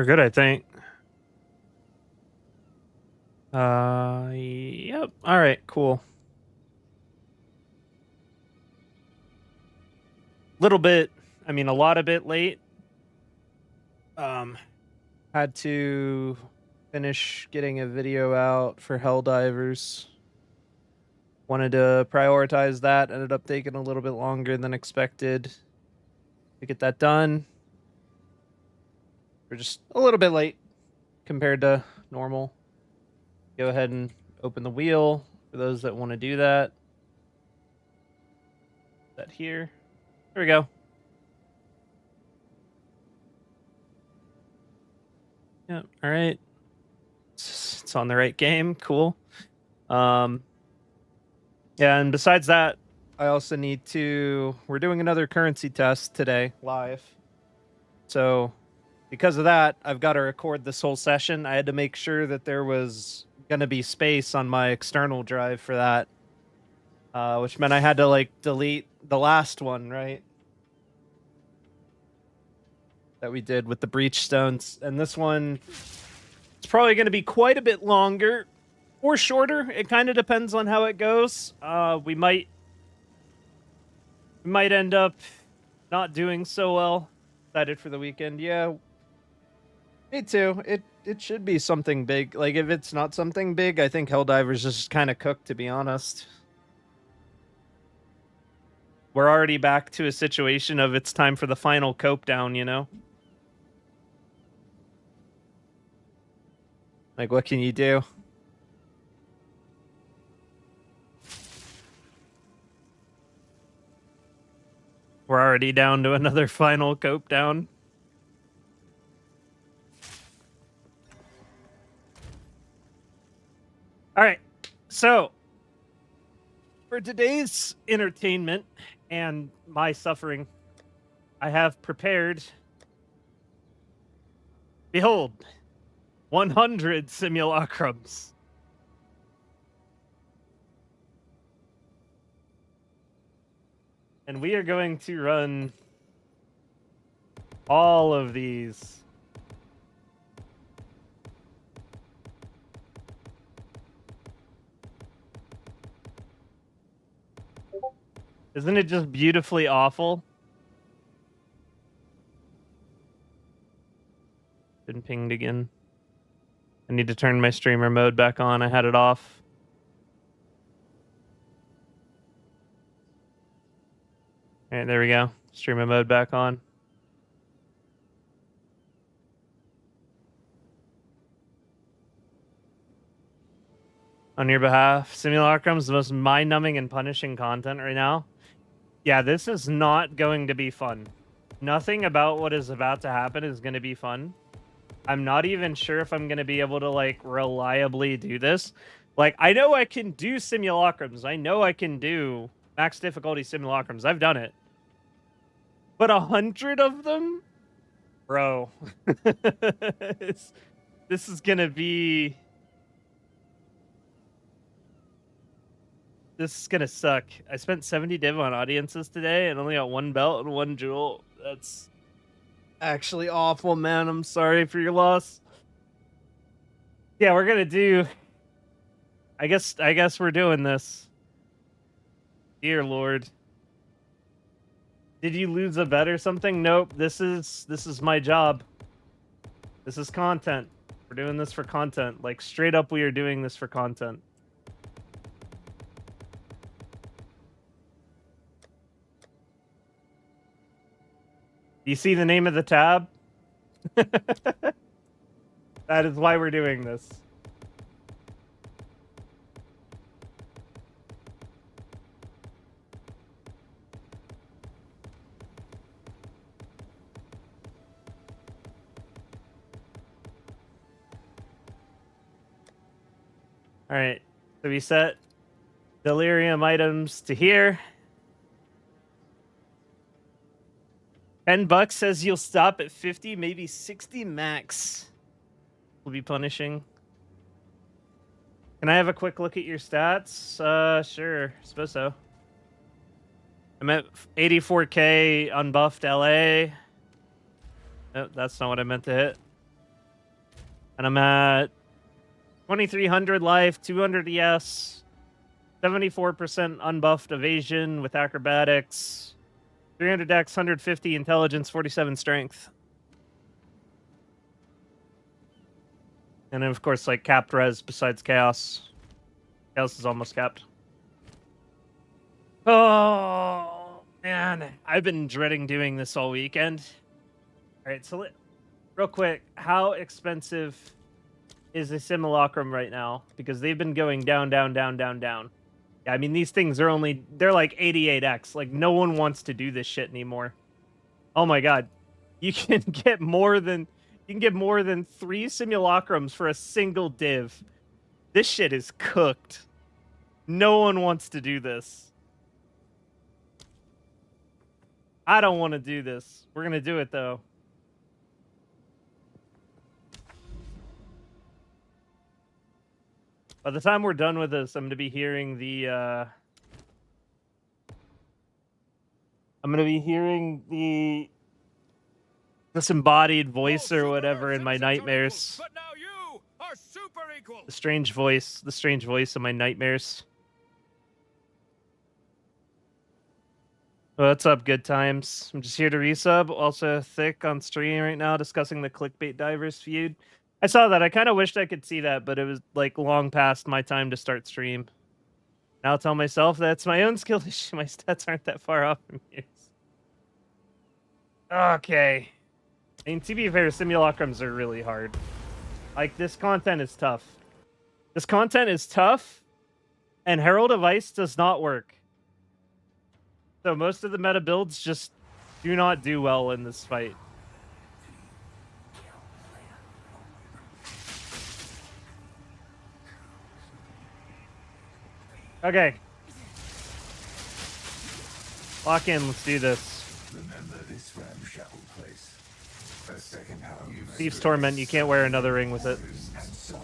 We're good, I think. Yep. All right, cool. Little bit, I mean, a lot of bit late. Had to finish getting a video out for Helldivers. Wanted to prioritize that. Ended up taking a little bit longer than expected to get that done. We're just a little bit late compared to normal. Go ahead and open the wheel for those that want to do that. That here. There we go. Yep. All right. It's on the right game. Cool. Yeah, and besides that, I also need to. We're doing another currency test today live. So, because of that, I've got to record this whole session. I had to make sure that there was going to be space on my external drive for that, which meant I had to like delete the last one, right? That we did with the breach stones, and this one it's probably going to be quite a bit longer or shorter. It kind of depends on how it goes. We might end up not doing so well. Excited for the weekend. Yeah, me too. It should be something big. Like if it's not something big, I think Helldivers is just kind of cooked, to be honest. We're already back to a situation of it's time for the final cope down, you know? Like, what can you do? We're already down to another final cope down. All right, so for today's entertainment and my suffering, I have prepared, behold, 100 simulacrums. And we are going to run all of these. Isn't it just beautifully awful? Been pinged again. I need to turn my streamer mode back on. I had it off. All right, there we go. Streamer mode back on. On your behalf, Simulacrum is the most mind-numbing and punishing content right now. Yeah, this is not going to be fun. Nothing about what is about to happen is going to be fun. I'm not even sure if I'm going to be able to, like, reliably do this. Like, I know I can do simulacrums. I know I can do max difficulty simulacrums. I've done it. But 100 of them? Bro. This is going to be... This is gonna suck. I spent 70 div on audiences today and only got 1 belt and 1 jewel. That's actually awful, man. I'm sorry for your loss. Yeah, we're gonna do... I guess we're doing this. Dear Lord. Did you lose a bet or something? Nope. This is my job. This is content. We're doing this for content. Like, straight up, we are doing this for content. You see the name of the tab? That is why we're doing this. All right, so we set Delirium items to here. $10 says you'll stop at 50, maybe 60 max. Will be punishing. Can I have a quick look at your stats? Sure. I suppose so. I'm at 84k unbuffed LA. Nope, that's not what I meant to hit. And I'm at 2300 life, 200 ES, 74% unbuffed evasion with acrobatics, 300 dex, 150 intelligence, 47 strength. And then, of course, like capped res besides chaos. Chaos is almost capped. Oh, man. I've been dreading doing this all weekend. All right, so real quick, how expensive is a Simulacrum right now? Because they've been going down, down, down, down, down. Yeah, I mean, these things are they're like 88x. Like, no one wants to do this shit anymore. Oh my god. You can get more than 3 Simulacrums for a single div. This shit is cooked. No one wants to do this. I don't want to do this. We're going to do it, though. By the time we're done with this, I'm going to be hearing the disembodied voice or whatever in my nightmares. But now you are super equal. The strange voice in my nightmares. What's up, good times? I'm just here to resub. Also thick on stream right now discussing the clickbait divers feud. I saw that. I kind of wished I could see that, but it was like long past my time to start stream. Now I'll tell myself that's my own skill issue. My stats aren't that far off from yours. Okay. I mean, to be fair, Simulacrums are really hard. Like, this content is tough. This content is tough, and Herald of Ice does not work. So most of the meta builds just do not do well in this fight. Okay. Lock in, let's do this. Remember this ramshackle place. A second home. Thief's Torment, you can't wear another ring with it. And so on.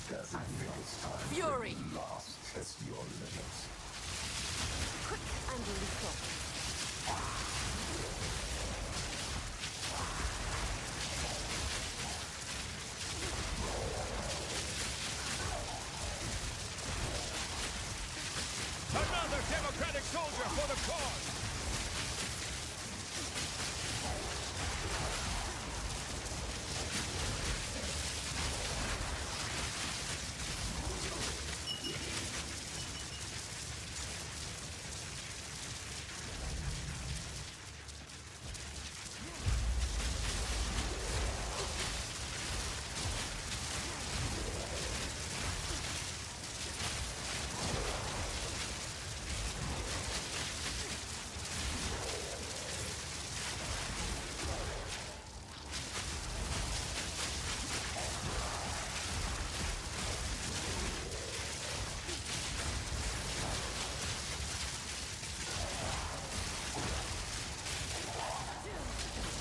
Doesn't think it's time Fury. to last test your limits. Quick and lethal. Another democratic soldier for the cause.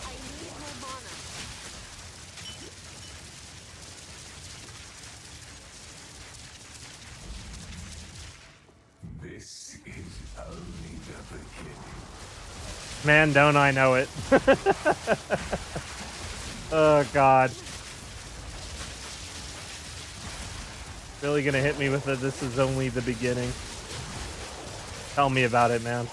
I need more mana. This is only the beginning. Man, don't I know it. Oh, God. Really gonna hit me with it. This is only the beginning. Tell me about it, man.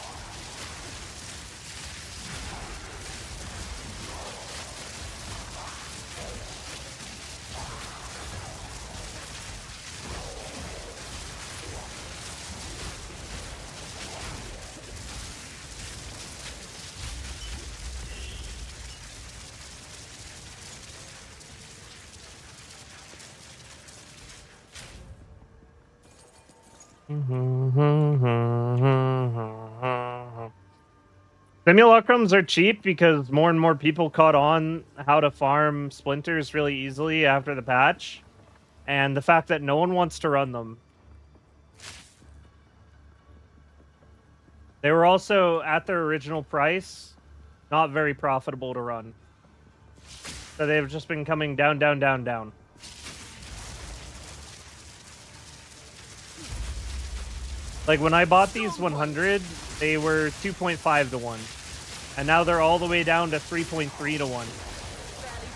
Simulacrums are cheap because more and more people caught on how to farm splinters really easily after the patch, and the fact that no one wants to run them. They were also, at their original price, not very profitable to run. So they've just been coming down, down, down, down. Like, when I bought these 100, they were 2.5 to 1. And now they're all the way down to 3.3 to 1. Barely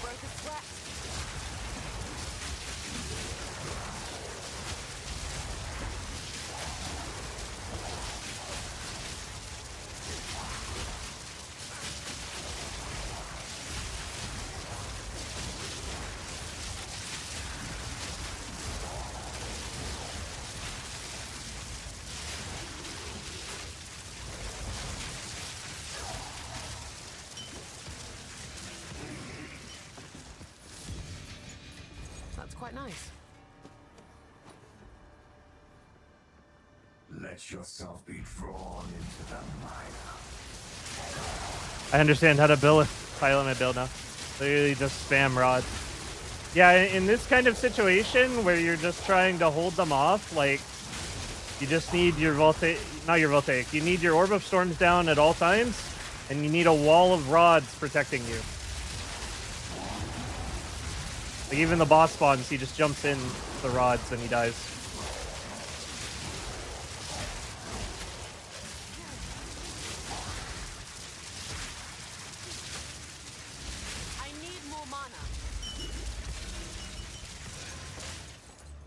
broke a sweat. quite nice. Let yourself be drawn into the mire. I understand how to pilot my build now. Literally just spam rods. Yeah, in this kind of situation where you're just trying to hold them off, like, you just need your not your voltaic, you need your Orb of Storms down at all times, and you need a wall of rods protecting you. Like, even the boss spawns, he just jumps in the rods and he dies.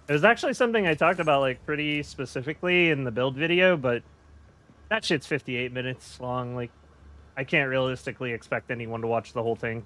It was actually something I talked about, like, pretty specifically in the build video, but that shit's 58 minutes long. Like, I can't realistically expect anyone to watch the whole thing.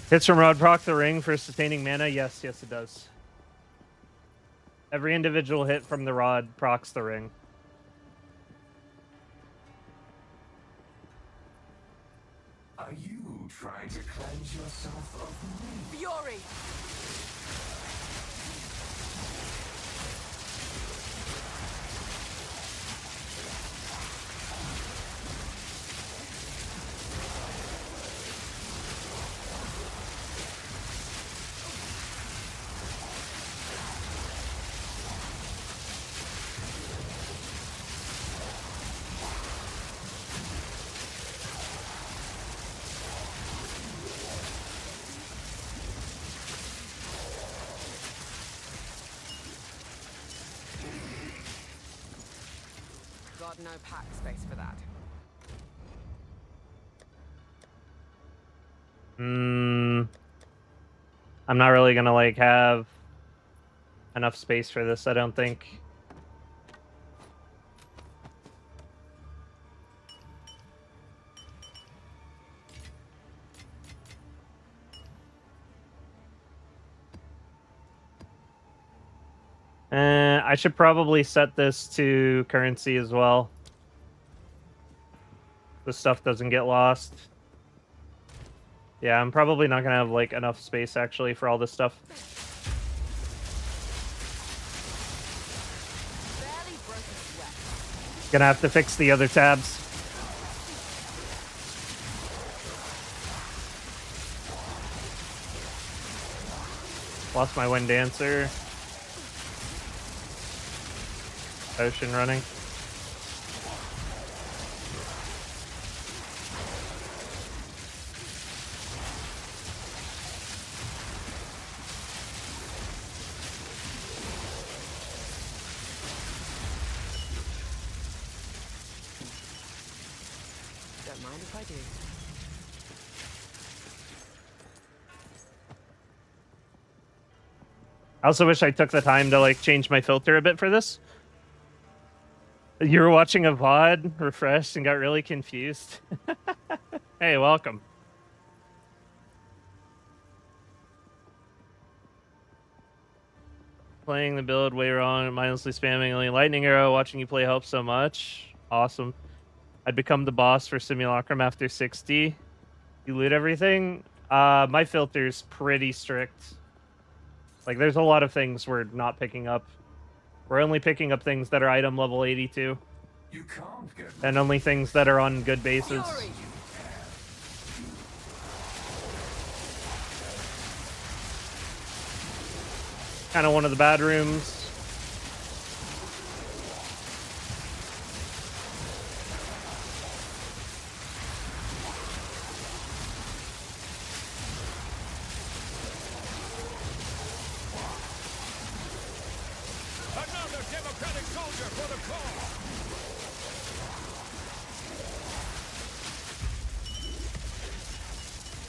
Hits from Rod proc the ring for sustaining mana? Yes, yes it does. Every individual hit from the rod procs the ring. Are you trying to cleanse yourself of me? Fury! No pack space for that. I'm not really gonna, like, have enough space for this, I don't think. I should probably set this to currency as well. The stuff doesn't get lost. Yeah, I'm probably not gonna have, like, enough space actually for all this stuff. Gonna have to fix the other tabs. Lost my Wind Dancer. Ocean running. Don't mind if I do. I also wish I took the time to, like, change my filter a bit for this. You were watching a VOD, refreshed, and got really confused. Hey, welcome. Playing the build way wrong, mindlessly spamming only lightning arrow, watching you play helps so much. Awesome. I'd become the boss for Simulacrum after 60. You loot everything? My filter's pretty strict. Like, there's a lot of things we're not picking up. We're only picking up things that are item level 82. You can't get and only things that are on good bases. Fury! Kind of one of the bad rooms. Another democratic soldier for the cause.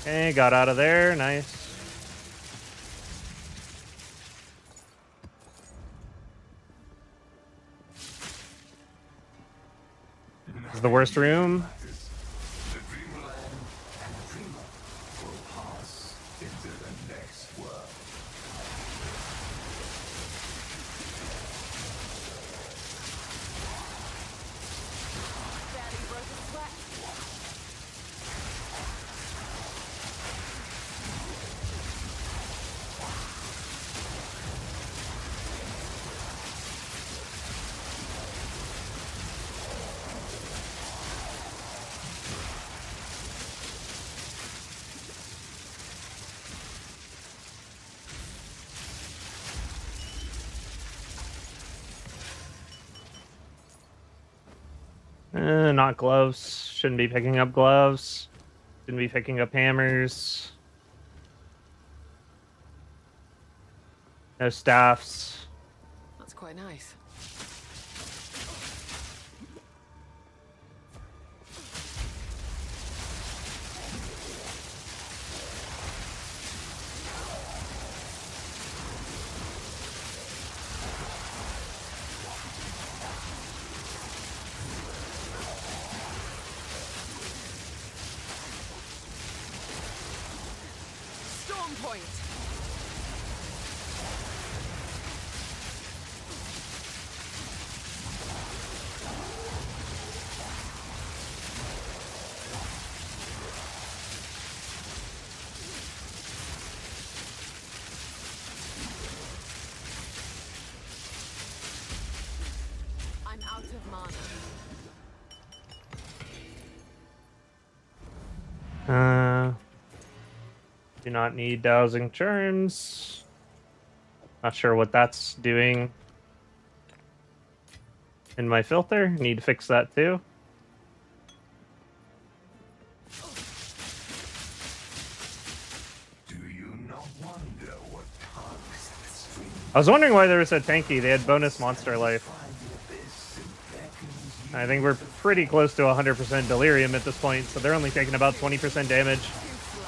Okay, got out of there. Nice. This is the worst room. The dreamland and the dreamer will pass into the next world. Barely broke a sweat. Not gloves. Shouldn't be picking up gloves. Shouldn't be picking up hammers. No staffs. That's quite nice. Storm point. I'm out of mana. Do not need dowsing charms. Not sure what that's doing in my filter. Need to fix that too. Do you not wonder what tugs at the string I was wondering why they were so tanky. They had bonus monster life. find the abyss and beckons you? I think we're pretty close to 100% delirium at this point, so they're only taking about 20% damage. Too slow.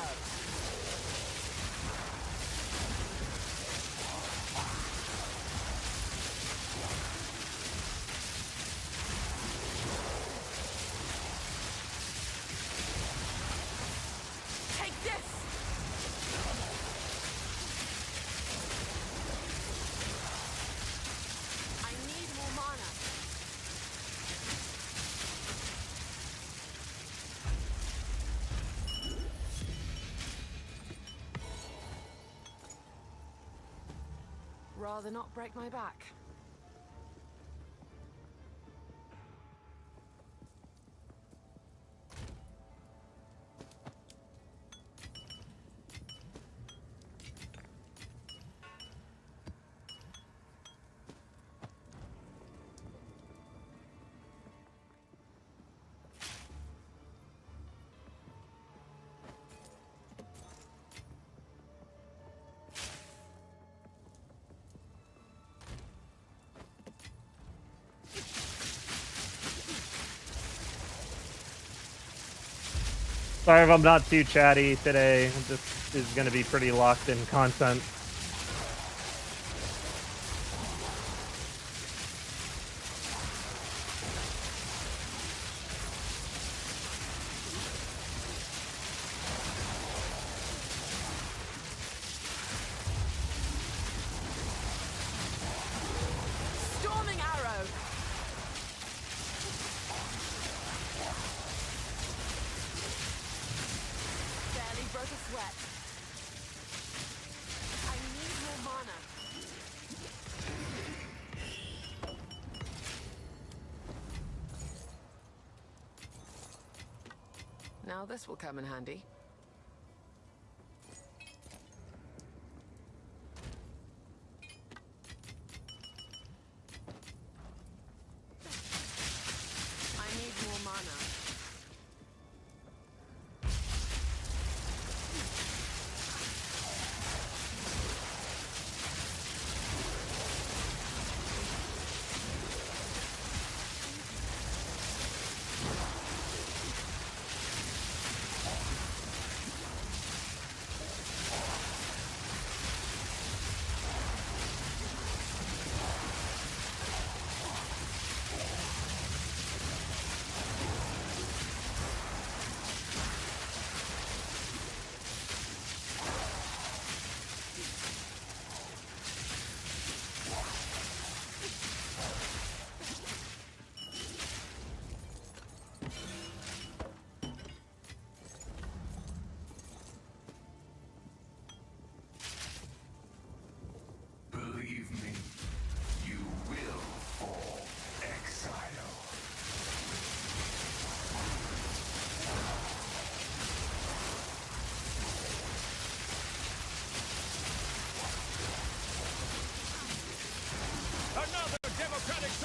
Take this! I need more mana. Rather not break my back. Sorry if I'm not too chatty today. This is going to be pretty locked in content. Storming arrow! Barely broke a sweat. I need more mana. Now this will come in handy. I need more mana.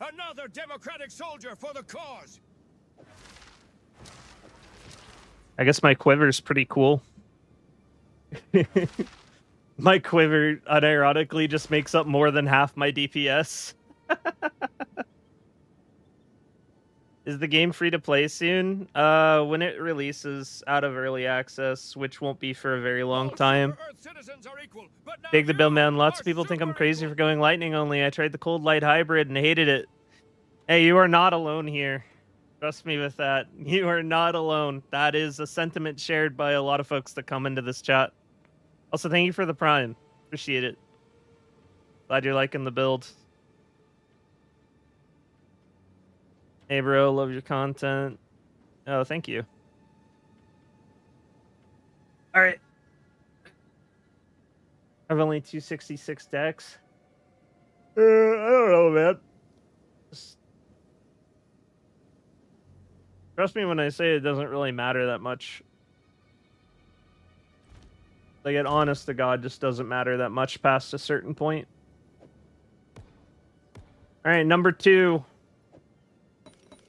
Another democratic soldier for the cause! I guess my quiver's pretty cool. My quiver, unironically, just makes up more than half my DPS. Is the game free to play soon? When it releases out of early access, which won't be for a very long time. Big the Bill Man, lots of people think I'm crazy for going lightning only. I tried the cold light hybrid and hated it. Hey, you are not alone here. Trust me with that. You are not alone. That is a sentiment shared by a lot of folks that come into this chat. Also, thank you for the prime. Appreciate it. Glad you're liking the build. Hey, bro. Love your content. Oh, thank you. All right. I have only 266 decks. I don't know, man. Just... Trust me when I say it doesn't really matter that much. Like, it honest to God just doesn't matter that much past a certain point. Alright, number 2.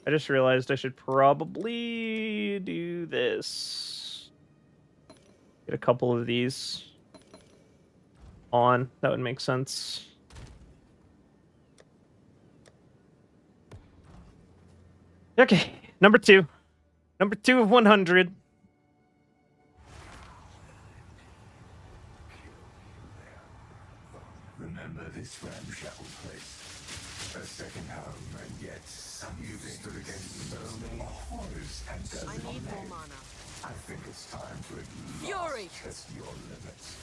I just realized I should probably do this. Get a couple of these on. That would make sense. Okay, number 2. Number 2 of 100. Remember this ramshackle place. A second home, and yet you've stood against so many horrors and I doesn't need more name. mana. I think it's time to at Fury! last test your limits.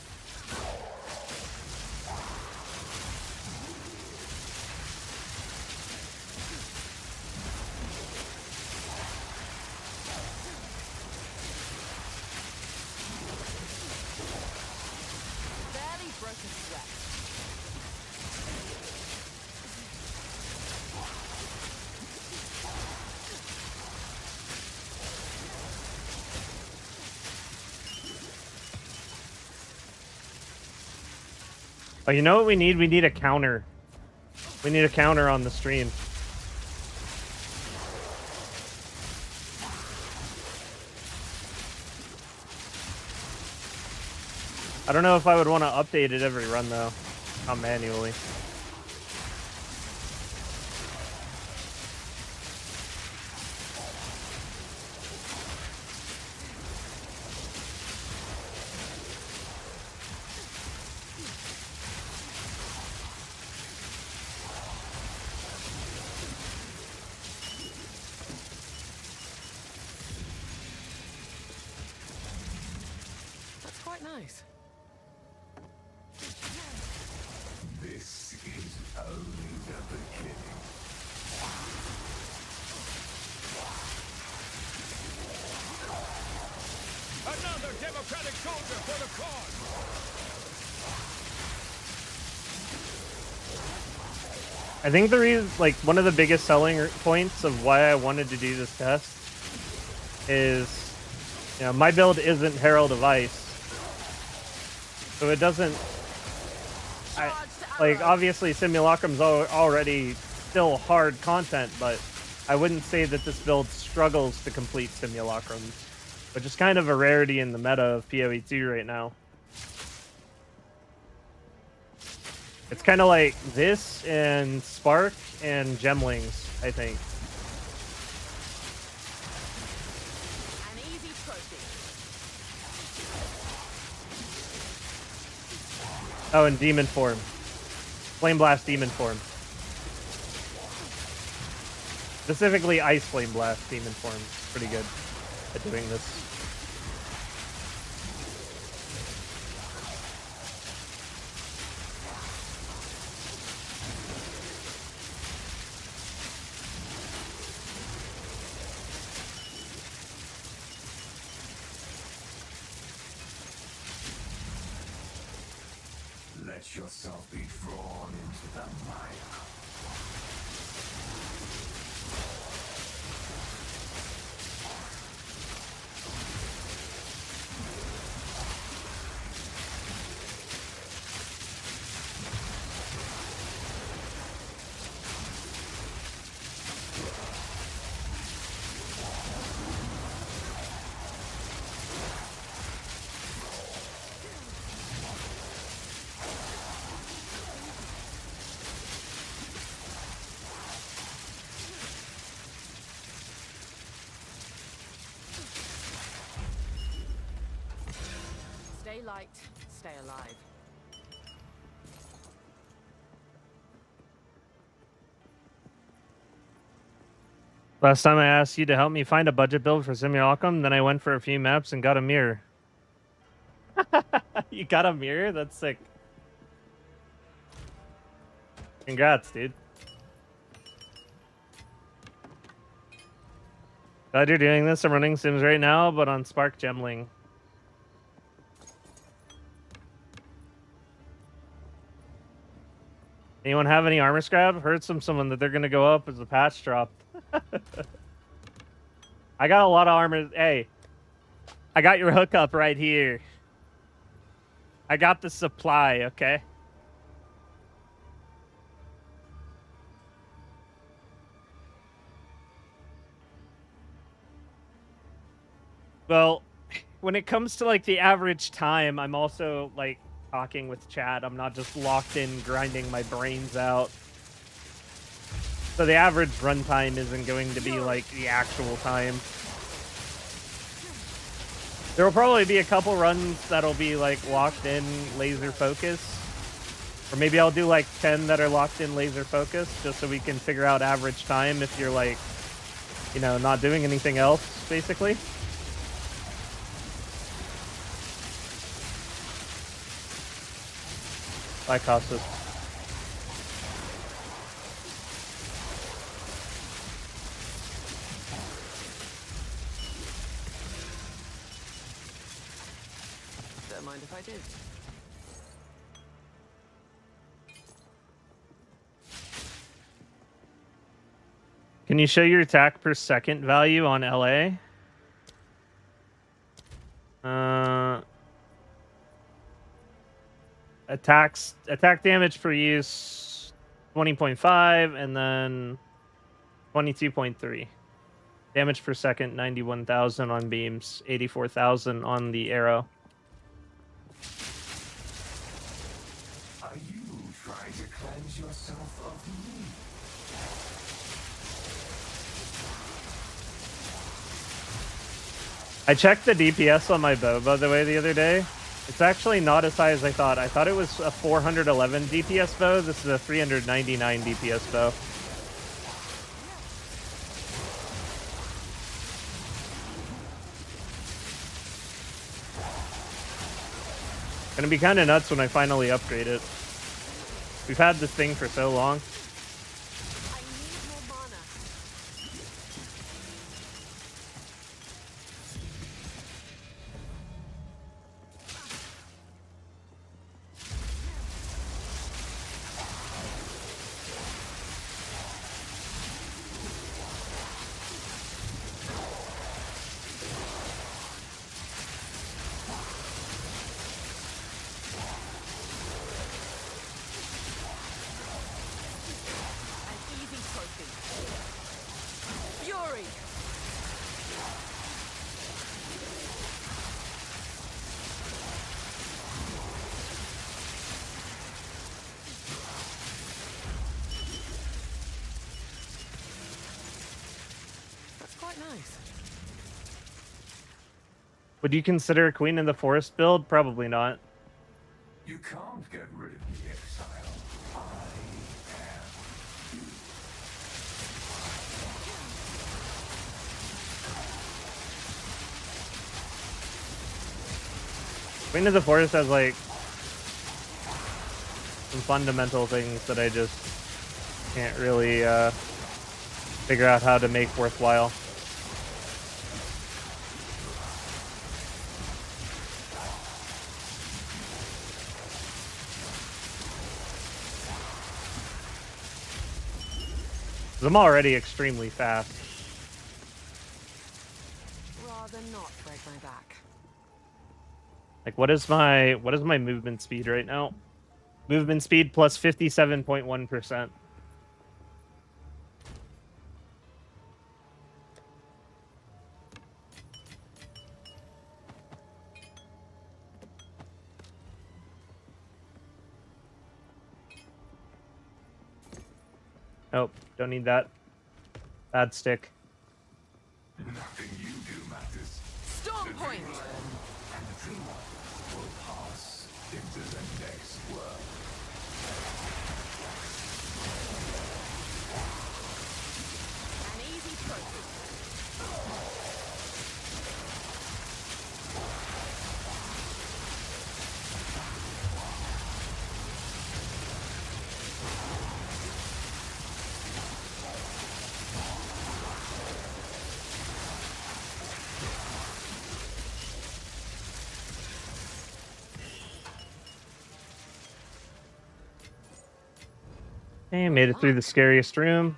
Barely broke a sweat. Oh, you know what we need? We need a counter. We need a counter on the stream. I don't know if I would want to update it every run, though. Not manually. That's quite nice. This is only the beginning. Another democratic soldier for the cause! I think the reason, like, one of the biggest selling points of why I wanted to do this test is, you know, my build isn't Herald of Ice, so it doesn't. Like, obviously, Simulacrum's already still hard content, but I wouldn't say that this build struggles to complete Simulacrum, which is kind of a rarity in the meta of PoE2 right now. It's kind of like this and Spark and Gemlings, I think. An easy trophy. Oh, and Demon Form. Flame Blast Demon Form. Specifically Ice Flame Blast Demon Form. Pretty good at doing this. Let yourself be drawn into the mire. Stay light, stay alive. Last time I asked you to help me find a budget build for Simulacrum, then I went for a few maps and got a mirror. You got a mirror? That's sick. Congrats, dude. Glad you're doing this. I'm running Sims right now, but on Spark Gemling. Anyone have any armor scrap? Heard from someone that they're gonna go up as the patch dropped. I got a lot of armor. Hey, I got your hookup right here. I got the supply, okay? Well, when it comes to like the average time, I'm also like talking with chat. I'm not just locked in grinding my brains out. So the average runtime isn't going to be like the actual time. There will probably be a couple runs that'll be like locked in laser focus. Or maybe I'll do like 10 that are locked in laser focus just so we can figure out average time if you're like, you know, not doing anything else, basically. Bye, Costas. Don't mind if I do. Can you show your attack per second value on LA? Attack damage per use 20.5 and then 22.3. Damage per second 91,000 on beams, 84,000 on the arrow. Are you trying to cleanse yourself of me? I checked the DPS on my bow, by the way, the other day. It's actually not as high as I thought. I thought it was a 411 DPS bow. This is a 399 DPS bow. Gonna be kind of nuts when I finally upgrade it. We've had this thing for so long. I need more mana. An easy trophy. Fury! That's quite nice. Would you consider a Queen in the Forest build? Probably not. You can't get rid of the Exile. I am you. Queen of the Forest has like some fundamental things that I just can't really figure out how to make worthwhile. I'm already extremely fast. Rather not break my back. Like what is my movement speed right now? Movement speed plus 57.1%. Nope, don't need that. Bad stick. Nothing you do matters. Storm point! And the dreamer will pass. into the next world. An easy trophy. Okay, made it through the scariest room.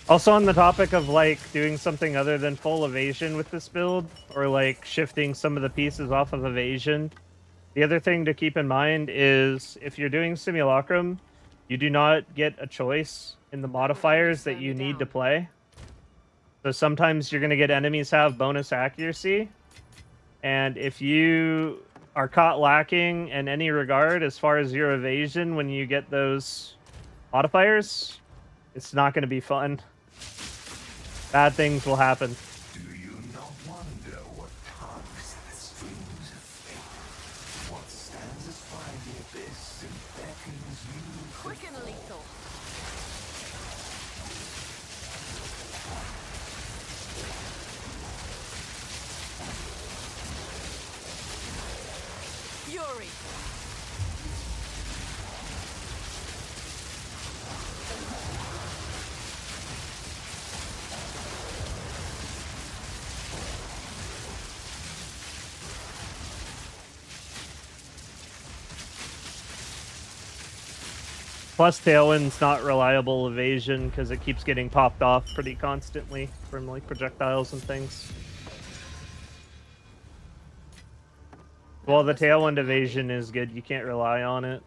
Also on the topic of like doing something other than full evasion with this build, or like shifting some of the pieces off of evasion, the other thing to keep in mind is if you're doing Simulacrum, you do not get a choice in the modifiers that you need to play. So sometimes you're going to get enemies have bonus accuracy, and if you are caught lacking in any regard as far as your evasion when you get those modifiers, it's not going to be fun. Bad things will happen. Do you not wonder what tugs at the strings of fate? What stands as by the abyss and beckons you? Quick and lethal. Fury. Plus, Tailwind's not reliable evasion because it keeps getting popped off pretty constantly from like projectiles and things. Well, the Tailwind evasion is good. You can't rely on it.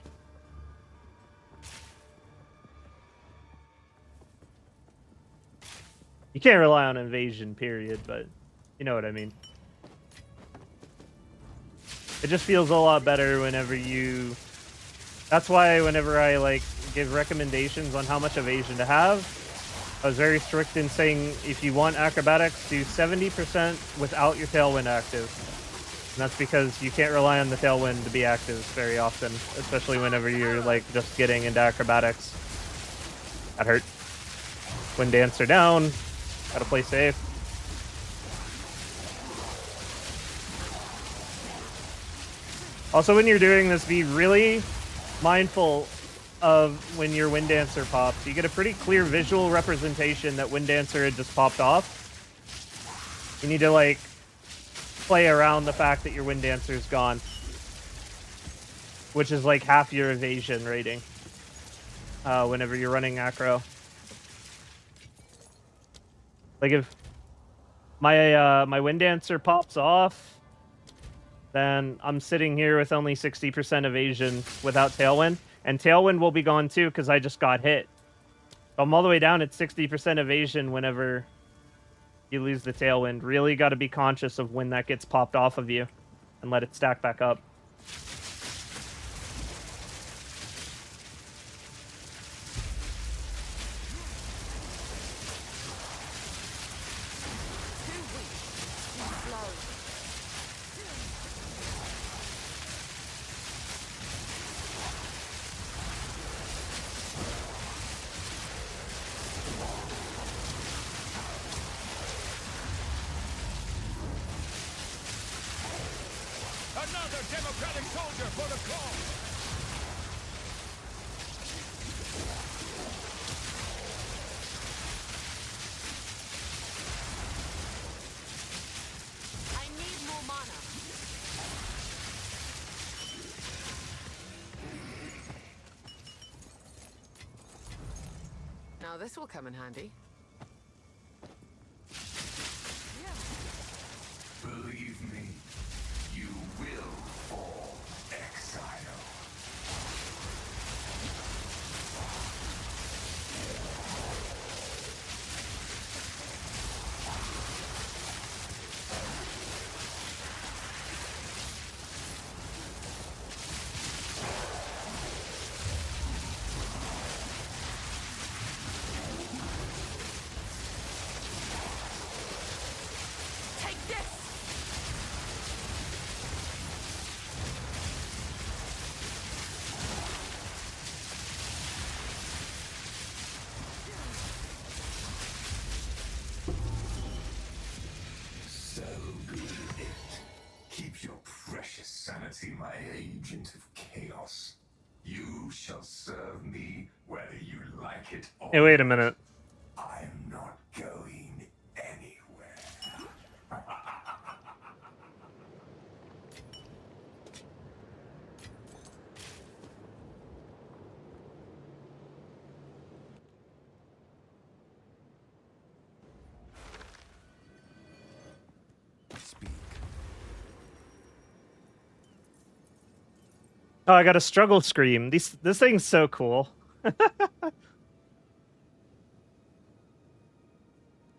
You can't rely on evasion, period, but you know what I mean. It just feels a lot better whenever you... That's why whenever I like give recommendations on how much evasion to have, I was very strict in saying if you want acrobatics, do 70% without your tailwind active. And that's because you can't rely on the tailwind to be active very often, especially whenever you're like just getting into acrobatics. That hurt. Wind Dancer down. Gotta play safe. Also, when you're doing this, be really mindful of when your Wind Dancer pops. You get a pretty clear visual representation that Wind Dancer had just popped off. You need to like play around the fact that your Wind Dancer's gone, which is like half your evasion rating whenever you're running acro. Like if my Wind Dancer pops off, then I'm sitting here with only 60% evasion without Tailwind. And Tailwind will be gone too because I just got hit. So I'm all the way down at 60% evasion whenever you lose the Tailwind. Really got to be conscious of when that gets popped off of you and let it stack back up. Another democratic soldier for the cause! I need more mana. Now this will come in handy. Yeah. Believe me, you will fall, Exile. Take this! So be it. Keep your precious sanity, my agent of chaos. You shall serve me whether you like it or Hey, wait a not. minute. I'm not going anywhere. Speak. Oh, I got a struggle scream. This thing's so cool.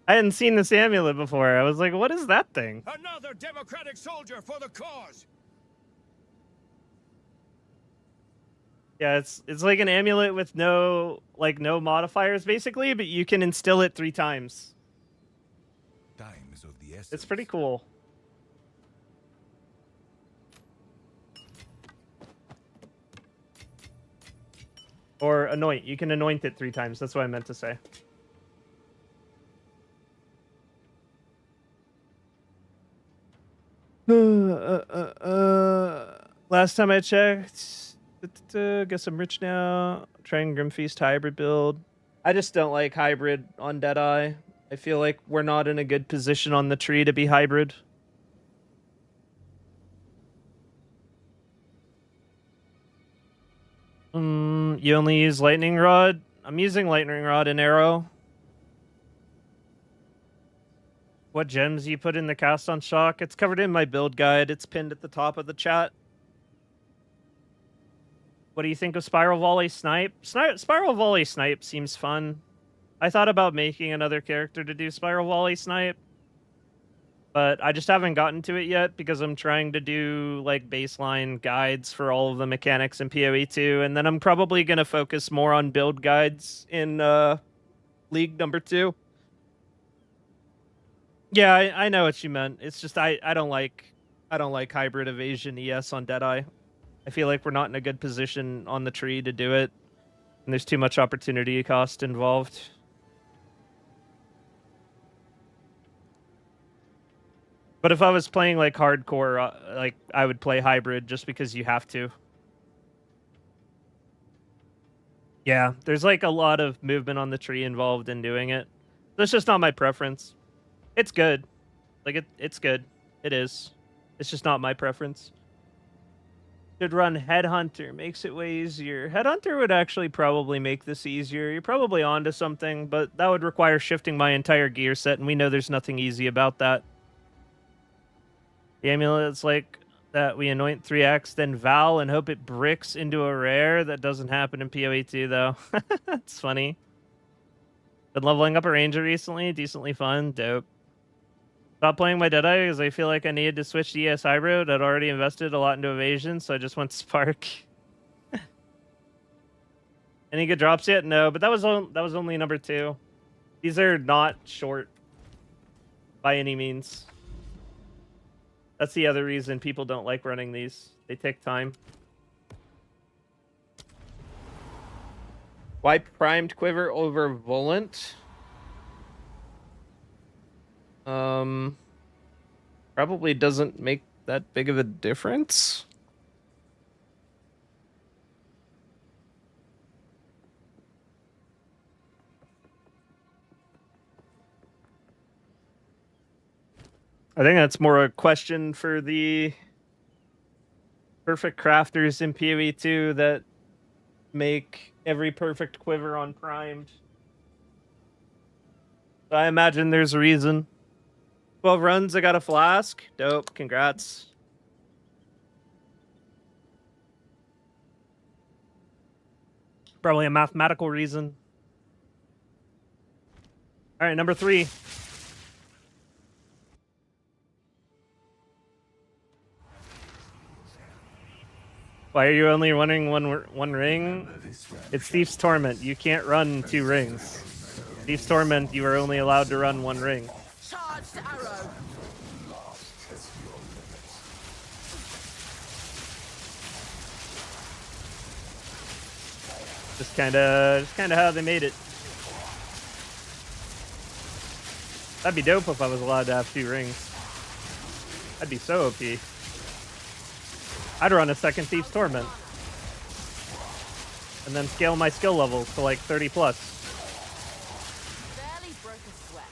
I hadn't seen this amulet before. I was like, what is that thing? Another democratic soldier for the cause. Yeah, it's like an amulet with no modifiers basically, but you can instill it 3 times. Time is of the essence. It's pretty cool. Or anoint. You can anoint it 3 times. That's what I meant to say. Last time I checked, guess I'm rich now. Trying Grimfeast hybrid build. I just don't like hybrid on Deadeye. I feel like we're not in a good position on the tree to be hybrid. You only use lightning rod? I'm using lightning rod and arrow. What gems you put in the cast on shock? It's covered in my build guide. It's pinned at the top of the chat. What do you think of Spiral Volley Snipe? Spiral Volley Snipe seems fun. I thought about making another character to do Spiral Volley Snipe, but I just haven't gotten to it yet because I'm trying to do like baseline guides for all of the mechanics in PoE 2, and then I'm probably going to focus more on build guides in League number 2. Yeah, I know what you meant. It's just I don't like hybrid evasion ES on Deadeye. I feel like we're not in a good position on the tree to do it, and there's too much opportunity cost involved. But if I was playing like hardcore, like I would play hybrid just because you have to. Yeah, there's like a lot of movement on the tree involved in doing it. That's just not my preference. It's good. Like it's good. It is. It's just not my preference. Should run Headhunter. Makes it way easier. Headhunter would actually probably make this easier. You're probably onto something, but that would require shifting my entire gear set, and we know there's nothing easy about that. The amulet's like that we anoint 3x, then Val, and hope it bricks into a rare. That doesn't happen in PoE 2, though. It's funny. Been leveling up a ranger recently. Decently fun. Dope. Stopped playing my Deadeye because I feel like I needed to switch to ES Hybrid. I'd already invested a lot into Evasion, so I just went Spark. Any good drops yet? No, but that was only number 2. These are not short by any means. That's the other reason people don't like running these. They take time. Why primed quiver over volant? Probably doesn't make that big of a difference. I think that's more a question for the perfect crafters in PoE 2 that make every perfect quiver on primed. I imagine there's a reason. 12 runs, I got a flask. Dope, congrats. Probably a mathematical reason. All right, number 3. Why are you only running one ring? It's Thief's Torment. You can't run 2 rings. Thief's Torment, you are only allowed to run 1 ring. Charge the arrow. Just kind of how they made it. That'd be dope if I was allowed to have 2 rings. That'd be so OP. I'd run a second Thief's Torment. And then scale my skill levels to like 30 plus. Barely broke a sweat.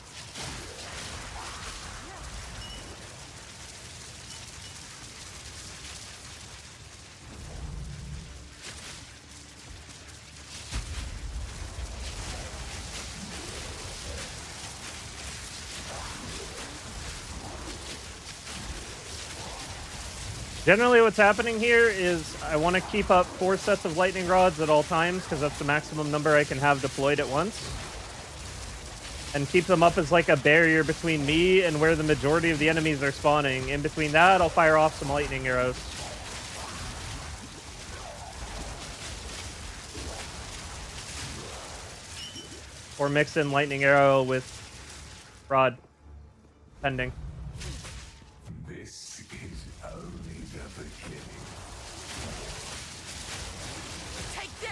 Generally what's happening here is I want to keep up 4 sets of lightning rods at all times because that's the maximum number I can have deployed at once. And keep them up as like a barrier between me and where the majority of the enemies are spawning. In between that, I'll fire off some lightning arrows. Or mix in lightning arrow with rod, pending. This is only the beginning. Take this.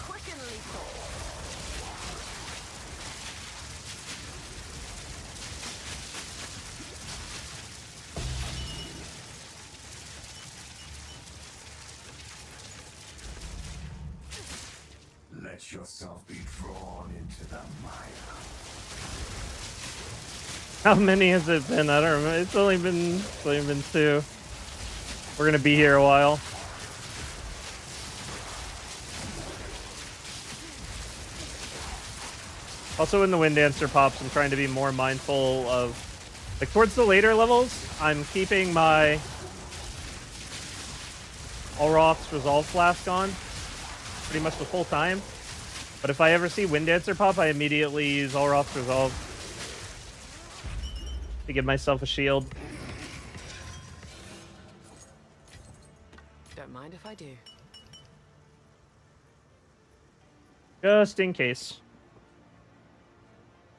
Quick and lethal. Let yourself be drawn into the mire. How many has it been? I don't remember. It's only been 2. We're gonna be here a while. Also, when the Wind Dancer pops, I'm trying to be more mindful of, like, towards the later levels, I'm keeping my Allroth's Resolve Flask on pretty much the full time. But if I ever see Wind Dancer pop, I immediately use Allroth's Resolve to give myself a shield. Don't mind if I do. Just in case.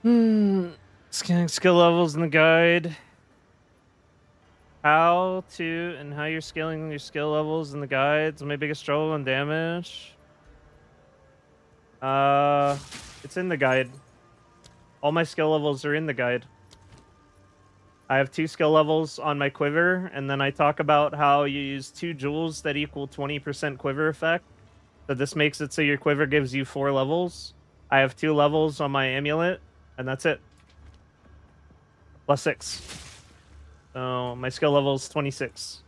Scanning skill levels in the guide. How you're scaling your skill levels in the guides. My biggest struggle and damage. It's in the guide. All my skill levels are in the guide. I have 2 skill levels on my quiver, and then I talk about how you use 2 jewels that equal 20% quiver effect. So this makes it so your quiver gives you 4 levels. I have 2 levels on my amulet, and that's it. Plus 6. So my skill level is 26.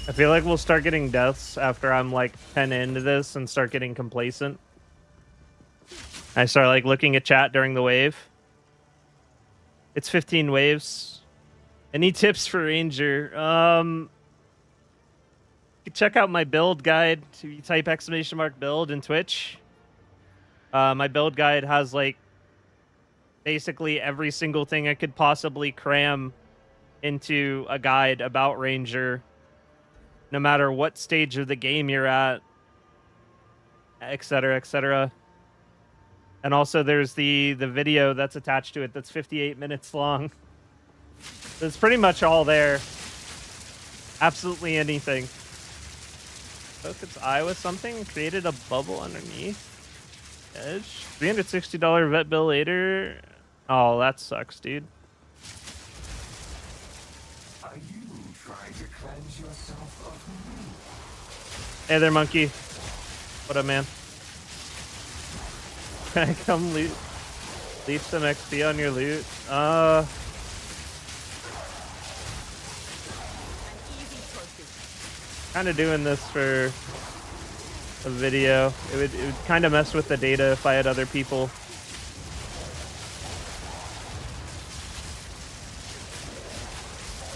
I feel like we'll start getting deaths after I'm like 10 into this and start getting complacent. I start like looking at chat during the wave. It's 15 waves. Any tips for Ranger? Check out my build guide. You type !build in Twitch. My build guide has like basically every single thing I could possibly cram into a guide about Ranger, no matter what stage of the game you're at, etc., etc. And also there's the video that's attached to it that's 58 minutes long. It's pretty much all there. Absolutely anything. Poke its eye with something, created a bubble underneath. Edge. $360 vet bill later. Oh, that sucks, dude. Are you trying to cleanse yourself of me? Hey there, monkey. What up, man? Can I come loot? Leave some XP on your loot? An easy trophy. Kind of doing this for a video. It would kind of mess with the data if I had other people.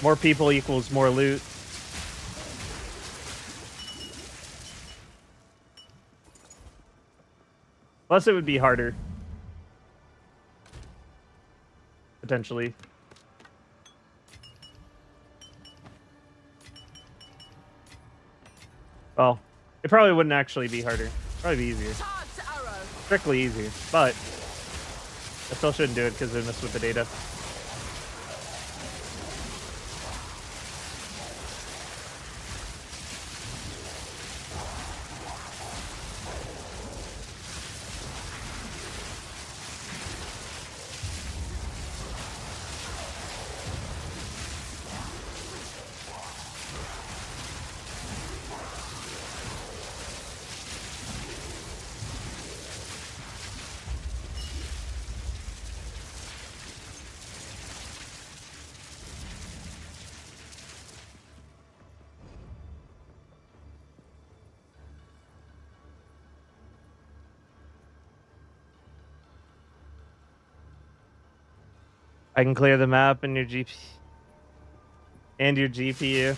More people equals more loot. Plus, it would be harder. Potentially. Well, it probably wouldn't actually be harder. Probably be easier. Charge the arrow. Strictly easier. But I still shouldn't do it because it mess with the data. I can clear the map and your GP and your GPU.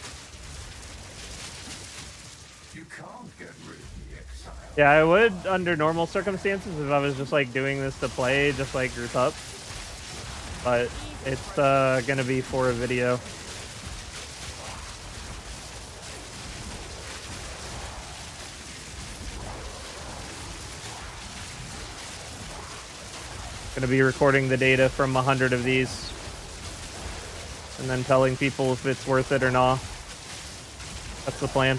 You can't get rid of the Exile. Yeah, I would under normal circumstances if I was just like doing this to play, just like group up. But it's gonna be for a video. Gonna be recording the data from 100 of these and then telling people if it's worth it or not. That's the plan.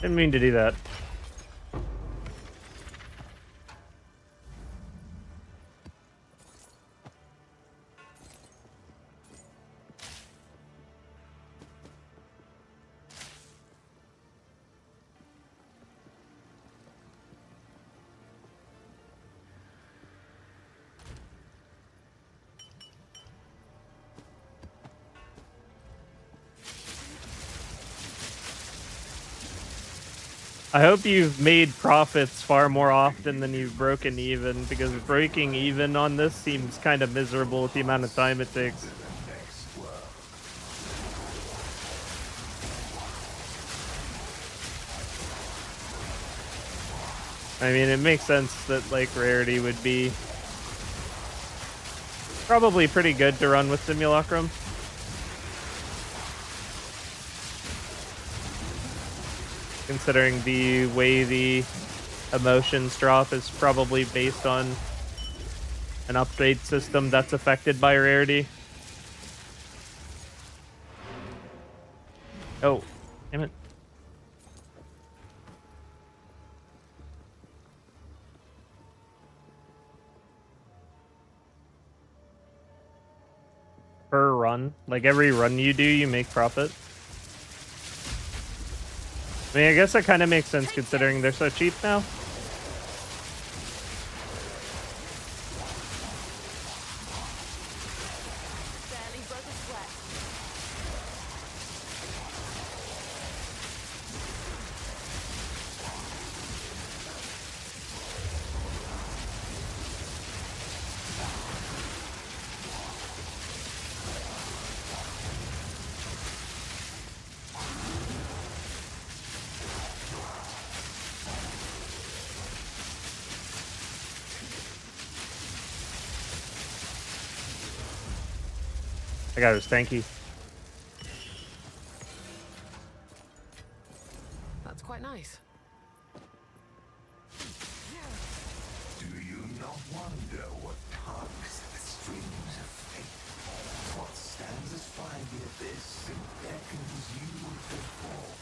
Didn't mean to do that. I hope you've made profits far more often than you've broken even, because breaking even on this seems kind of miserable with the amount of time it takes. I mean, it makes sense that, like, rarity would be probably pretty good to run with Simulacrum. Considering the way the emotions drop is probably based on an upgrade system that's affected by rarity. Oh, damn it. Per run, like every run you do, you make profit. I mean, I guess that kind of makes sense considering they're so cheap now. Barely broke a sweat. That guy was tanky. That's quite nice. Do you not wonder what tugs at the strings of fate? What stands astride the abyss and beckons you to fall?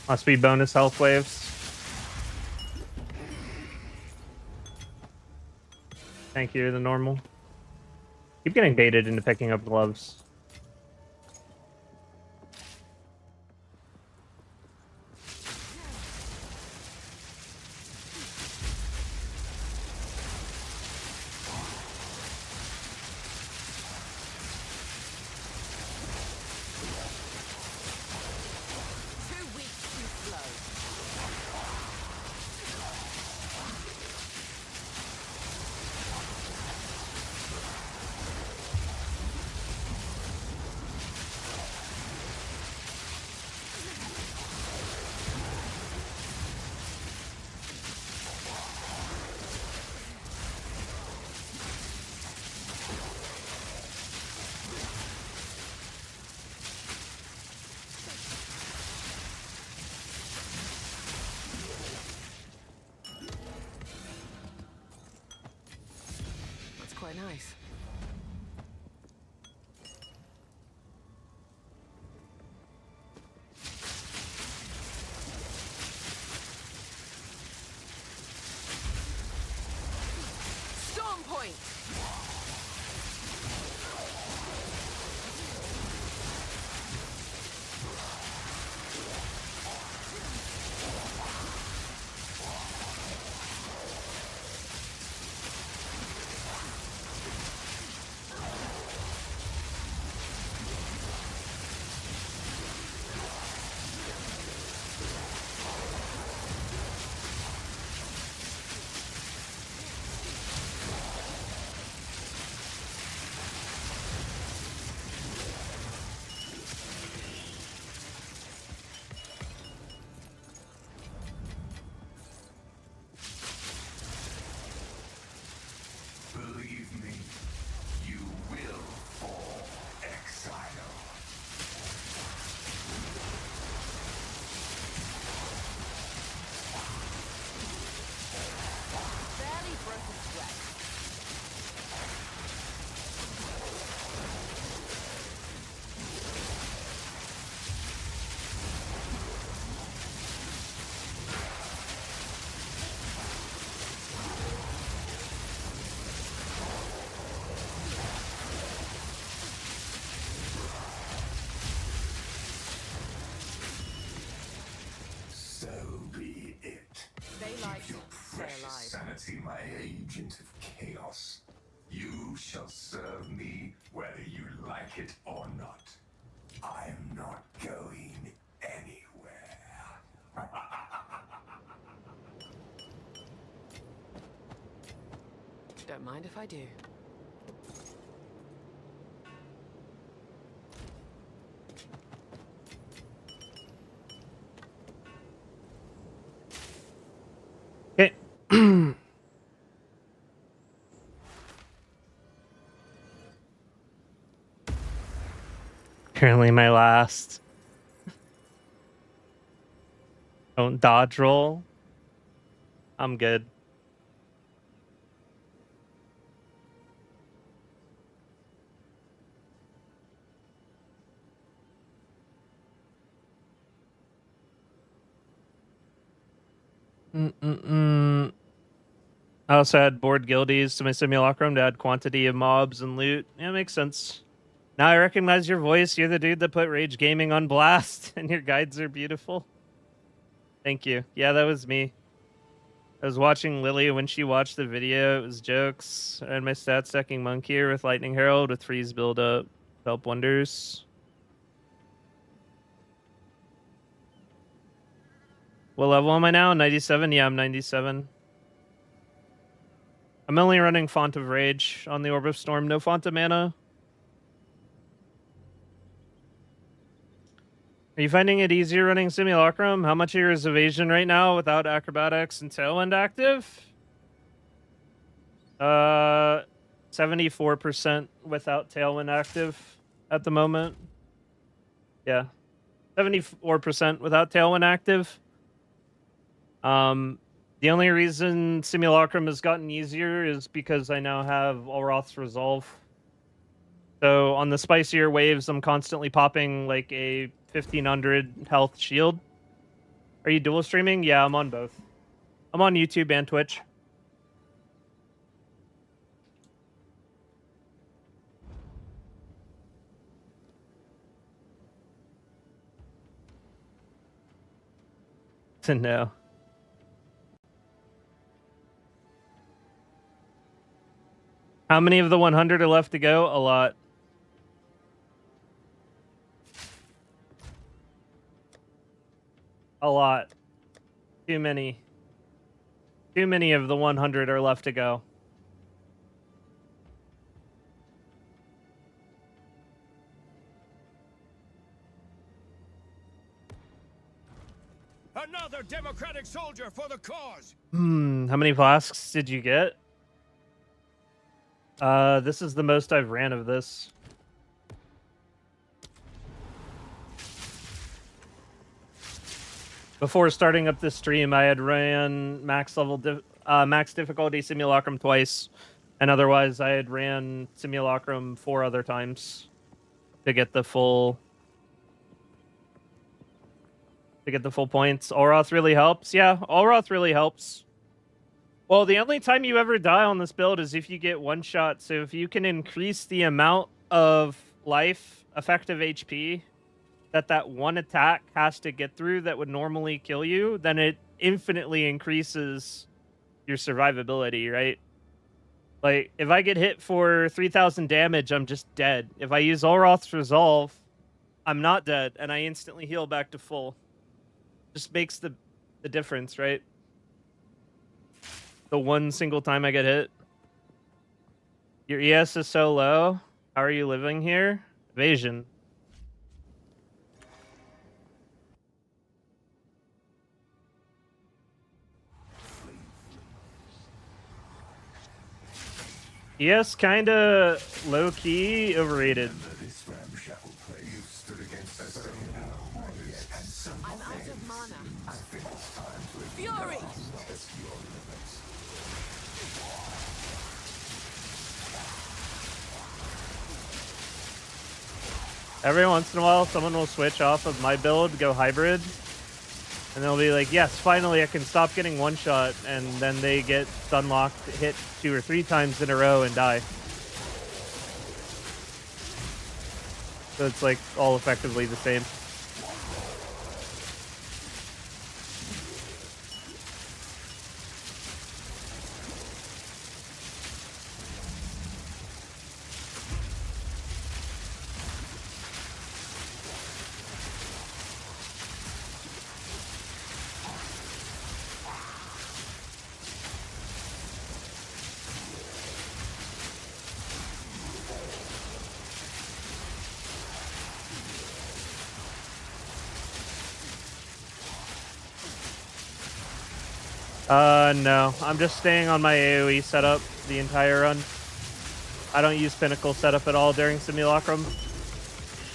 Must be bonus health waves. Thank you, the normal. Keep getting baited into picking up gloves. Too weak, too slow. That's quite nice. Storm point. Believe me, you will fall, Exile. Barely broke a sweat. So be it. They like Keep your to stay precious alive. sanity, my agent of chaos. You shall serve me whether you like it or not. I'm not going anywhere. Don't mind if I do. Okay. Apparently my last. Don't dodge roll. I'm good. I also had board guildies to my simulacrum to add quantity of mobs and loot. Yeah, makes sense. Now I recognize your voice. You're the dude that put Rage Gaming on blast, and your guides are beautiful. Thank you. Yeah, that was me. I was watching Lily when she watched the video. It was jokes. I had my stat stacking monk here with Lightning Herald with freeze build up. Help wonders. What level am I now? 97? Yeah, I'm 97. I'm only running Font of Rage on the Orb of Storm. No Font of Mana. Are you finding it easier running Simulacrum? How much of your is Evasion right now without Acrobatics and Tailwind active? 74% without Tailwind active at the moment. Yeah. 74% without Tailwind active. The only reason Simulacrum has gotten easier is because I now have Olroth's Resolve. So on the spicier waves, I'm constantly popping like a 1500 health shield. Are you dual streaming? Yeah, I'm on both. I'm on YouTube and Twitch. No. How many of the 100 are left to go? A lot. A lot. Too many. Too many of the 100 are left to go. Another democratic soldier for the cause. How many flasks did you get? This is the most I've ran of this. Before starting up this stream, I had ran max difficulty Simulacrum twice, and otherwise I had ran Simulacrum 4 other times to get the full points. Olroth really helps. Yeah, Olroth really helps. Well, the only time you ever die on this build is if you get one shot. So if you can increase the amount of life, effective HP, that one attack has to get through that would normally kill you, then it infinitely increases your survivability, right? Like, if I get hit for 3,000 damage, I'm just dead. If I use Olroth's Resolve, I'm not dead, and I instantly heal back to full. Just makes the difference, right? The one single time I get hit. Your ES is so low. How are you living here? Evasion. ES kinda low-key overrated. This ramshackle play you stood against us somehow, yet had some I'm out of mana. I think it's time to Fury! test your limits. Every once in a while, someone will switch off of my build, go hybrid, and they'll be like, yes, finally I can stop getting one shot, and then they get stun locked, hit 2 or 3 times in a row, and die. So it's like all effectively the same. No. I'm just staying on my AoE setup the entire run. I don't use Pinnacle setup at all during Simulacrum.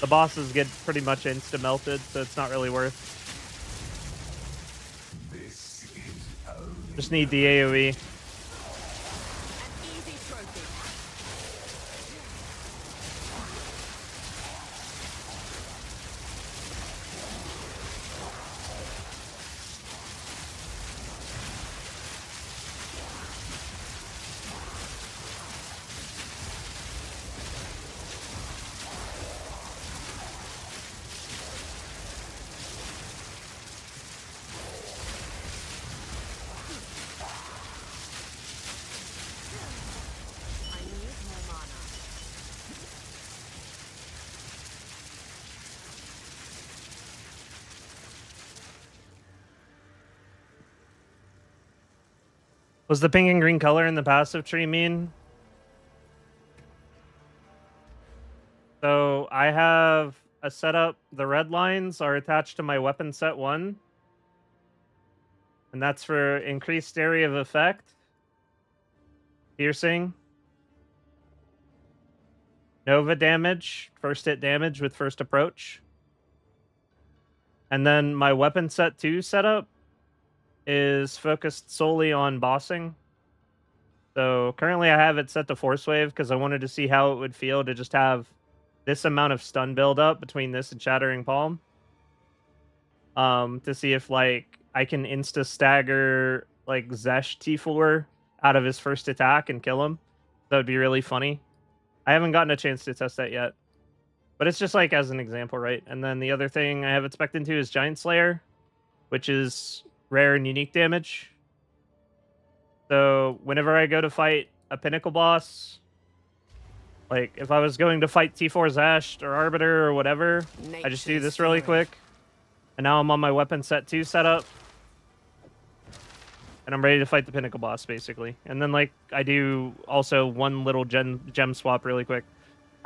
The bosses get pretty much insta-melted, so it's not really worth. This is only Just need the AoE. An easy trophy. I need more mana. Was the pink and green color in the passive tree mean? So I have a setup. The red lines are attached to my weapon set 1. And that's for increased area of effect. Piercing. Nova damage. First hit damage with first approach. And then my weapon set 2 setup is focused solely on bossing. So currently I have it set to Force Wave because I wanted to see how it would feel to just have this amount of stun build up between this and Shattering Palm. To see if like I can insta stagger like Zesh T4 out of his first attack and kill him. That would be really funny. I haven't gotten a chance to test that yet. But it's just like as an example, right? And then the other thing I have it spec'd into is Giant Slayer, which is rare and unique damage. So whenever I go to fight a Pinnacle boss, like if I was going to fight T4 Zesh or Arbiter or whatever, I just do this really quick. And now I'm on my weapon set 2 setup. And I'm ready to fight the Pinnacle boss, basically. And then, like, I do also one little gem swap really quick.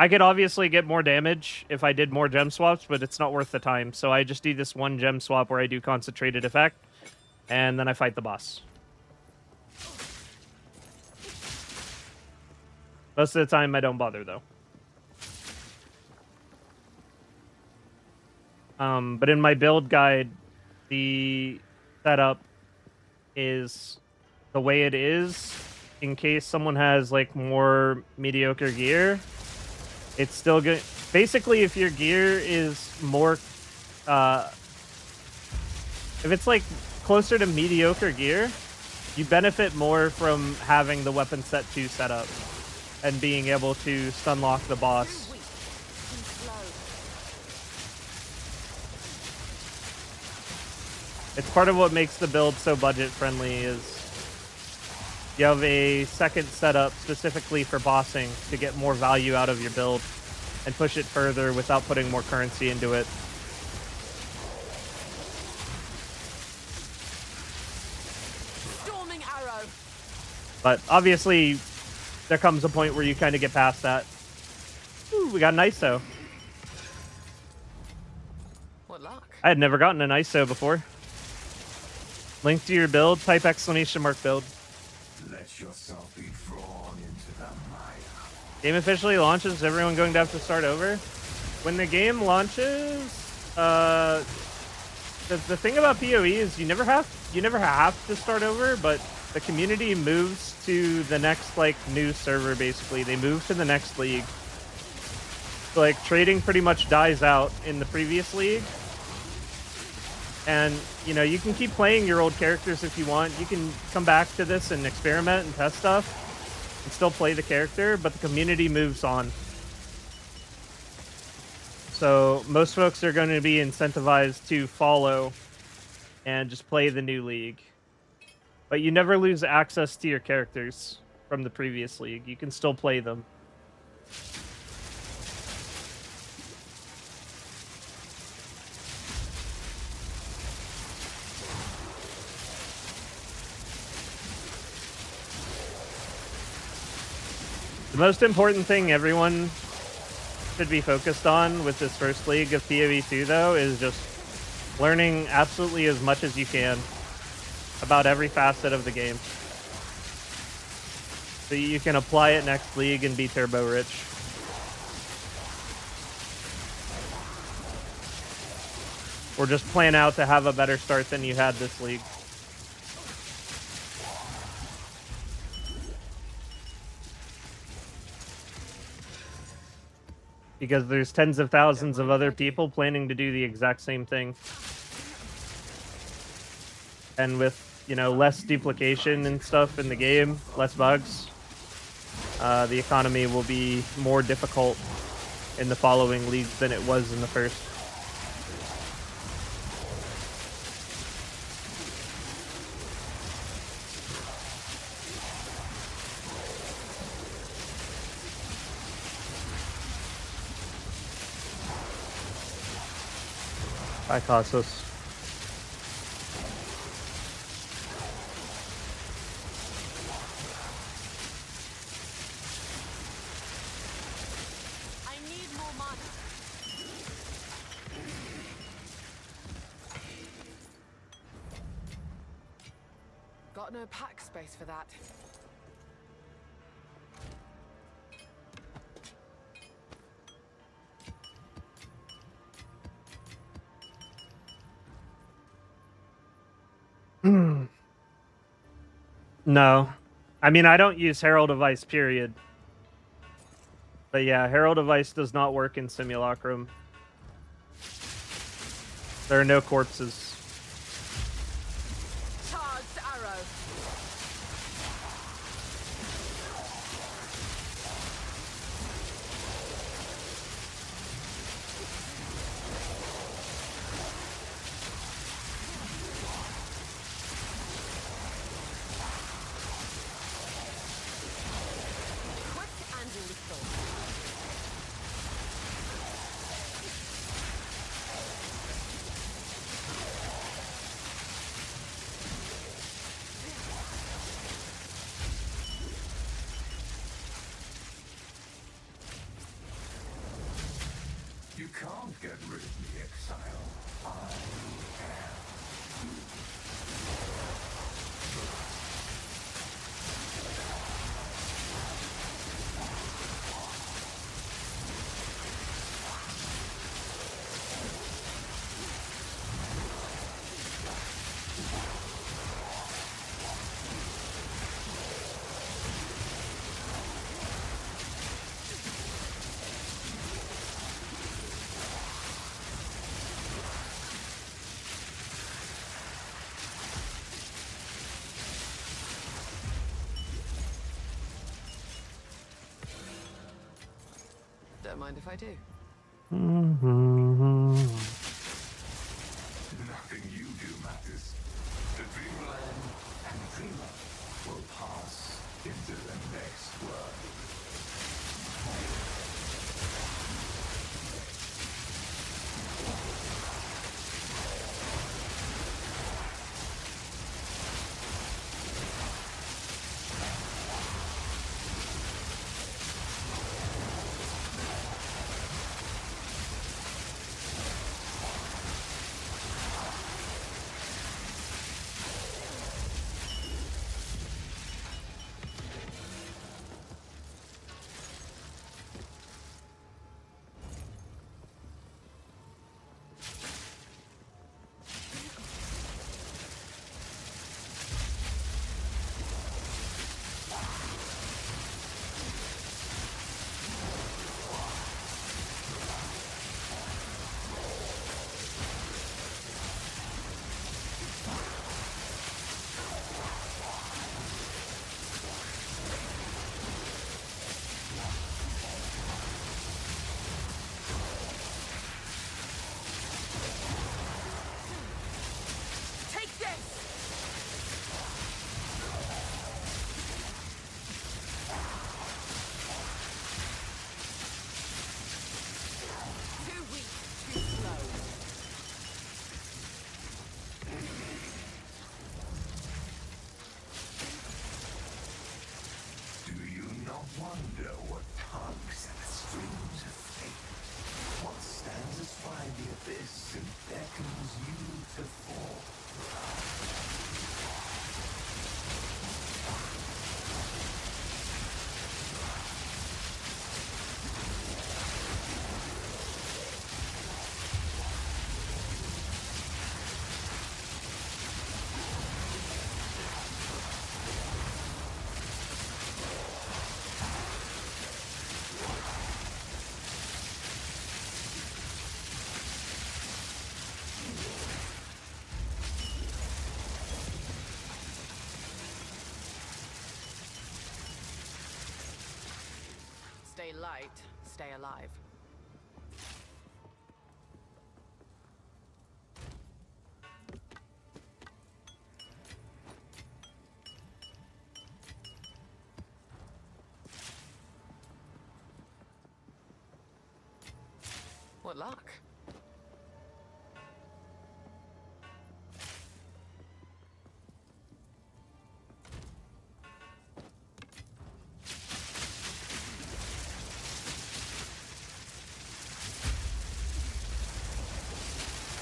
I could obviously get more damage if I did more gem swaps, but it's not worth the time. So I just do this one gem swap where I do concentrated effect. And then I fight the boss. Most of the time, I don't bother, though. But in my build guide, the setup is the way it is in case someone has like more mediocre gear. It's still good. Basically, if your gear is more, if it's like closer to mediocre gear, you benefit more from having the weapon set 2 set up and being able to stun lock the boss. Too weak. Too slow. It's part of what makes the build so budget friendly is you have a second setup specifically for bossing to get more value out of your build and push it further without putting more currency into it. Storming arrow. But obviously there comes a point where you kind of get past that. Ooh, we got an ISO. What luck. I had never gotten an ISO before. Link to your build, type !build. Let yourself be drawn into the mire. Game officially launches. Is everyone going to have to start over? When the game launches, the thing about PoE is you never have to start over, but the community moves to the next like new server. Basically, they move to the next league. So like trading pretty much dies out in the previous league. And, you know, you can keep playing your old characters if you want. You can come back to this and experiment and test stuff and still play the character, but the community moves on. So most folks are going to be incentivized to follow and just play the new league. But you never lose access to your characters from the previous league. You can still play them. The most important thing everyone should be focused on with this first league of PoE 2, though, is just learning absolutely as much as you can about every facet of the game. So you can apply it next league and be turbo rich. Or just plan out to have a better start than you had this league. because there's tens of thousands of other people planning to do the exact same thing. And with, you know, less duplication and stuff in the game, less bugs, the economy will be more difficult in the following leagues than it was in the first. Hi, Cossos. I need more mana. Got no pack space for that. No. I mean, I don't use Herald of Ice, period. But yeah, Herald of Ice does not work in Simulacrum. There are no corpses. Charged arrow. Quick and lethal. You can't get rid of me, Exile. I am. Don't mind if I do. Nothing you do matters. The dreamland and dreamer will pass into the next world. Stay light, stay alive. What luck?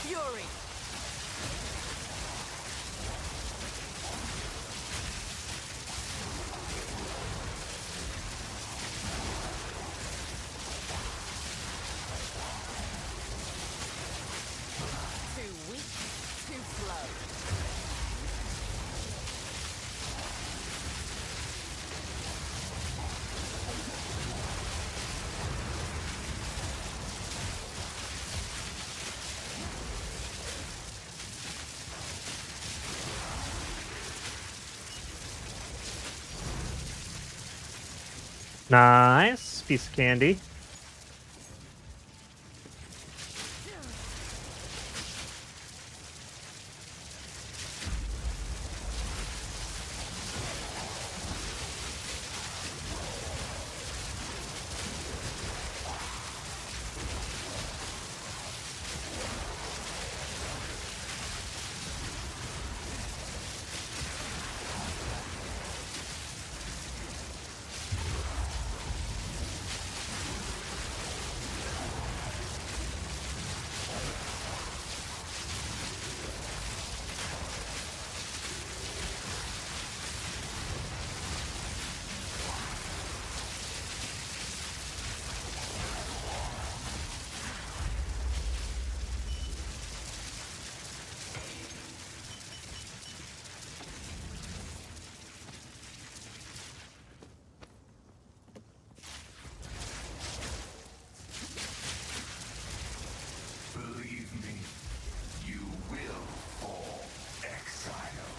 Fury! Too weak, too slow. Nice piece of candy. Believe me, you will fall, Exile.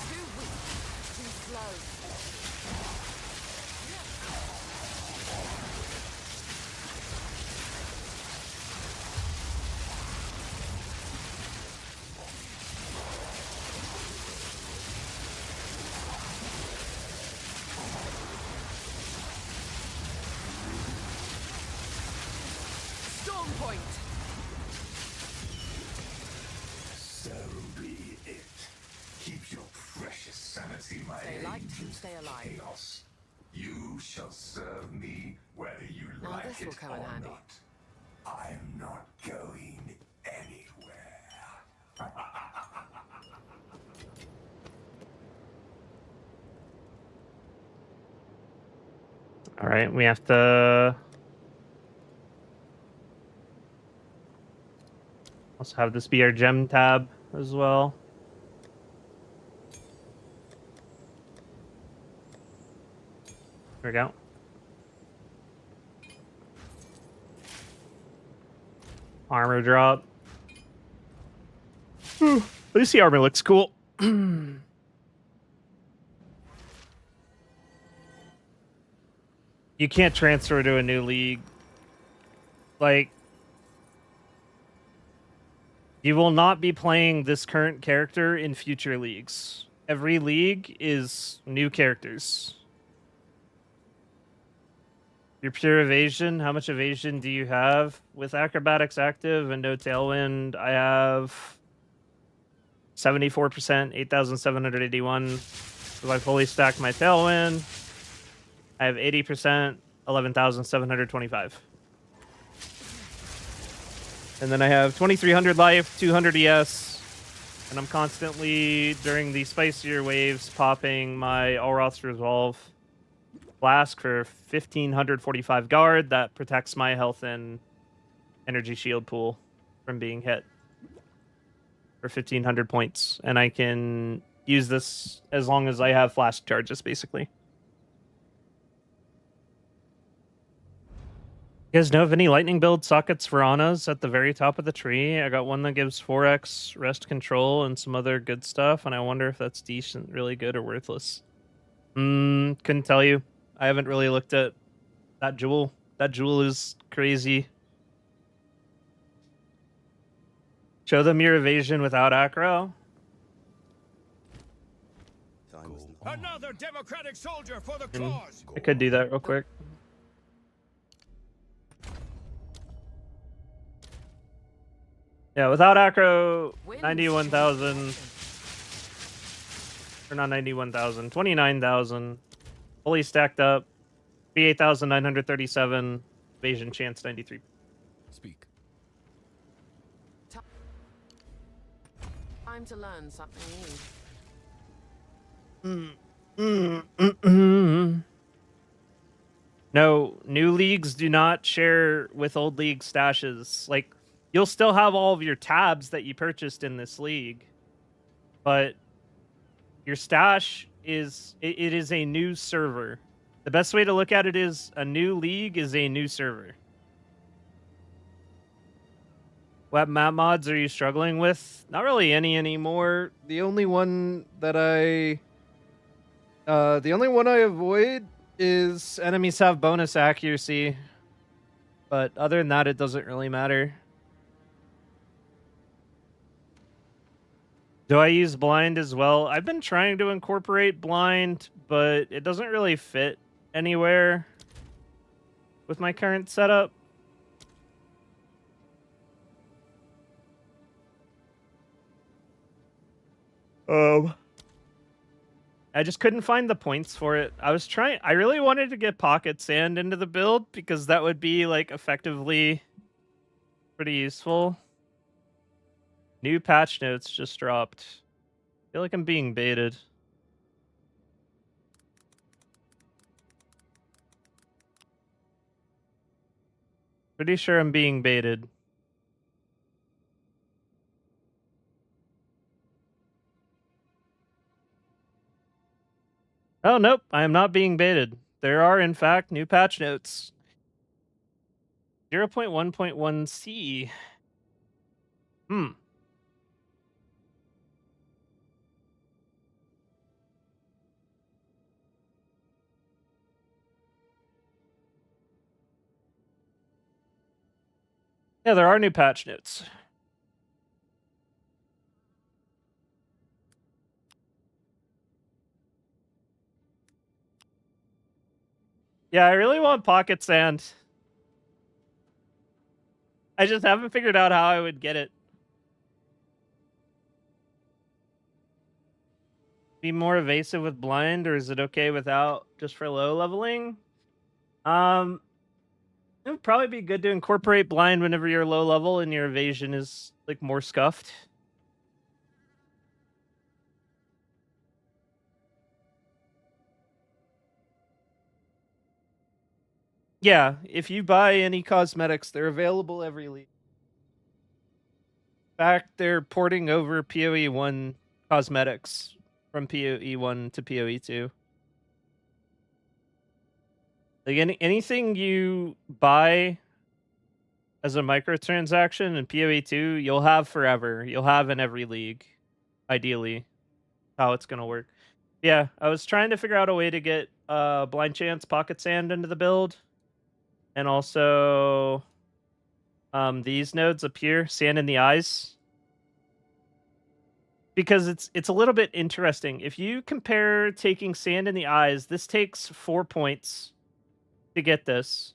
Too weak, too slow. Storm point! So be it. Keep your precious sanity, my Stay light, agent stay of alive. chaos. You shall serve me whether you Now like this it will come or in handy. not. I'm not going anywhere. All right, we have to also have this be our gem tab as well. There we go. Armor drop. At least the armor looks cool. You can't transfer to a new league. Like, you will not be playing this current character in future leagues. Every league is new characters. Your pure evasion, how much evasion do you have? With acrobatics active and no tailwind, I have 74%, 8,781. If I fully stack my tailwind, I have 80%, 11,725. And then I have 2,300 life, 200 ES, and I'm constantly, during the spicier waves, popping my Alroth's Resolve Flask for 1,545 guard. That protects my health and energy shield pool from being hit for 1,500 points. And I can use this as long as I have flask charges, basically. You guys know of any lightning build sockets for Annas at the very top of the tree? I got one that gives 4x rest control and some other good stuff, and I wonder if that's decent, really good, or worthless. Couldn't tell you. I haven't really looked at that jewel. That jewel is crazy. Show them your evasion without acro. Another democratic soldier for the cause. I could do that real quick. Yeah, without acro, 91,000. Or not 91,000, 29,000. Fully stacked up. 38,937. Evasion chance 93. Speak. Time to learn something No, new leagues do not share with old league stashes. Like, you'll still have all of your tabs that you purchased in this league, but your stash is it is a new server. The best way to look at it is a new league is a new server. What map mods are you struggling with? Not really any anymore. The only one I avoid is enemies have bonus accuracy. But other than that, it doesn't really matter. Do I use blind as well? I've been trying to incorporate blind, but it doesn't really fit anywhere with my current setup. I just couldn't find the points for it. I really wanted to get pocket sand into the build because that would be like effectively pretty useful. New patch notes just dropped. I feel like I'm being baited. Pretty sure I'm being baited. Oh, nope. I am not being baited. There are, in fact, new patch notes. 0.1.1c. Yeah, there are new patch notes. Yeah, I really want pocket sand. I just haven't figured out how I would get it. Be more evasive with blind, or is it okay without, just for low leveling? It would probably be good to incorporate blind whenever you're low level and your evasion is like more scuffed. Yeah, if you buy any cosmetics, they're available every league. In fact, they're porting over PoE 1 cosmetics from PoE 1 to PoE 2. Like anything you buy as a microtransaction in PoE 2, you'll have forever. You'll have in every league, ideally. How it's gonna work. Yeah, I was trying to figure out a way to get blind chance pocket sand into the build. And also these nodes up here, sand in the eyes. Because it's a little bit interesting. If you compare taking sand in the eyes, this takes 4 points to get this.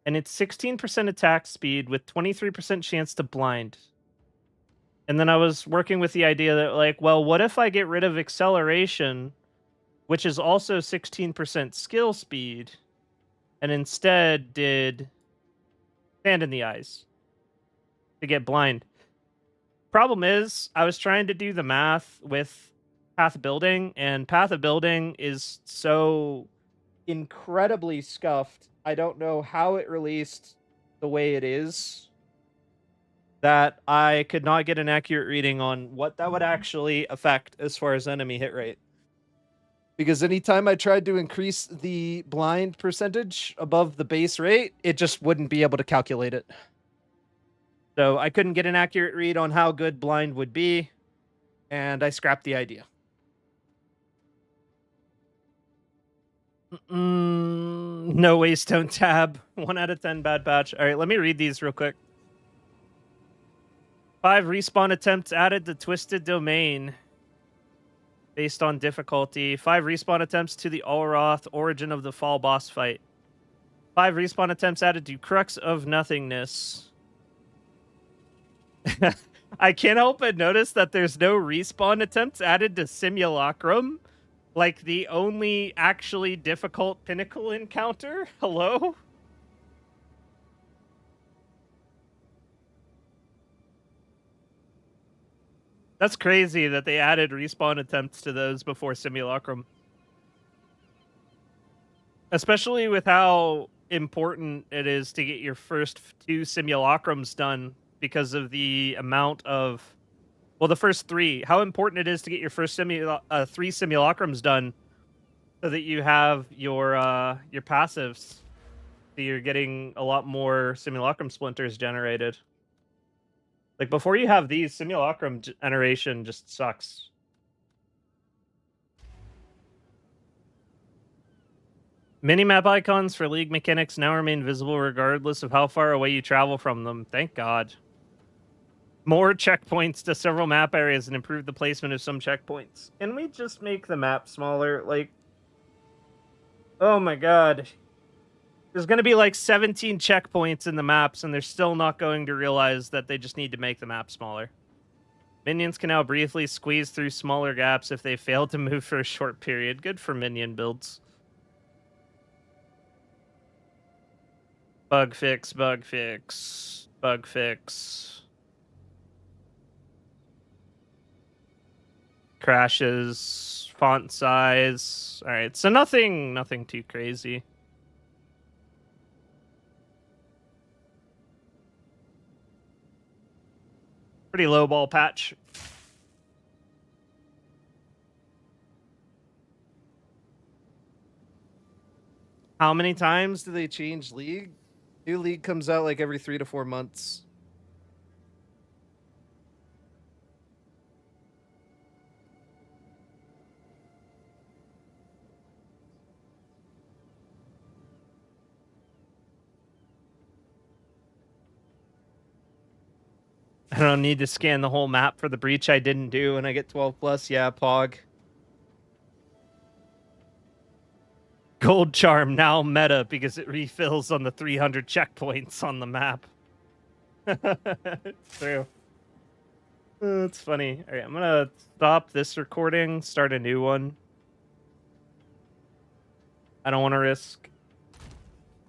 And it's 16% attack speed with 23% chance to blind. And then I was working with the idea that, like, well, what if I get rid of acceleration, which is also 16% skill speed, and instead did sand in the eyes to get blind? Problem is, I was trying to do the math with path building, and path of building is so incredibly scuffed. I don't know how it released the way it is, that I could not get an accurate reading on what that would actually affect as far as enemy hit rate. Because anytime I tried to increase the blind percentage above the base rate, it just wouldn't be able to calculate it. So I couldn't get an accurate read on how good blind would be, and I scrapped the idea. No Waystone tab. 1 out of 10 bad patch. All right, let me read these real quick. 5 respawn attempts added to Twisted Domain based on difficulty. 5 respawn attempts to the Olroth Origin of the Fall boss fight. 5 respawn attempts added to Crux of Nothingness. I can't help but notice that there's no respawn attempts added to Simulacrum. Like the only actually difficult Pinnacle encounter? Hello? That's crazy that they added respawn attempts to those before Simulacrum. Especially with how important it is to get your first 2 Simulacrums done because of the amount of... Well, the first 3. How important it is to get your first 3 Simulacrums done so that you have your passives. So you're getting a lot more Simulacrum splinters generated. Like, before you have these, Simulacrum generation just sucks. Minimap icons for League mechanics now remain visible regardless of how far away you travel from them. Thank God. More checkpoints to several map areas and improve the placement of some checkpoints. Can we just make the map smaller? Like, oh my God. There's going to be like 17 checkpoints in the maps, and they're still not going to realize that they just need to make the map smaller. Minions can now briefly squeeze through smaller gaps if they fail to move for a short period. Good for minion builds. Bug fix, bug fix, bug fix. Crashes, font size. All right, so nothing too crazy. Pretty low ball patch. How many times do they change League? New League comes out like every 3 to 4 months. I don't need to scan the whole map for the breach I didn't do and I get 12 plus. Yeah, Pog. Gold Charm now meta because it refills on the 300 checkpoints on the map. True. It's funny. All right, I'm gonna stop this recording, start a new one. I don't want to risk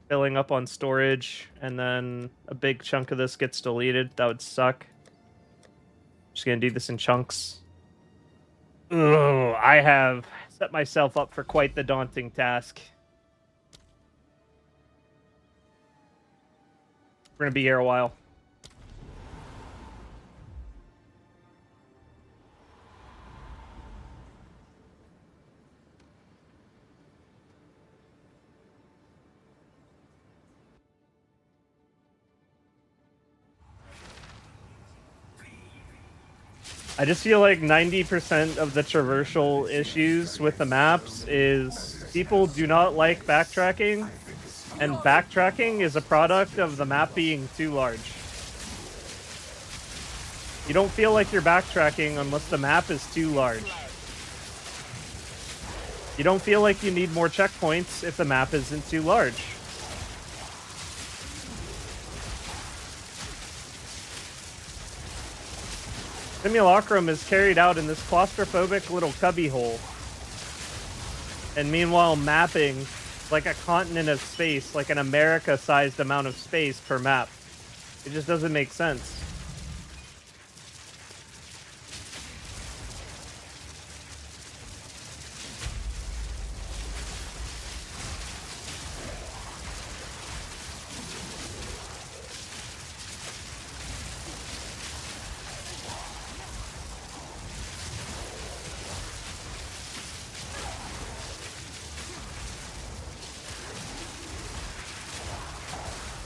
filling up on storage and then a big chunk of this gets deleted. That would suck. Just gonna do this in chunks. Ugh, I have set myself up for quite the daunting task. We're gonna be here a while. I just feel like 90% of the traversal issues with the maps is people do not like backtracking, and backtracking is a product of the map being too large. You don't feel like you're backtracking unless the map is too large. You don't feel like you need more checkpoints if the map isn't too large. Simulacrum is carried out in this claustrophobic little cubbyhole. And meanwhile mapping like a continent of space, like an America-sized amount of space per map. It just doesn't make sense.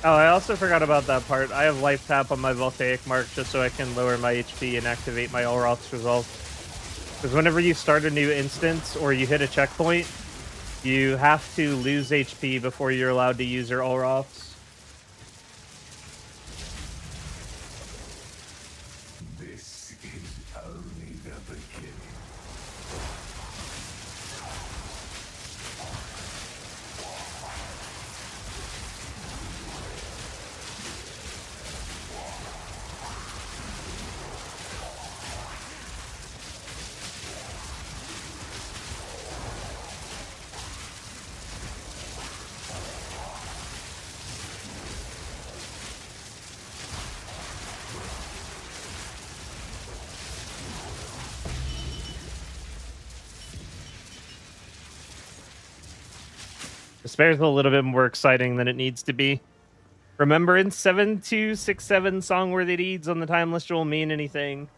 Oh, I also forgot about that part. I have life tap on my Voltaic Mark just so I can lower my HP and activate my Olroth's resolve. Because whenever you start a new instance or you hit a checkpoint, you have to lose HP before you're allowed to use your Olroths. This is only the beginning. Despair's a little bit more exciting than it needs to be. Remembrance 7267 Songworthy Deeds on the Timeless Jewel mean anything?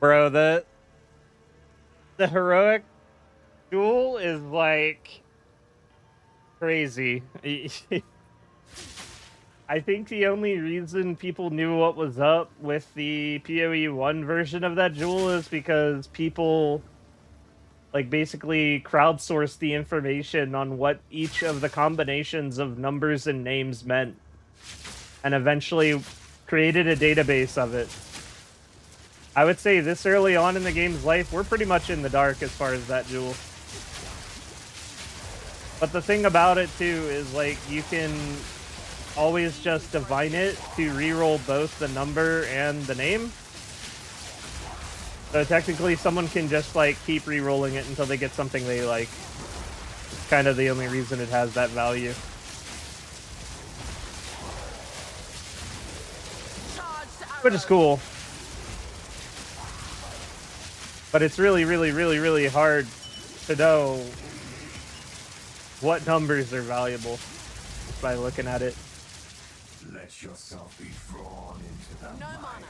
Bro, the heroic jewel is like crazy. I think the only reason people knew what was up with the PoE 1 version of that jewel is because people like basically crowdsourced the information on what each of the combinations of numbers and names meant and eventually created a database of it. I would say this early on in the game's life, we're pretty much in the dark as far as that jewel. But the thing about it too is like you can always just divine it to reroll both the number and the name. So technically someone can just like keep re-rolling it until they get something they like. It's kind of the only reason it has that value. Which is cool. But it's really, really, really, really hard to know what numbers are valuable just by looking at it. Let yourself be drawn into the No mire. mana.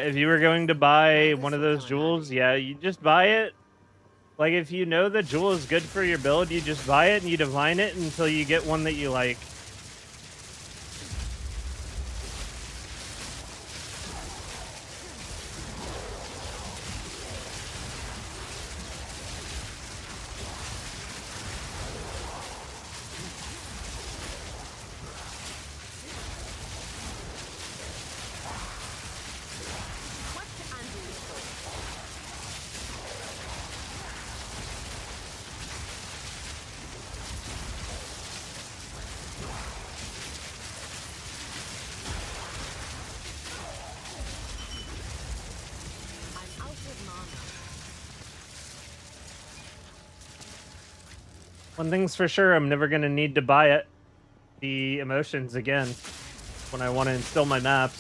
If you were going to buy one of those jewels, yeah, you just buy it. Like, if you know the jewel is good for your build, you just buy it and you divine it until you get one that you like. Quick and lethal. I'm out of mana. One thing's for sure, I'm never gonna need to buy it. The emotions again when I want to instill my maps.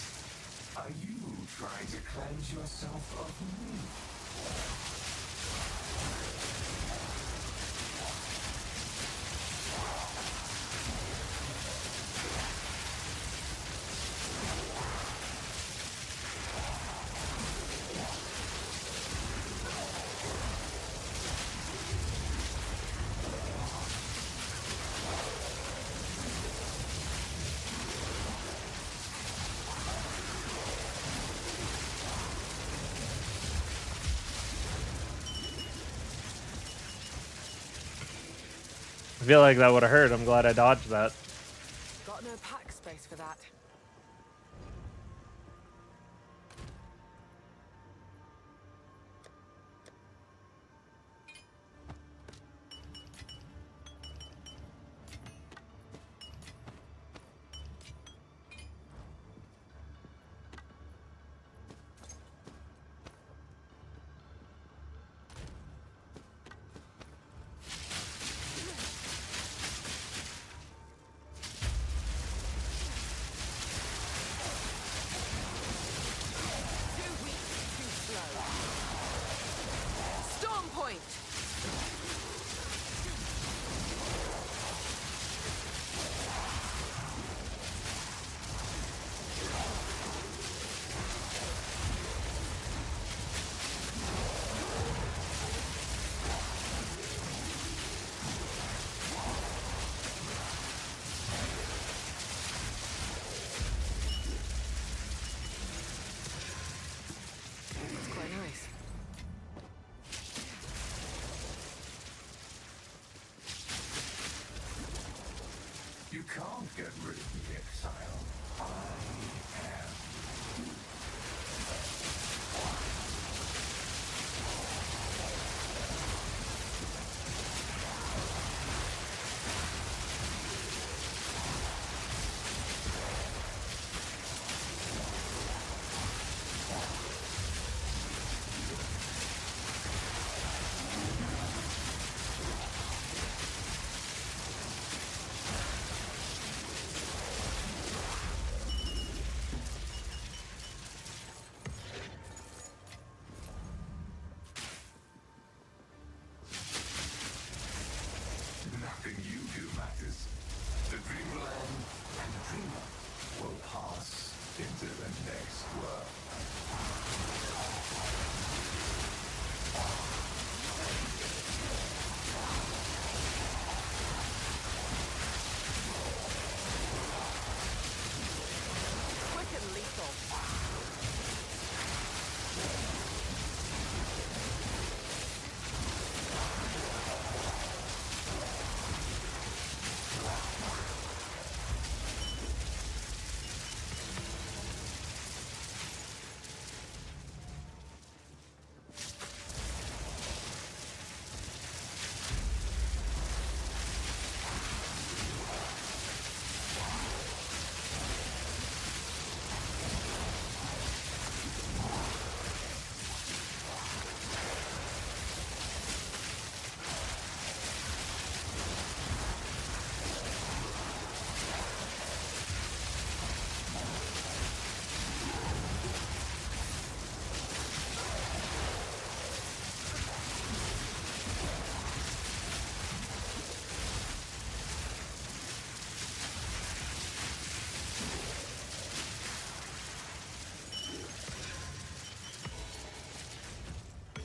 Are you trying to cleanse yourself of me? I feel like that would have hurt. I'm glad I dodged that. Got no pack space for that. It's quite nice. You can't get rid of the Exile. I am. Nothing you do matters. The dreamland and the dreamer will pass into the next world. Quick and lethal.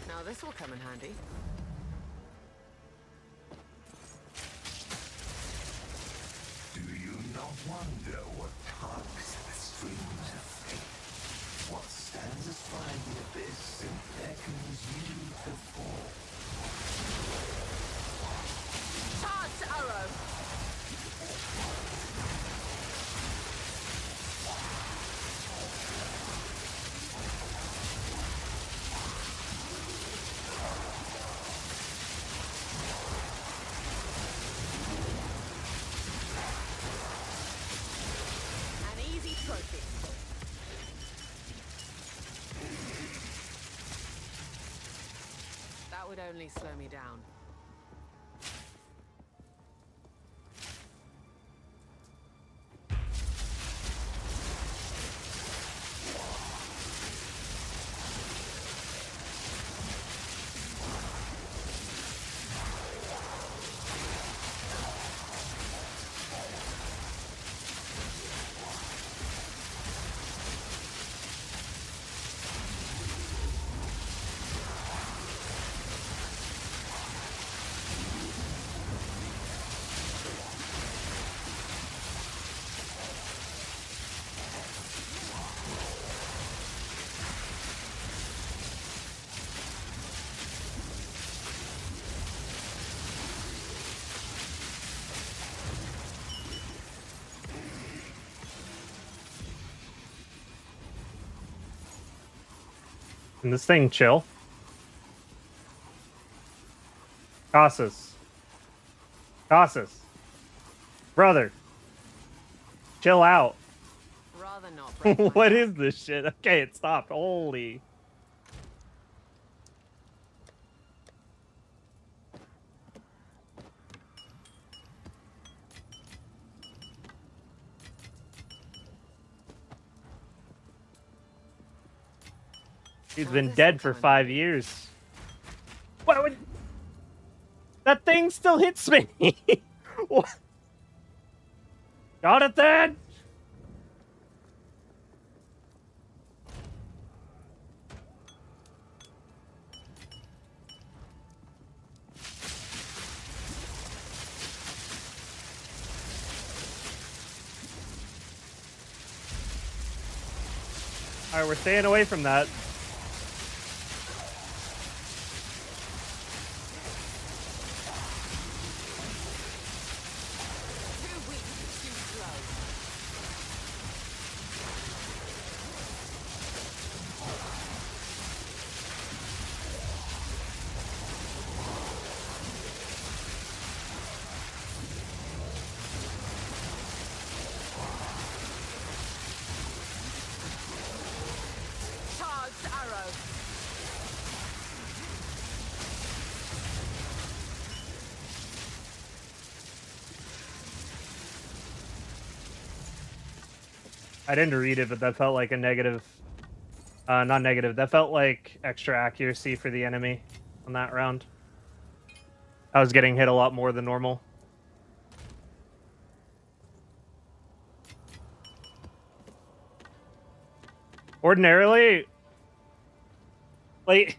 Now this will come in handy. Do you not wonder what tugs at the strings of fate? What stands astride the abyss and beckons you to fall? Charge arrow! An easy trophy. That would only slow me down. Can this thing chill? Casas. Casas. Brother. Chill out. Rather not break my What back. is this shit? Okay, it stopped. Holy. He's Now been this dead will for come in 5 handy. years. What would... That thing still hits me. What? Got it then? Alright, we're staying away from that. I didn't read it, but that felt like a negative. Not negative. That felt like extra accuracy for the enemy on that round. I was getting hit a lot more than normal. Ordinarily, like,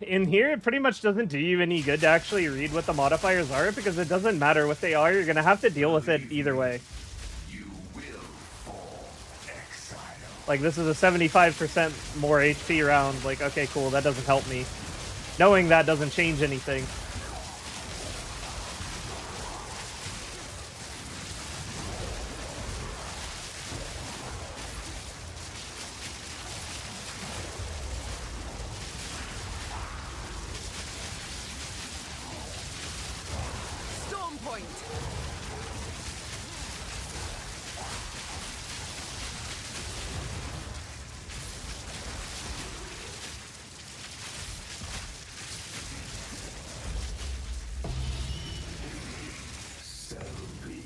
in here, it pretty much doesn't do you any good to actually read what the modifiers are, because it doesn't matter what they are. You're going to have to deal with it either way. You will fall, Exile. Like, this is a 75% more HP round. Like, okay, cool, that doesn't help me. Knowing that doesn't change anything. Storm point. So be it.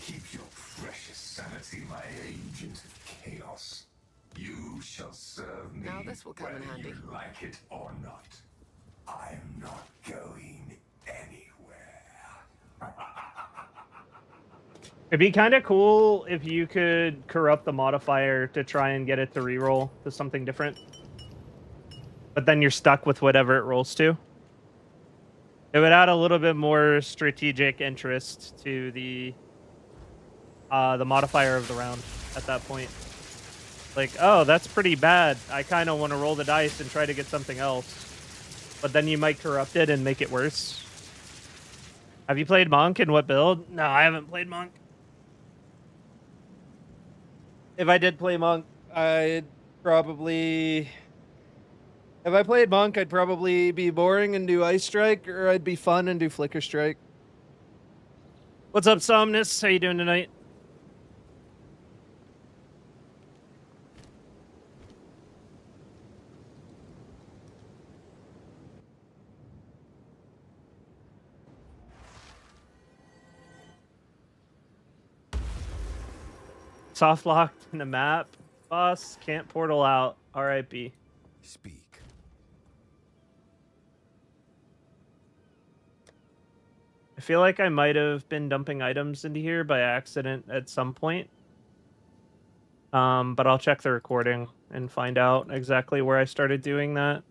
Keep your precious sanity, my agent of chaos. You shall serve me, Now this will come in whether handy. you like it or not. I'm not going anywhere. It'd be kind of cool if you could corrupt the modifier to try and get it to reroll to something different. But then you're stuck with whatever it rolls to. It would add a little bit more strategic interest to the modifier of the round at that point. Like, oh, that's pretty bad. I kind of want to roll the dice and try to get something else. But then you might corrupt it and make it worse. Have you played Monk, and what build? No, I haven't played Monk. If I did play Monk, I'd probably... If I played Monk, I'd probably be boring and do Ice Strike, or I'd be fun and do Flicker Strike. What's up, Somnus? How you doing tonight? Soft locked in a map. Boss can't portal out. RIP. Speak. I feel like I might have been dumping items into here by accident at some point. But I'll check the recording and find out exactly where I started doing that.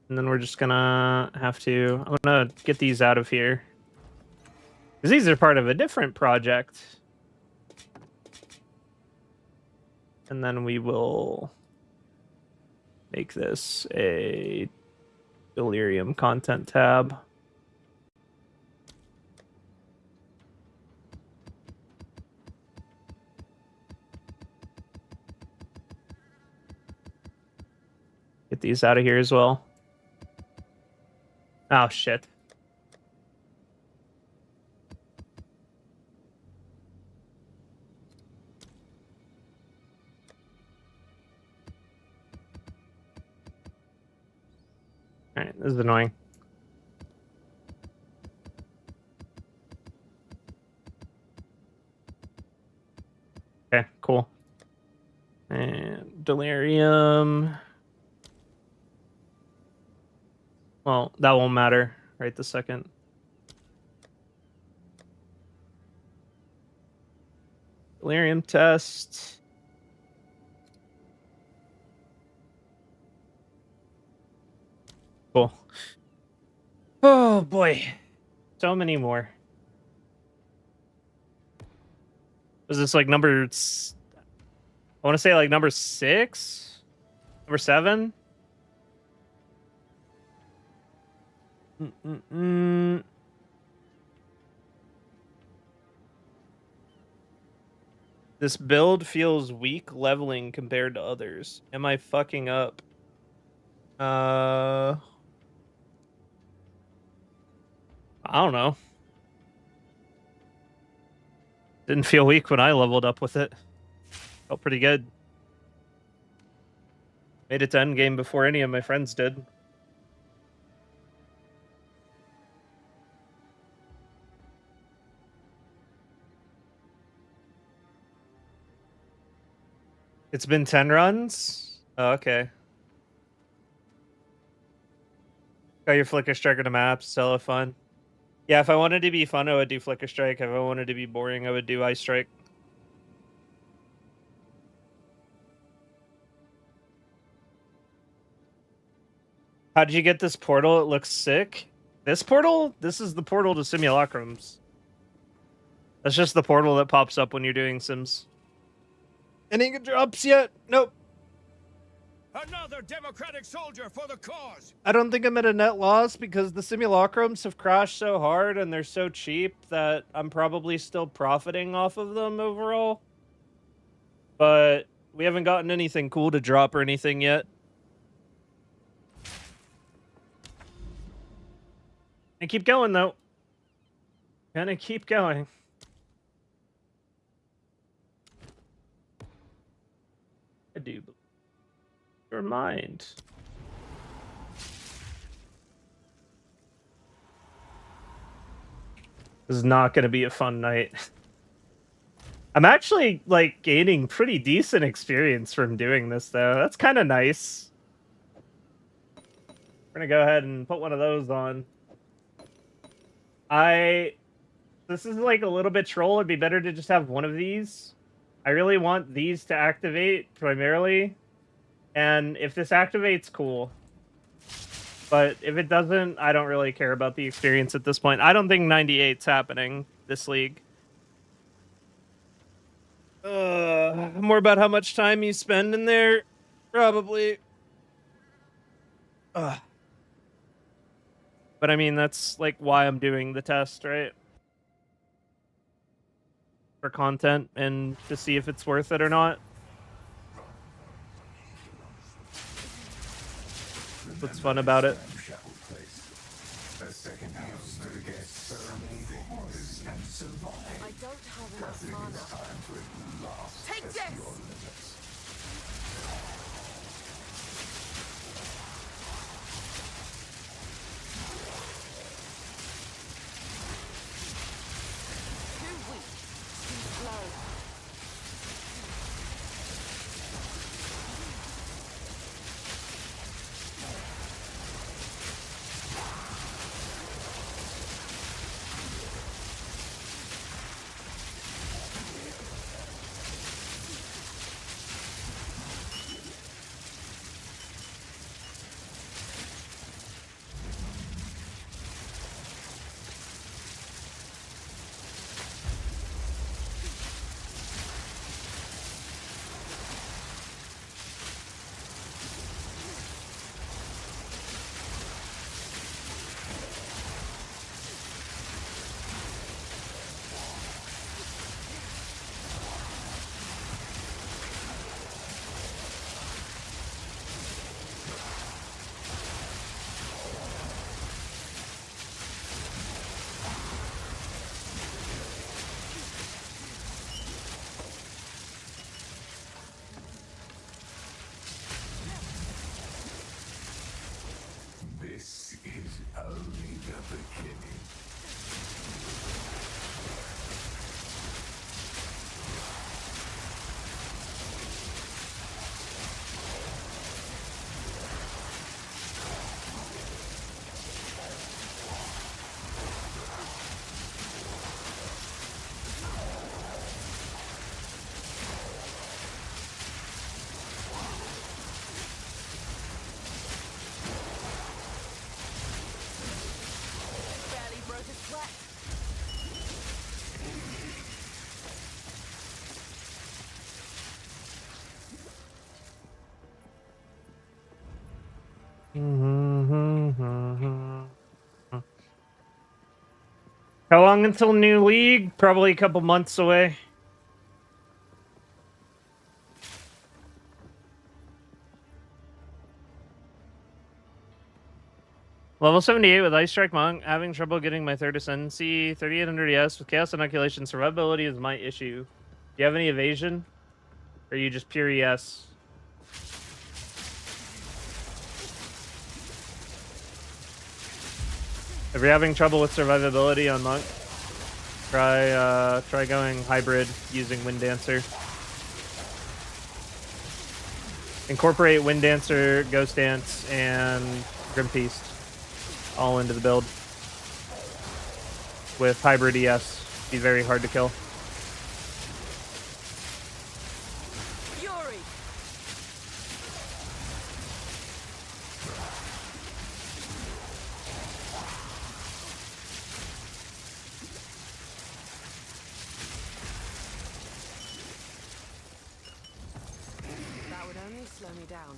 And then we're just gonna have to... I'm gonna get these out of here. Because these are part of a different project. And then we will make this a Delirium content tab. Get these out of here as well. Oh, shit. Alright, this is annoying. Okay, cool. And Delirium. Well, that won't matter right this second. Delirium test. Cool. Oh boy. So many more. Was this like number... I want to say like number 6? Number 7? This build feels weak leveling compared to others. Am I fucking up? I don't know. Didn't feel weak when I leveled up with it. Felt pretty good. Made it to endgame before any of my friends did. It's been 10 runs? Oh, okay. Got your Flicker Strike on the map, so fun. Yeah, if I wanted to be fun, I would do Flicker Strike. If I wanted to be boring, I would do Ice Strike. How did you get this portal? It looks sick. This portal? This is the portal to Simulacrums. That's just the portal that pops up when you're doing Sims. Any drops yet? Nope. Another democratic soldier for the cause. I don't think I'm at a net loss because the Simulacrums have crashed so hard and they're so cheap that I'm probably still profiting off of them overall. But we haven't gotten anything cool to drop or anything yet. And keep going though. Gonna keep going. I do believe your mind. This is not going to be a fun night. I'm actually like gaining pretty decent experience from doing this though. That's kind of nice. We're going to go ahead and put one of those on. This is like a little bit troll. It'd be better to just have one of these. I really want these to activate primarily. And if this activates, cool. But if it doesn't, I don't really care about the experience at this point. I don't think 98's happening this league. More about how much time you spend in there, probably. But I mean, that's like why I'm doing the test, right? For content and to see if it's worth it or not. What's fun about it? I don't have enough mana. Take this! Too weak. Too slow. This is only the beginning. Barely broke a sweat. How long until new league? Probably a couple months away. Level 78 with Ice Strike Monk, having trouble getting my third ascendancy. 3800 ES with Chaos Inoculation. Survivability is my issue. Do you have any evasion? Or are you just pure ES? If you're having trouble with survivability on Monk, try going hybrid using Wind Dancer. Incorporate Wind Dancer, Ghost Dance, and Grim Feast all into the build. With Hybrid ES, be very hard to kill. Fury. That would only slow me down.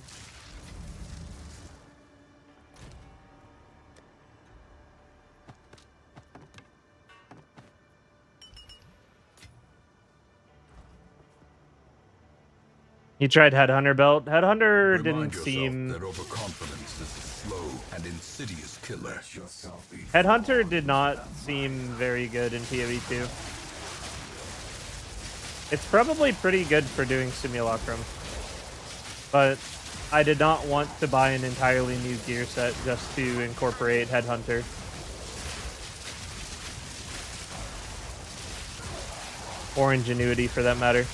You tried Headhunter belt. Headhunter Remind didn't yourself seem. that overconfidence is a slow and insidious killer. Let yourself be Headhunter did not seem very good in PoE2. It's probably pretty good for doing Simulacrum, but I did not want to buy an entirely new gear set just to incorporate Headhunter. Or Ingenuity, for that matter.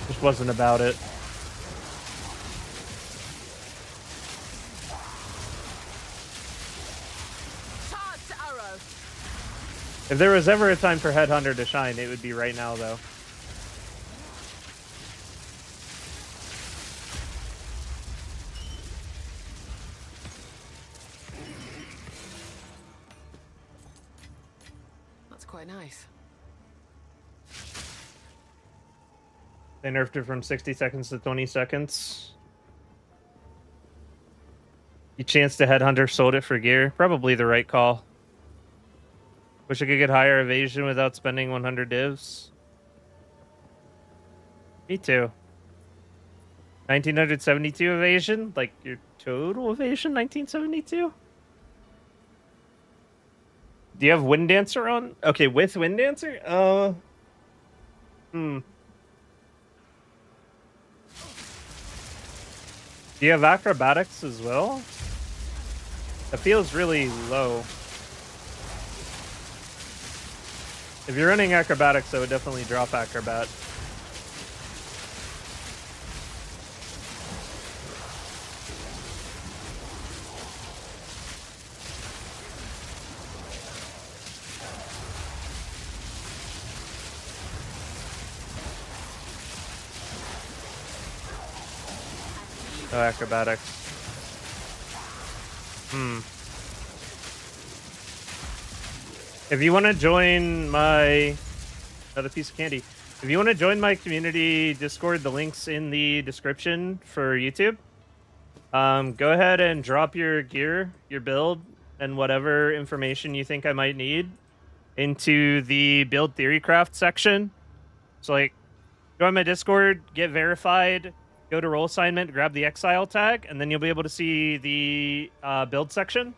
Just wasn't about it. Charge to arrow. If there was ever a time for Headhunter to shine, it would be right now, though. That's quite nice. They nerfed it from 60 seconds to 20 seconds. You chanced to Headhunter, sold it for gear. Probably the right call. Wish I could get higher evasion without spending 100 divs. Me too. 1972 evasion? Like your total evasion, 1972? Do you have Wind Dancer on? Okay, with Wind Dancer? Do you have acrobatics as well? That feels really low. If you're running acrobatics, I would definitely drop acrobat. No acrobatics. If you want to join my... Another piece of candy. If you want to join my community Discord, the link's in the description for YouTube. Go ahead and drop your gear, your build, and whatever information you think I might need into the build theory craft section. So, like, join my Discord, get verified, go to role assignment, grab the Exile tag, and then you'll be able to see the build section.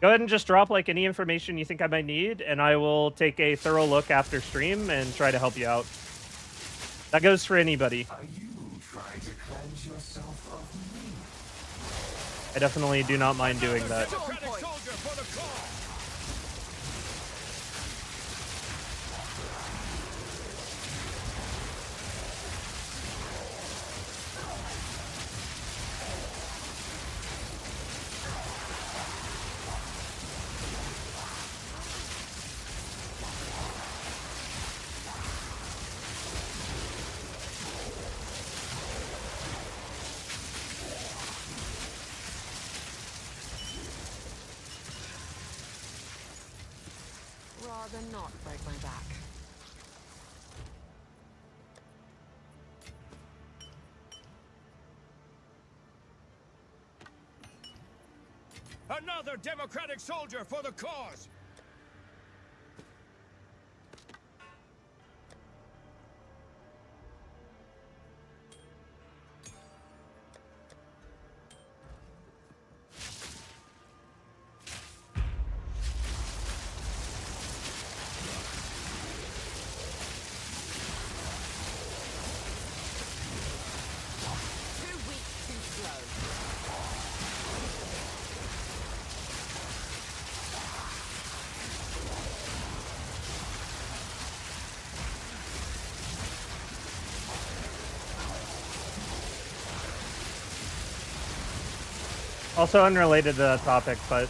Go ahead and just drop like any information you think I might need, and I will take a thorough look after stream and try to help you out. That goes for anybody. Are you trying to cleanse yourself of me? I definitely do not mind doing that. Democratic soldier for the cause. Rather not break my back. Another democratic soldier for the cause. Too weak, too slow. Also unrelated to that topic, but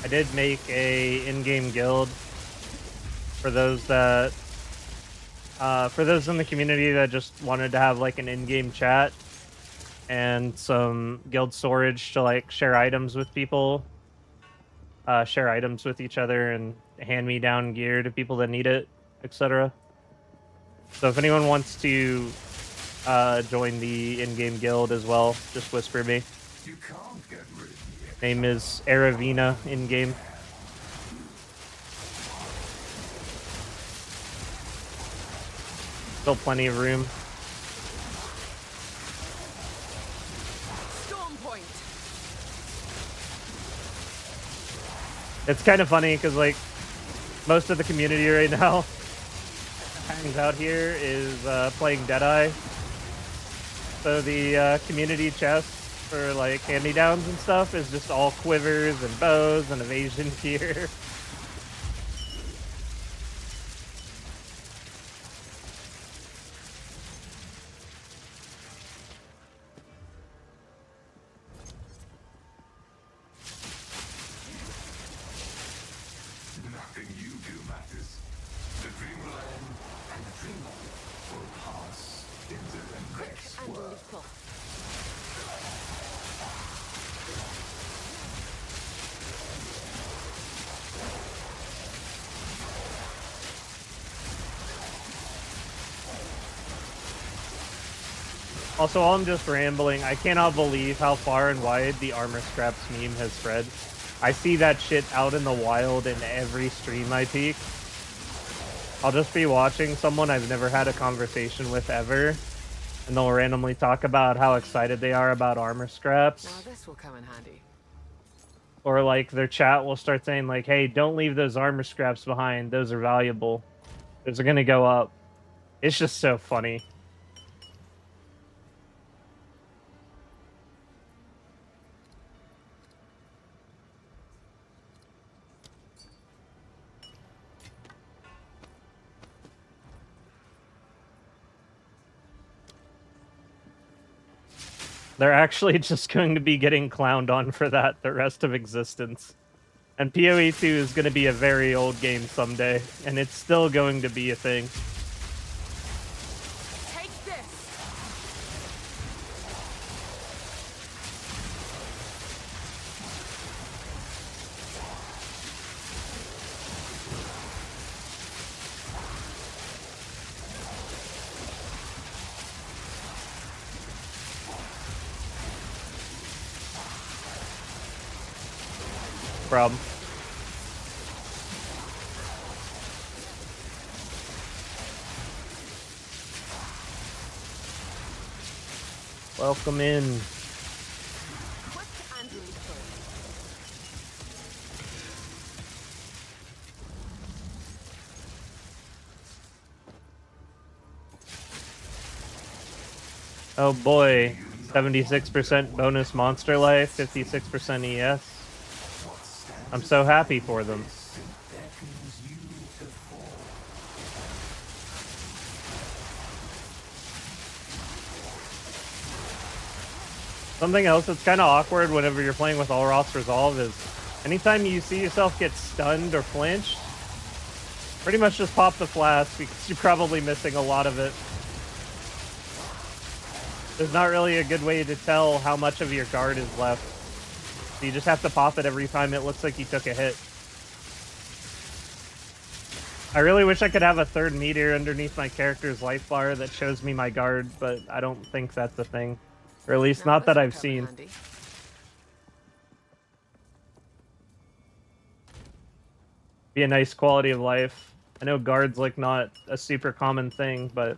I did make a in-game guild for those that for those in the community that just wanted to have like an in-game chat and some guild storage to like share items with people, share items with each other, and hand me down gear to people that need it, etc. So if anyone wants to join the in-game guild as well, just whisper me. You can't get rid of me. Name is Aravina in-game. Still plenty of room. Storm point. It's kind of funny because like most of the community right now hangs out here is playing Deadeye. So the community chest for like hand-me-downs and stuff is just all quivers and bows and evasion gear. Nothing you do matters. The dream will end, and the dreamer will pass into the next And world. lethal. Also, while I'm just rambling, I cannot believe how far and wide the armor scraps meme has spread. I see that shit out in the wild in every stream I peek. I'll just be watching someone I've never had a conversation with ever, and they'll randomly talk about how excited they are about armor scraps. Now this will come in handy. Or like their chat will start saying like, hey, don't leave those armor scraps behind. Those are valuable. Those are gonna go up. It's just so funny. They're actually just going to be getting clowned on for that the rest of existence. And PoE 2 is going to be a very old game someday, and it's still going to be a thing. Take this. Problem. Welcome in. Quick and lethal. Oh boy. 76% bonus monster life, 56% ES. I'm so happy for them. Something else that's kind of awkward whenever you're playing with All Roth's Resolve is anytime you see yourself get stunned or flinched, pretty much just pop the flask because you're probably missing a lot of it. There's not really a good way to tell how much of your guard is left. So you just have to pop it every time it looks like you took a hit. I really wish I could have a third meter underneath my character's life bar that shows me my guard, but I don't think that's a thing. Or at least Now not this that will I've come in seen. handy. Be a nice quality of life. I know guard's like not a super common thing, but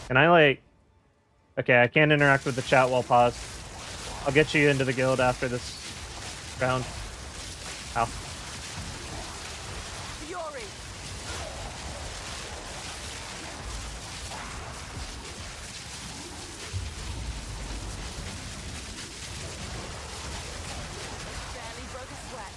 can I like... Okay, I can't interact with the chat while paused. I'll get you into the guild after this round. Ow. Fury. Barely broke a sweat.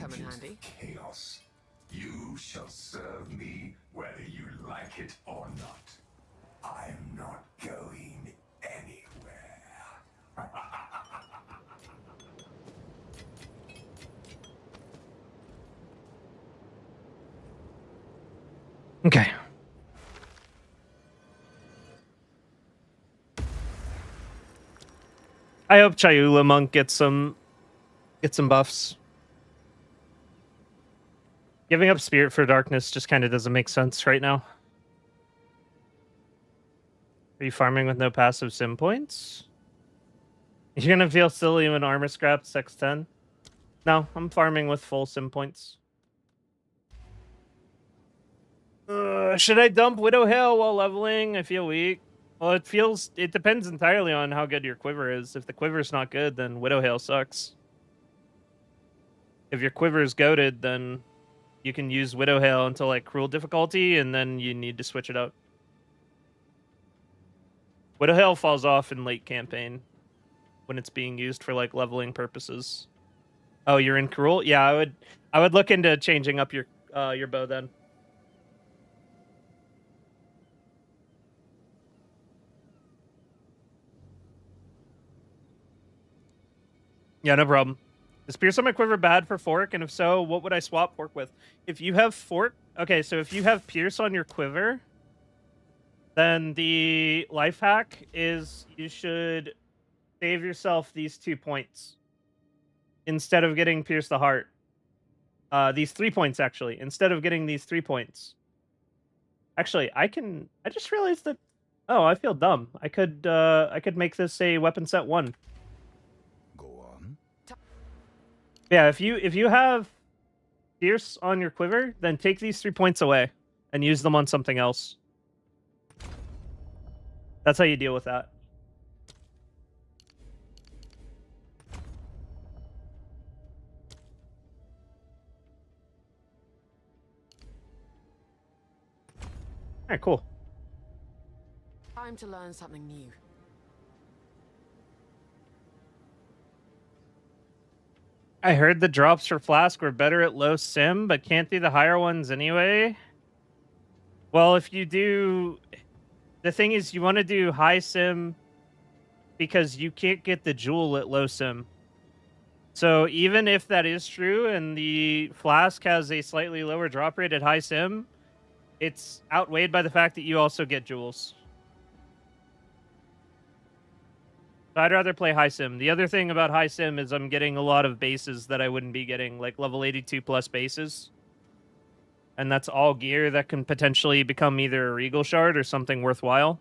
come in agent handy. of chaos. You shall serve me whether you like it or not. I'm not going anywhere. Okay. I hope Chayula Monk gets some buffs. Giving up Spirit for Darkness just kind of doesn't make sense right now. Are you farming with no passive sim points? You're gonna feel silly when armor scraps X10? No, I'm farming with full sim points. Should I dump Widow Hail while leveling? I feel weak. Well, it depends entirely on how good your quiver is. If the quiver's not good, then Widow Hail sucks. If your quiver is goated, then you can use Widow Hail until like cruel difficulty, and then you need to switch it up. Widow Hail falls off in late campaign when it's being used for like leveling purposes. Oh, you're in cruel? Yeah, I would look into changing up your bow then. Yeah, no problem. Is Pierce on my quiver bad for Fork? And if so, what would I swap Fork with? If you have Fork... Okay, so if you have Pierce on your quiver, then the life hack is you should save yourself these 2 points instead of getting Pierce the Heart. These 3 points, actually. Instead of getting these 3 points. Actually, I just realized that... Oh, I feel dumb. I could make this a weapon set 1. Yeah, if you have Pierce on your quiver, then take these 3 points away and use them on something else. That's how you deal with that. Alright, cool. Time to learn something new. I heard the drops for Flask were better at low sim, but can't do the higher ones anyway. Well, if you do... The thing is, you want to do high sim because you can't get the jewel at low sim. So even if that is true and the Flask has a slightly lower drop rate at high sim, it's outweighed by the fact that you also get jewels. So I'd rather play high sim. The other thing about high sim is I'm getting a lot of bases that I wouldn't be getting, like level 82 plus bases. And that's all gear that can potentially become either a Regal Shard or something worthwhile.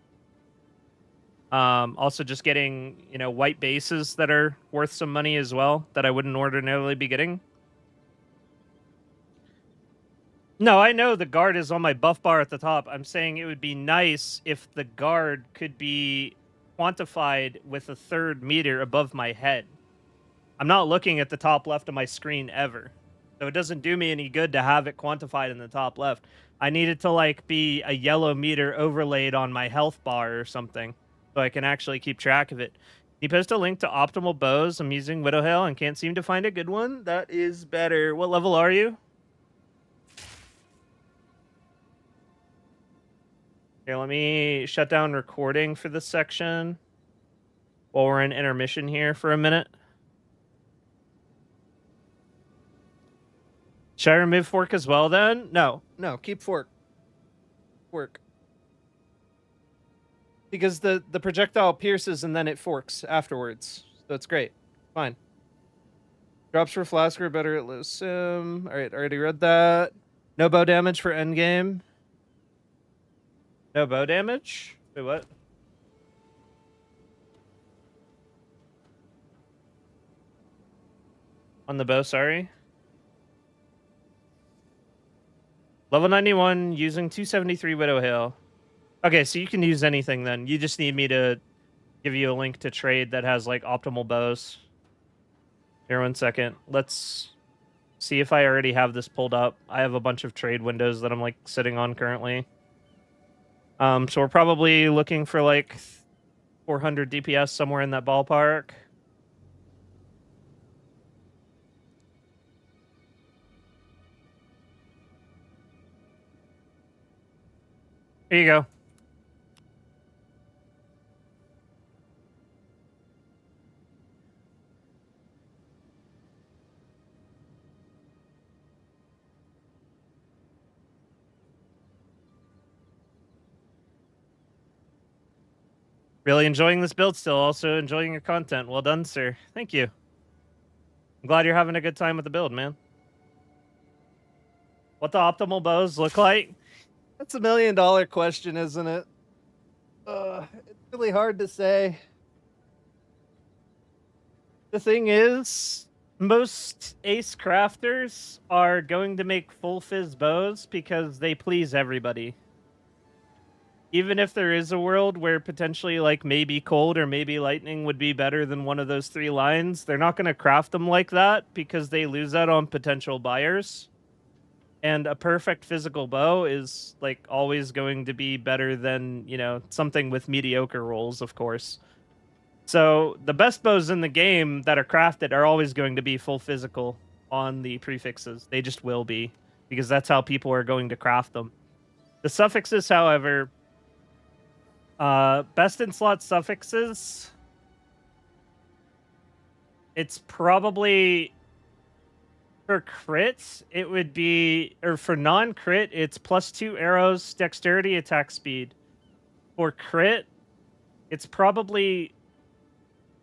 Also just getting, white bases that are worth some money as well that I wouldn't ordinarily be getting. No, I know the guard is on my buff bar at the top. I'm saying it would be nice if the guard could be quantified with a 3rd meter above my head. I'm not looking at the top left of my screen ever. So it doesn't do me any good to have it quantified in the top left. I need it to be a yellow meter overlaid on my health bar or something so I can actually keep track of it. Can you post a link to optimal bows? I'm using Widowhail and can't seem to find a good one. That is better. What level are you? Here, let me shut down recording for this section while we're in intermission here for a minute. Should I remove Fork as well then? No, keep Fork. Fork. Because the projectile pierces and then it forks afterwards. So it's great. Fine. Drops for Flask are better at low sim. Alright, already read that. No bow damage for endgame. No bow damage? Wait, what? On the bow, sorry. Level 91, using 273 Widow Hail. Okay, so you can use anything then. You just need me to give you a link to trade that has, optimal bows. Here, 1 second. Let's see if I already have this pulled up. I have a bunch of trade windows that I'm, sitting on currently. So we're probably looking for 400 DPS somewhere in that ballpark. Here you go. Really enjoying this build still. Also enjoying your content. Well done, sir. Thank you. I'm glad you're having a good time with the build, man. What the optimal bows look like? That's $1 million question, isn't it? It's really hard to say. The thing is, most ace crafters are going to make full fizz bows because they please everybody. Even if there is a world where potentially like maybe cold or maybe lightning would be better than one of those 3 lines, they're not going to craft them like that because they lose out on potential buyers. And a perfect physical bow is like always going to be better than, you know, something with mediocre rolls, of course. So the best bows in the game that are crafted are always going to be full physical on the prefixes. They just will be, because that's how people are going to craft them. The suffixes, however, best in slot suffixes, it's probably for crits, it would be, or for non-crit, it's +2 arrows, dexterity, attack speed. For crit, it's probably,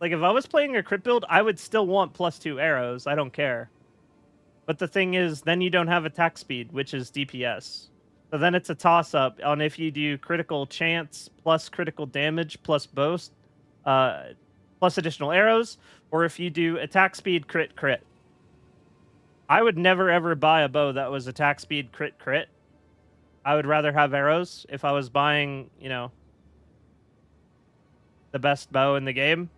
like if I was playing a crit build, I would still want +2 arrows. I don't care. But the thing is, then you don't have attack speed, which is DPS. So then it's a toss-up on if you do critical chance plus critical damage plus boast, plus additional arrows, or if you do attack speed crit. I would never ever buy a bow that was attack speed crit. I would rather have arrows if I was buying, you know, the best bow in the game.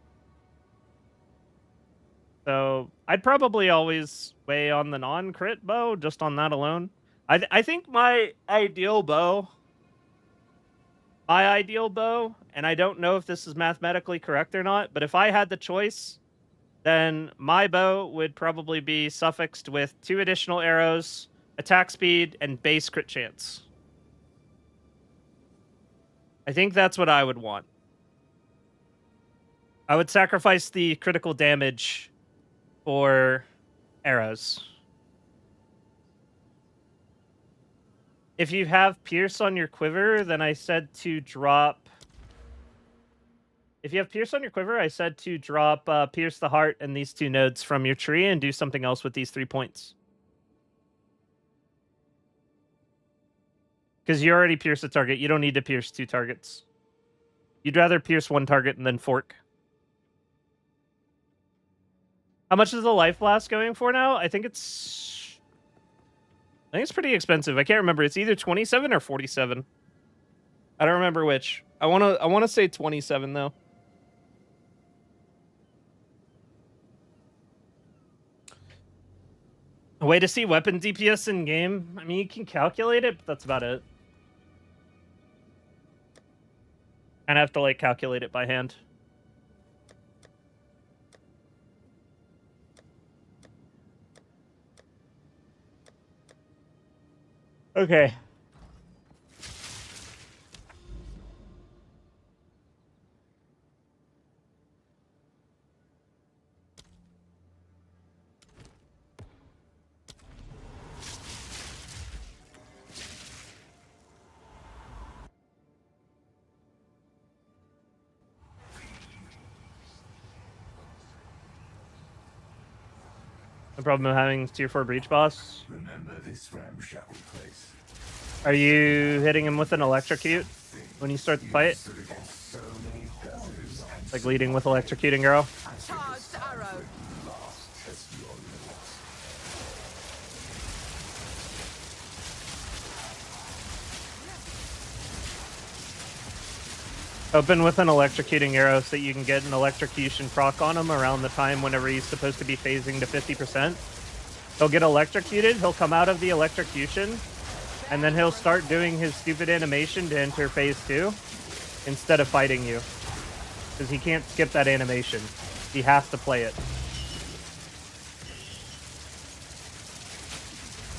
So I'd probably always weigh on the non-crit bow just on that alone. I think my ideal bow, and I don't know if this is mathematically correct or not, but if I had the choice, then my bow would probably be suffixed with 2 additional arrows, attack speed, and base crit chance. I think that's what I would want. I would sacrifice the critical damage for arrows. If you have Pierce on your quiver, then I said to drop... If you have Pierce on your quiver, I said to drop Pierce the Heart and these 2 nodes from your tree and do something else with these 3 points. Because you already pierced a target. You don't need to pierce 2 targets. You'd rather pierce 1 target and then fork. How much is the Life Blast going for now? I think it's pretty expensive. I can't remember. It's either 27 or 47. I don't remember which. I wanna say 27 though. A way to see weapon DPS in game? I mean, you can calculate it, but that's about it. And I have to like calculate it by hand. Okay. No problem having tier 4 breach boss. Remember this ramshackle place. Are you hitting him with an electrocute when you start the fight? Like leading with electrocuting arrow? Charged arrow. Open with an electrocuting arrow so that you can get an electrocution proc on him around the time whenever he's supposed to be phasing to 50%. He'll get electrocuted, he'll come out of the electrocution, and then he'll start doing his stupid animation to enter phase 2 instead of fighting you. Because he can't skip that animation. He has to play it.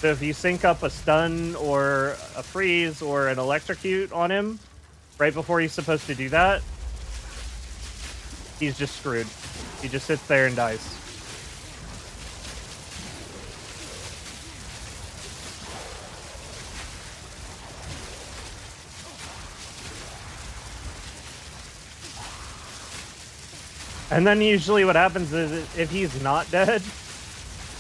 So if you sync up a stun or a freeze or an electrocute on him right before he's supposed to do that, he's just screwed. He just sits there and dies. And then usually what happens is if he's not dead,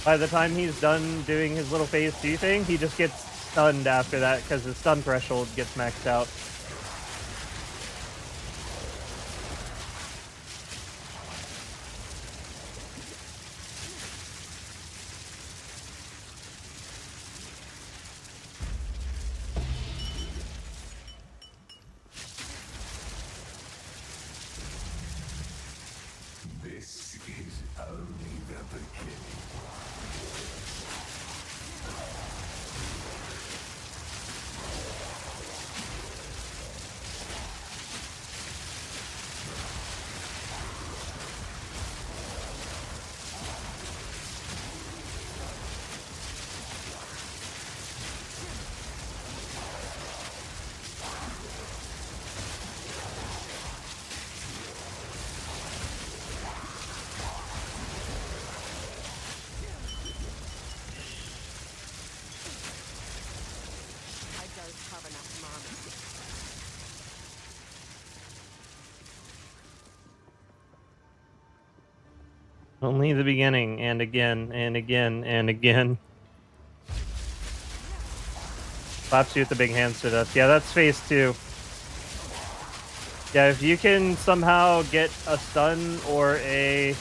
by the time he's done doing his little phase 2 thing, he just gets stunned after that because his stun threshold gets maxed out. This is only the beginning. I don't have enough mana. Only the beginning, and again, and again, and again. Slaps you with the big hands to death. Yeah, that's phase 2. Yeah, if you can somehow get a stun or a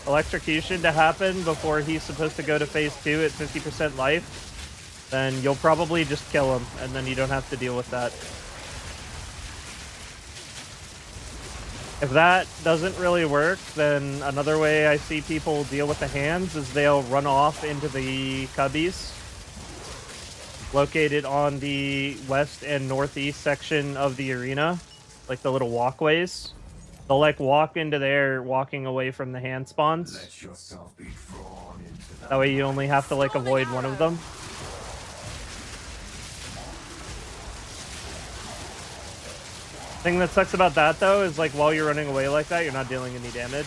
electrocution to happen before he's supposed to go to phase 2 at 50% life, then you'll probably just kill him, and then you don't have to deal with that. If that doesn't really work, then another way I see people deal with the hands is they'll run off into the cubbies located on the west and northeast section of the arena, like the little walkways. They'll like walk into there, walking away from the hand spawns. Let yourself be drawn into the That way you only have to like avoid one of them. Thing that sucks about that though is like while you're running away like that, you're not dealing any damage.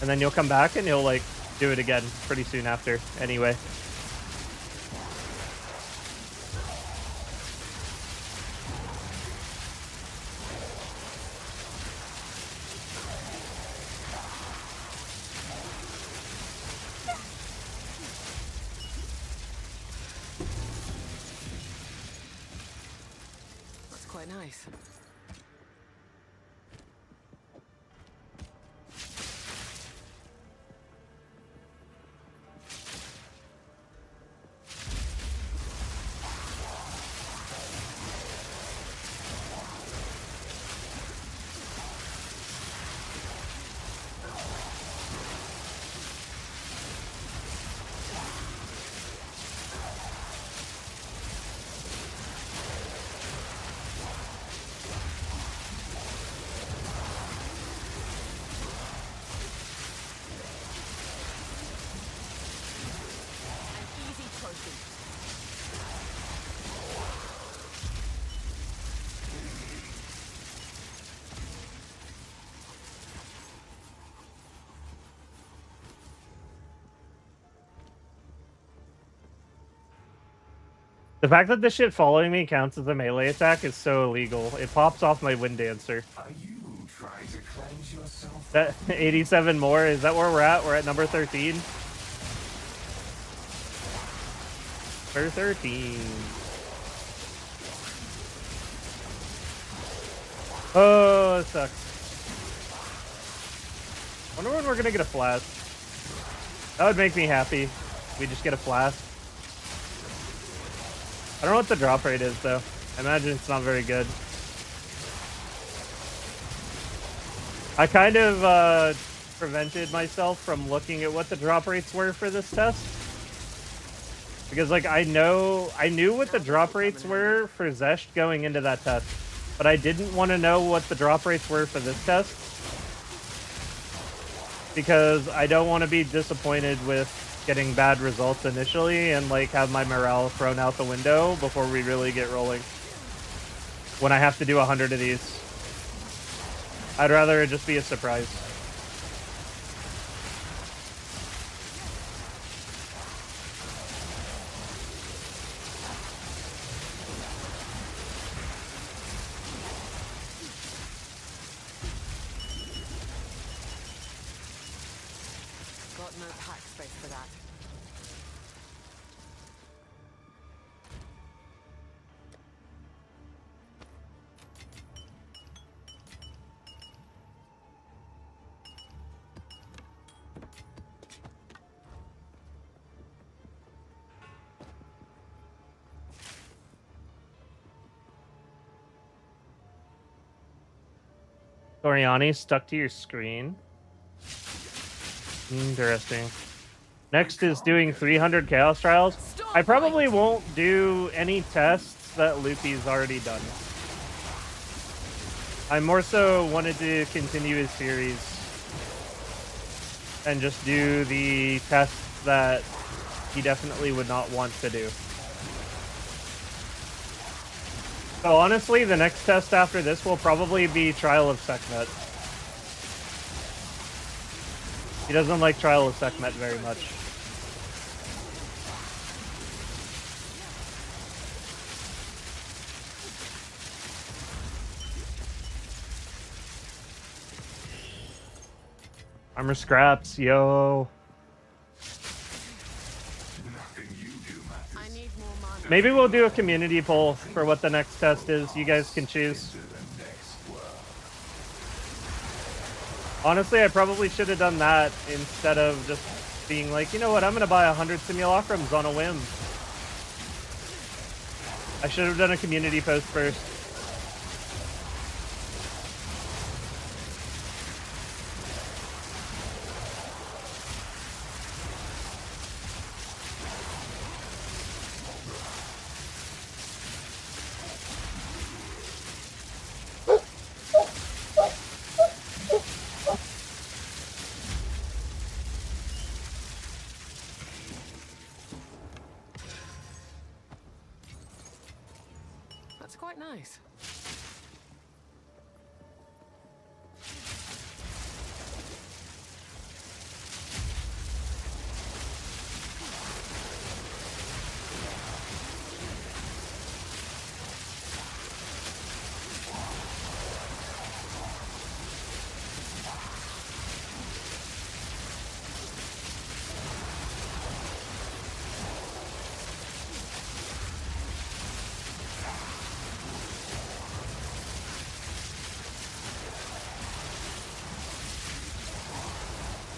And then you'll come back and you'll like do it again pretty soon after anyway. That's quite nice. An easy trophy. The fact that this shit following me counts as a melee attack is so illegal. It pops off my wind dancer. Are you trying to cleanse yourself? That 87 more, is that where we're at? We're at number 13. Number 13. Oh, it sucks. Wonder when we're gonna get a flask. That would make me happy. We just get a flask. I don't know what the drop rate is though. I imagine it's not very good. I kind of prevented myself from looking at what the drop rates were for this test. Because like I knew what the drop rates were for Zesht going into that test. But I didn't want to know what the drop rates were for this test. Because I don't want to be disappointed with getting bad results initially and like have my morale thrown out the window before we really get rolling. When I have to do 100 of these, I'd rather it just be a surprise. Got no pack space for that. Toriani stuck to your screen. Interesting. Next is doing 300 Chaos Trials. I probably won't do any tests that Loopy's already done. I more so wanted to continue his series and just do the tests that he definitely would not want to do. So honestly, the next test after this will probably be Trial of Sekhmet. He doesn't like Trial of Sekhmet very much. Armor scraps, yo. I need more mana. Maybe we'll do a community poll for what the next test is. You guys can choose. Honestly, I probably should have done that instead of just being like, you know what, I'm going to buy 100 simulacrums on a whim. I should have done a community post first. That's quite nice.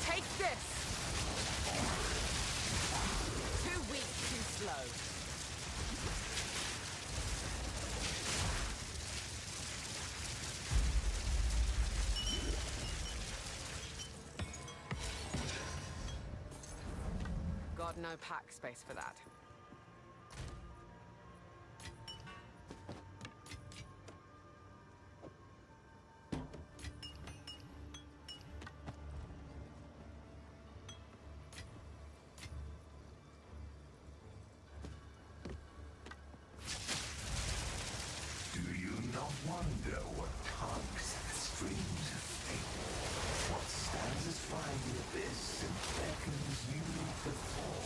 Take this! Too weak, too slow. Got no pack space for that. Do you not wonder what tugs at the strings of fate? What satisfying the abyss and beckons you to fall?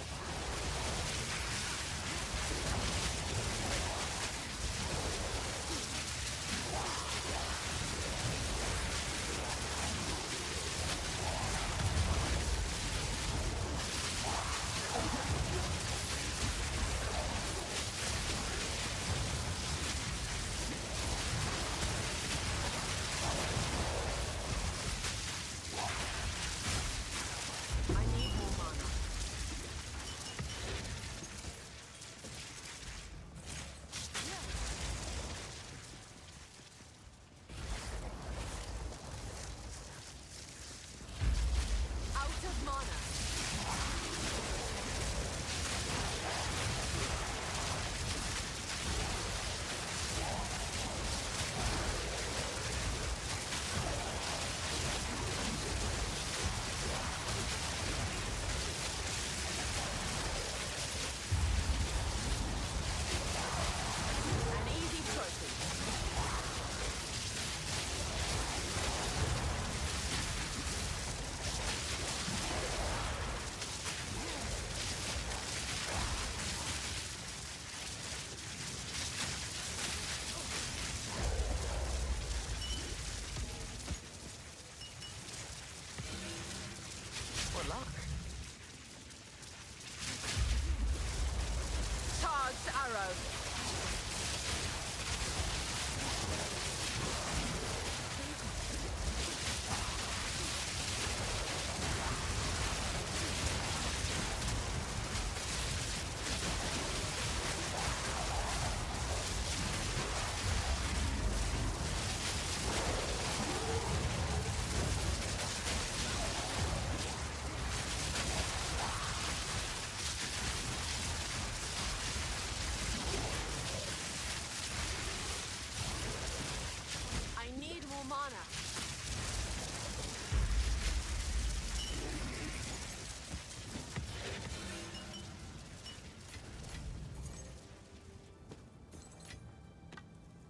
mana.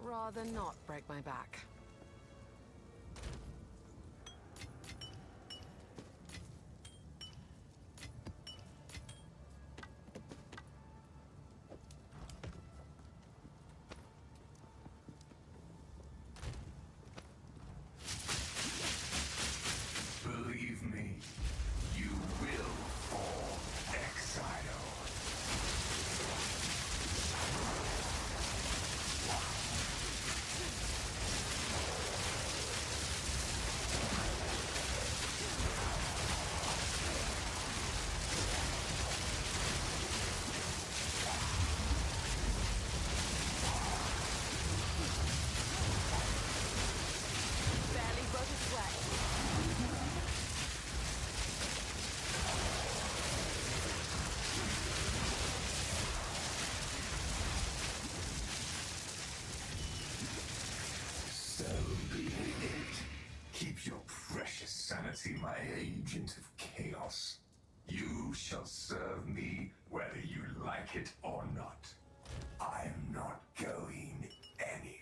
Rather not break my back. Believe me, you will fall, Exile. Barely broke a sweat. So be it. Keep your precious sanity, my agent of chaos. You shall serve me whether you like it or not. I'm not going anywhere.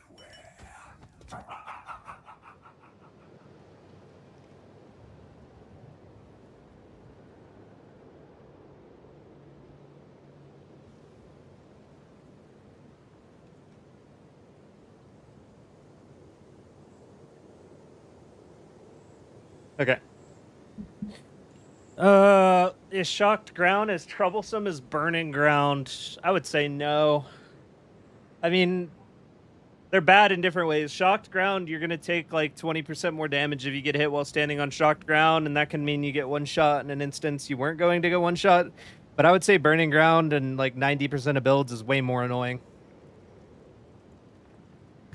Okay. Is shocked ground as troublesome as burning ground? I would say no. I mean, they're bad in different ways. Shocked ground, you're gonna take like 20% more damage if you get hit while standing on shocked ground, and that can mean you get one shot in an instance you weren't going to get one shot. But I would say burning ground and like 90% of builds is way more annoying.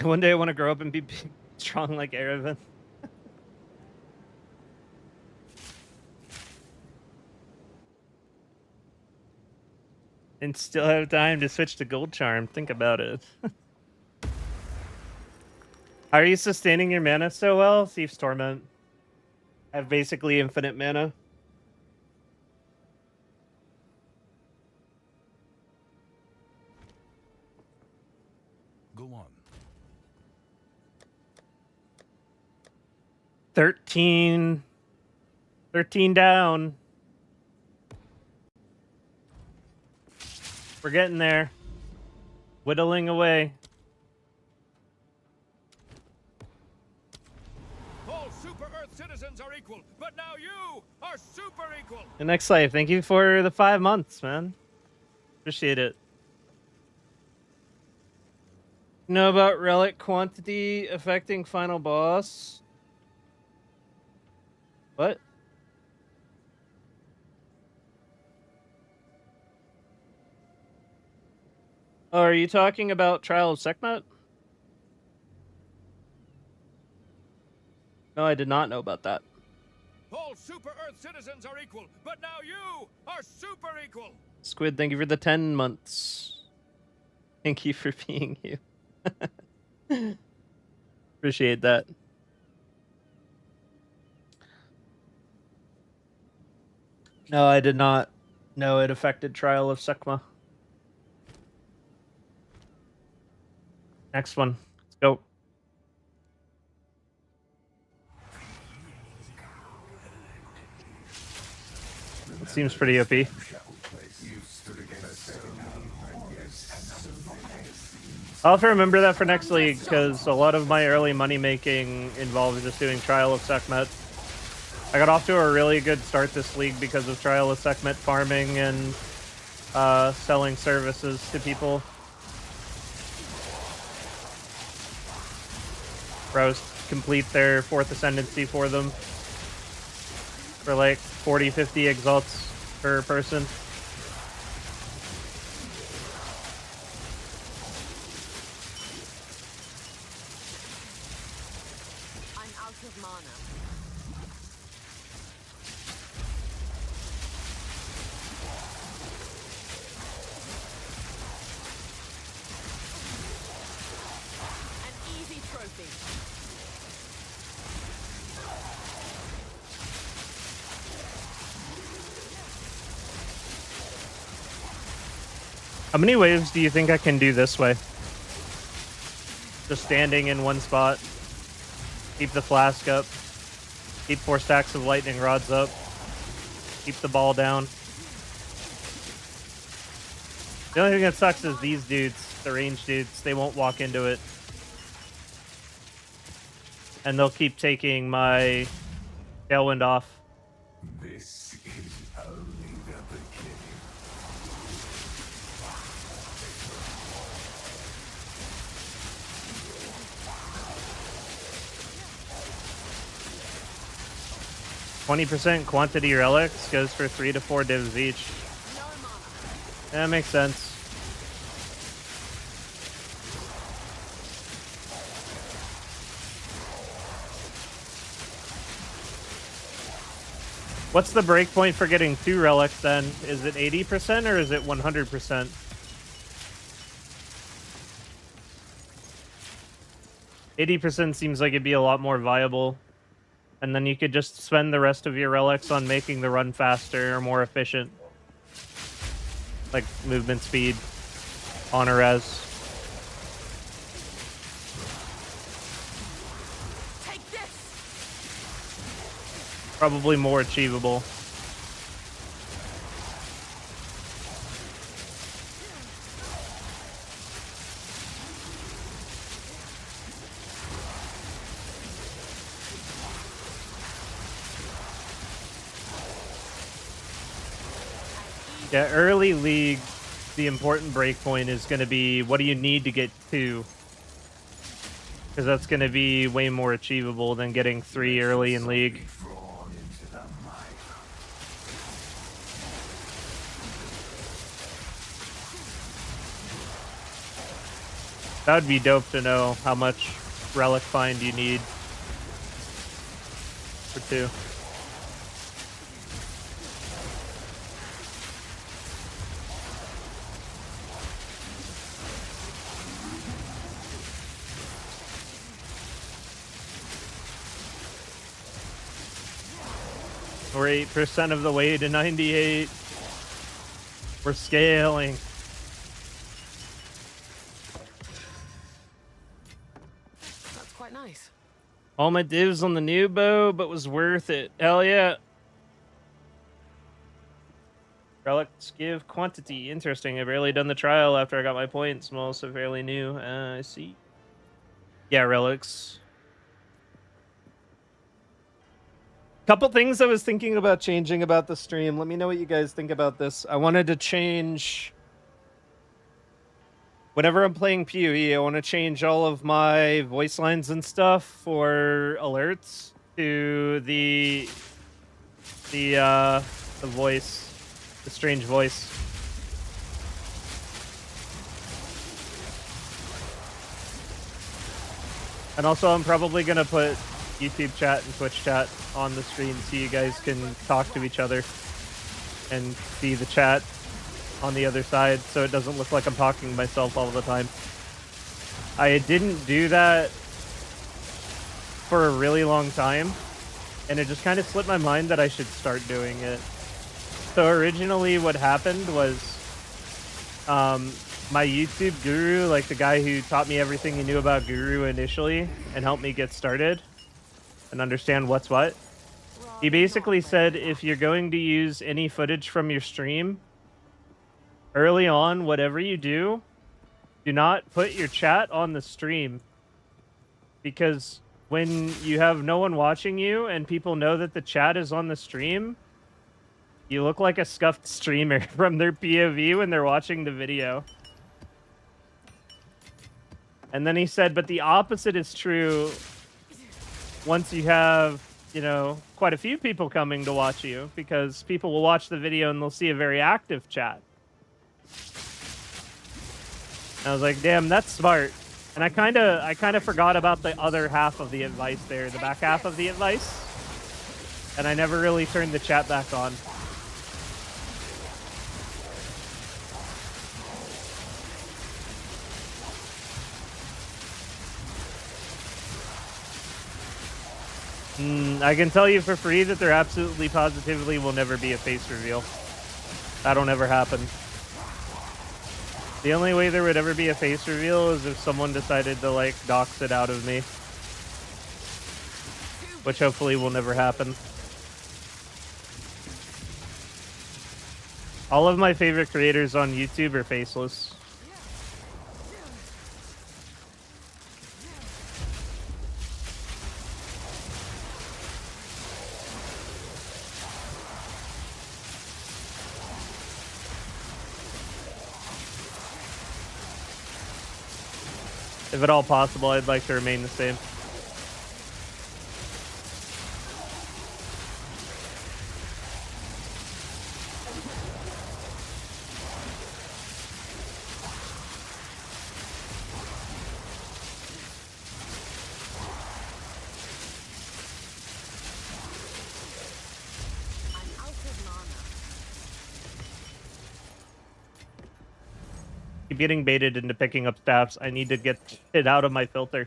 One day I want to grow up and be strong like Evasion. And still have time to switch to Gold Charm. Think about it. How are you sustaining your mana so well? Thief's Torment. I have basically infinite mana. Go on. 13 down. We're getting there. Whittling away. All Super Earth citizens are equal, but now you are super equal. And next life, thank you for the 5 months, man. Appreciate it. Know about relic quantity affecting final boss? What? Oh, are you talking about Trial of Sekhmet? No, I did not know about that. All Super Earth citizens are equal, but now you are super equal. Squid, thank you for the 10 months. Thank you for being you. Appreciate that. No, I did not know it affected Trial of Sekhmet. Next one. Let's go. It seems pretty OP. I'll have to remember that for next league, because a lot of my early money making involves just doing Trial of Sekhmet. I got off to a really good start this league because of Trial of Sekhmet farming and selling services to people. Bros complete their 4th Ascendancy for them for like 40-50 exalts per person. I'm out of mana. An easy trophy. How many waves do you think I can do this way? Just standing in one spot. Keep the flask up. Keep 4 stacks of lightning rods up. Keep the ball down. The only thing that sucks is these dudes, the range dudes, they won't walk into it. And they'll keep taking my tailwind off. This is only the beginning. %, quantity relics goes for 3 to 4 divs each. That makes sense. What's the breakpoint for getting 2 relics then? Is it 80% or is it 100%? %, seems like it'd be a lot more viable. And then you could just spend the rest of your relics on making the run faster or more efficient. Like movement speed, honor res. Take this. Probably more achievable. Yeah, early league, the important breakpoint is going to be what do you need to get 2? Because that's going to be way more achievable than getting 3 early in league. Drawn into the mire. That would be dope to know how much relic find you need for 2. We're 8% of the way to 98. We're scaling. That's quite nice. All my divs on the new bow, but was worth it. Hell yeah. Relics give quantity. Interesting. I've barely done the trial after I got my points. I'm also fairly new. I see. Yeah, relics. Couple things I was thinking about changing about the stream. Let me know what you guys think about this. I wanted to change... Whenever I'm playing PoE, I want to change all of my voice lines and stuff for alerts to the voice, the strange voice. And also, I'm probably gonna put YouTube chat and Twitch chat on the stream so you guys can talk to each other and see the chat on the other side so it doesn't look like I'm talking to myself all the time. I didn't do that for a really long time, and it just kind of slipped my mind that I should start doing it. So originally what happened was my YouTube guru, like the guy who taught me everything he knew about Guru initially and helped me get started and understand what's what, he basically said if you're going to use any footage from your stream, early on, whatever you do not put your chat on the stream. Because when you have no one watching you and people know that the chat is on the stream, you look like a scuffed streamer from their POV when they're watching the video. And then he said, but the opposite is true once you have, you know, quite a few people coming to watch you, because people will watch the video and they'll see a very active chat. And I was like, damn, that's smart. And I kind of forgot about the other half of the advice there, the back half of the advice. And I never really turned the chat back on. I can tell you for free that there absolutely positively will never be a face reveal. That'll never happen. The only way there would ever be a face reveal is if someone decided to, like, dox it out of me. Which hopefully will never happen. All of my favorite creators on YouTube are faceless. If at all possible, I'd like to remain the same. I'm out of mana. Keep getting baited into picking up staffs. I need to get it out of my filter.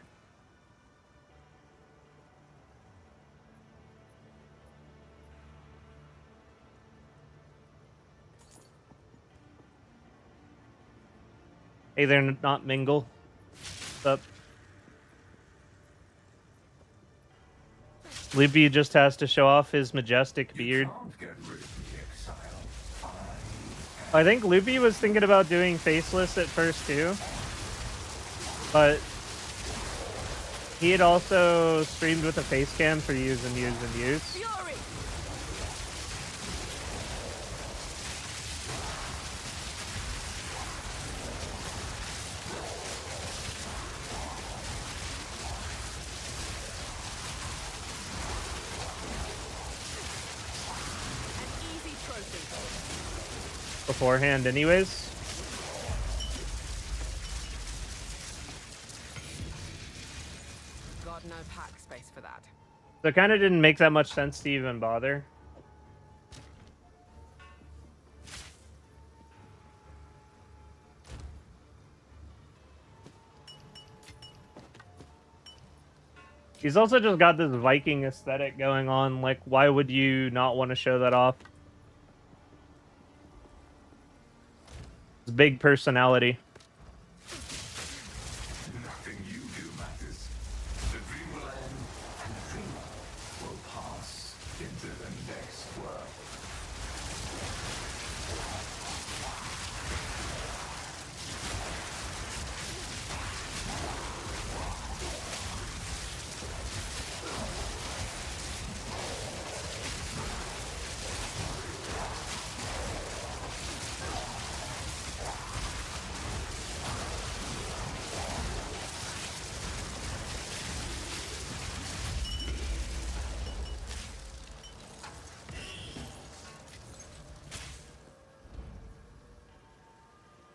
Hey there, not mingle. What's up? Loopy just has to show off his majestic beard. Can't get rid of the Exile. I think Loopy was thinking about doing faceless at first too, but he had also streamed with a face cam for years and years and years. Fury! An easy trophy. Beforehand anyways. Got no pack space for that. So it kind of didn't make that much sense to even bother. He's also just got this Viking aesthetic going on. Like, why would you not want to show that off? His big personality. Nothing you do matters. The dream will end, and the dreamer will pass into the next world.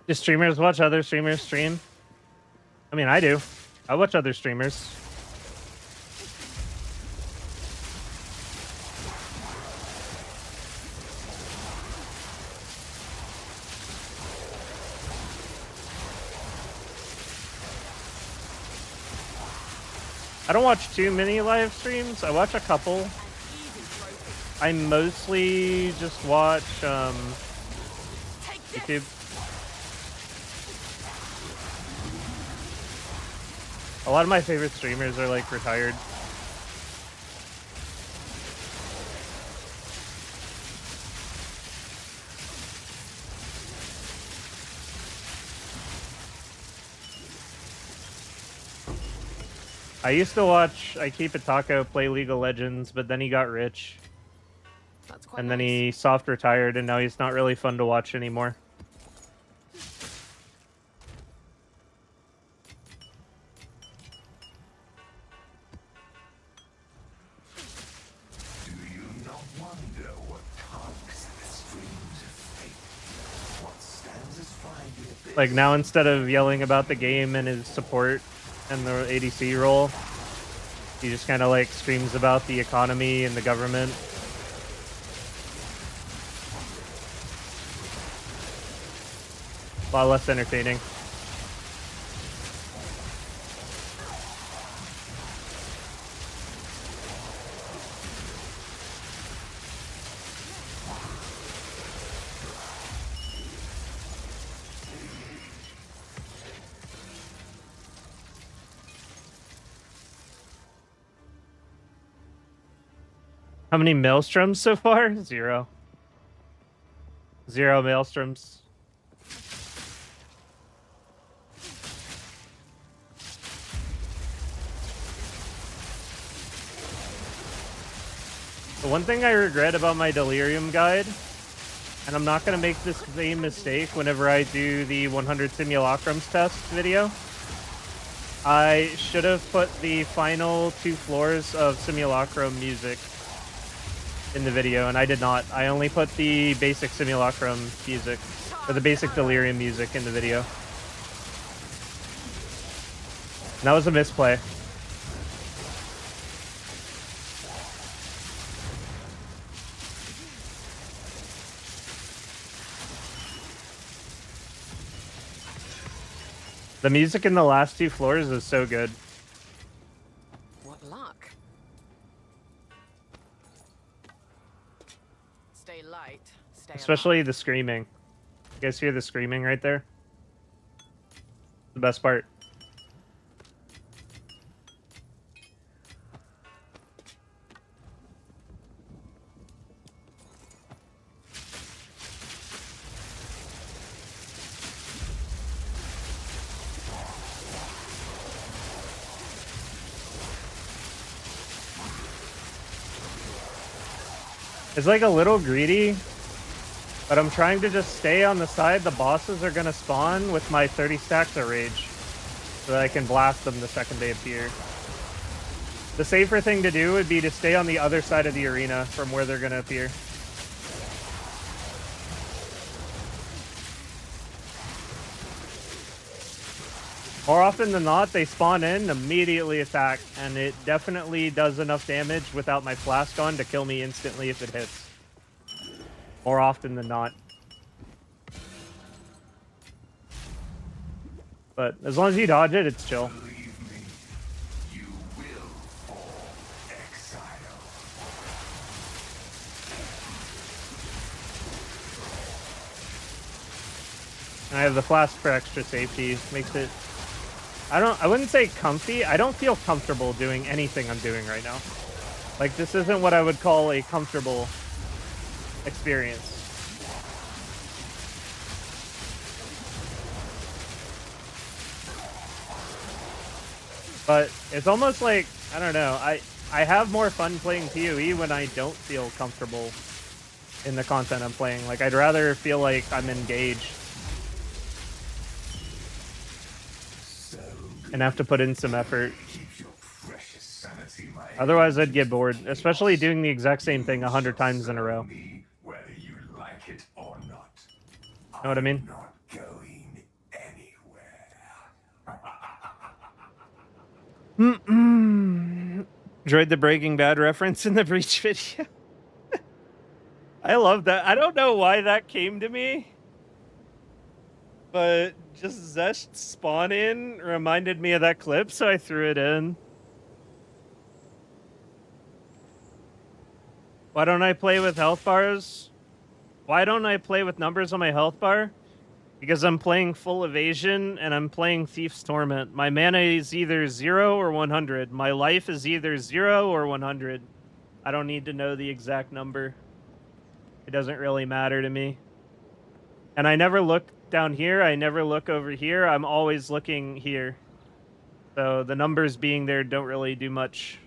Do streamers watch other streamers stream? I mean, I do. I watch other streamers. I don't watch too many live streams. I watch a couple. An easy trophy. I mostly just watch Take this! YouTube. A lot of my favorite streamers are like retired. I used to watch I Keep It Taco play League of Legends, but then he got rich. That's quite And then nice. he soft retired, and now he's not really fun to watch anymore. Do you not wonder what tugs at the streams of fate? What stands as fine the abyss? Like now, instead of yelling about the game and his support and the ADC role, he just kind of like screams about the economy and the government. A lot less entertaining. How many maelstroms so far? 0. 0 maelstroms. The one thing I regret about my Delirium guide, and I'm not going to make this same mistake whenever I do the 100 Simulacrums test video, I should have put the final 2 floors of Simulacrum music in the video, and I did not. I only put the basic Simulacrum music, or the basic Delirium music in the video. And that was a misplay. The music in the last 2 floors is so good. What luck. Stay light. Stay Especially the screaming. You guys hear the screaming right there? The best part. It's like a little greedy, but I'm trying to just stay on the side the bosses are gonna spawn with my 30 stacks of rage, so that I can blast them the second they appear. The safer thing to do would be to stay on the other side of the arena from where they're gonna appear. More often than not, they spawn in, immediately attack, and it definitely does enough damage without my flask on to kill me instantly if it hits. More often than not. But as long as you dodge it, it's chill. Believe me, you will fall, Exile. And I have the flask for extra safety. Makes it... I wouldn't say comfy. I don't feel comfortable doing anything I'm doing right now. Like, this isn't what I would call a comfortable experience. But it's almost like, I don't know, I have more fun playing PoE when I don't feel comfortable in the content I'm playing. Like, I'd rather feel like I'm engaged and have to put in some effort. Otherwise, I'd get bored, especially doing the exact same thing 100 times in a row. Whether you like it or not. Know what I mean? Not going anywhere. Enjoyed the Breaking Bad reference in the Breach video. I love that. I don't know why that came to me, but just Zesh spawn in reminded me of that clip, so I threw it in. Why don't I play with health bars? Why don't I play with numbers on my health bar? Because I'm playing full evasion and I'm playing Thief's Torment. My mana is either 0 or 100. My life is either 0 or 100. I don't need to know the exact number. It doesn't really matter to me. And I never look down here. I never look over here. I'm always looking here. So the numbers being there don't really do much.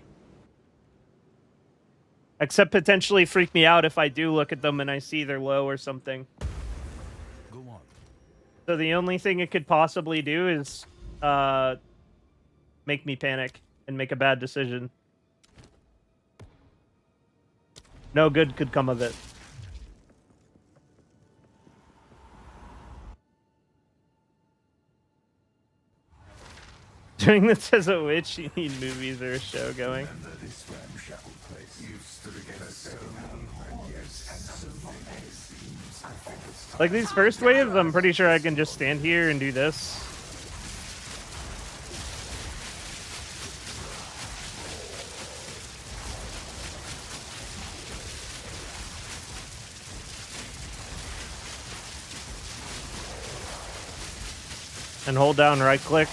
Except potentially freak me out if I do look at them and I see they're low or something. Go on. So the only thing it could possibly do is make me panic and make a bad decision. No good could come of it. Doing this as a witch, you need movies or a show going. This ramshackle place you've stood against so long, and yet something seems to Like these first waves, I'm pretty sure I can just stand here and do this. And hold down right click.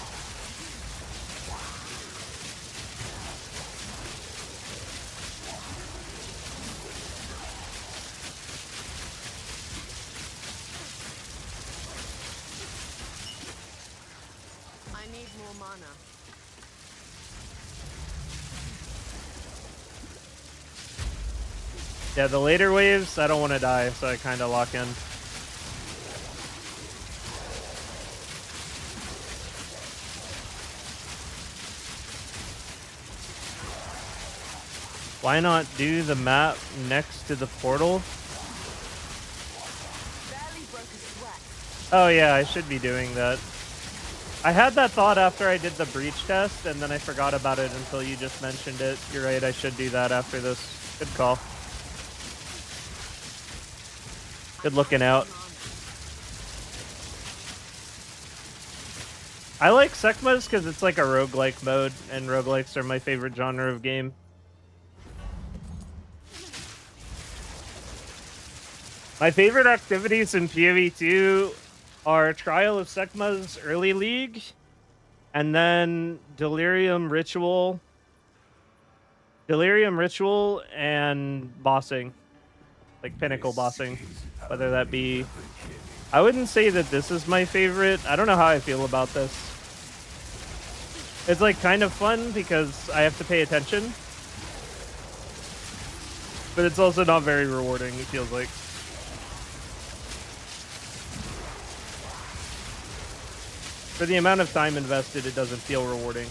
need more mana. Yeah, the later waves, I don't want to die, so I kind of lock in. Why not do the map next to the portal? Barely broke a sweat. Oh yeah, I should be doing that. I had that thought after I did the breach test, and then I forgot about it until you just mentioned it. You're right, I should do that after this. Good call. Good looking out. I like Sekmas because it's like a roguelike mode, and roguelikes are my favorite genre of game. My favorite activities in PoE2 are Trial of Sekma's early league, and then Delirium Ritual, and bossing, like Pinnacle bossing, whether that be... I wouldn't say that this is my favorite. I don't know how I feel about this. It's like kind of fun because I have to pay attention, but it's also not very rewarding, it feels like. For the amount of time invested, it doesn't feel rewarding.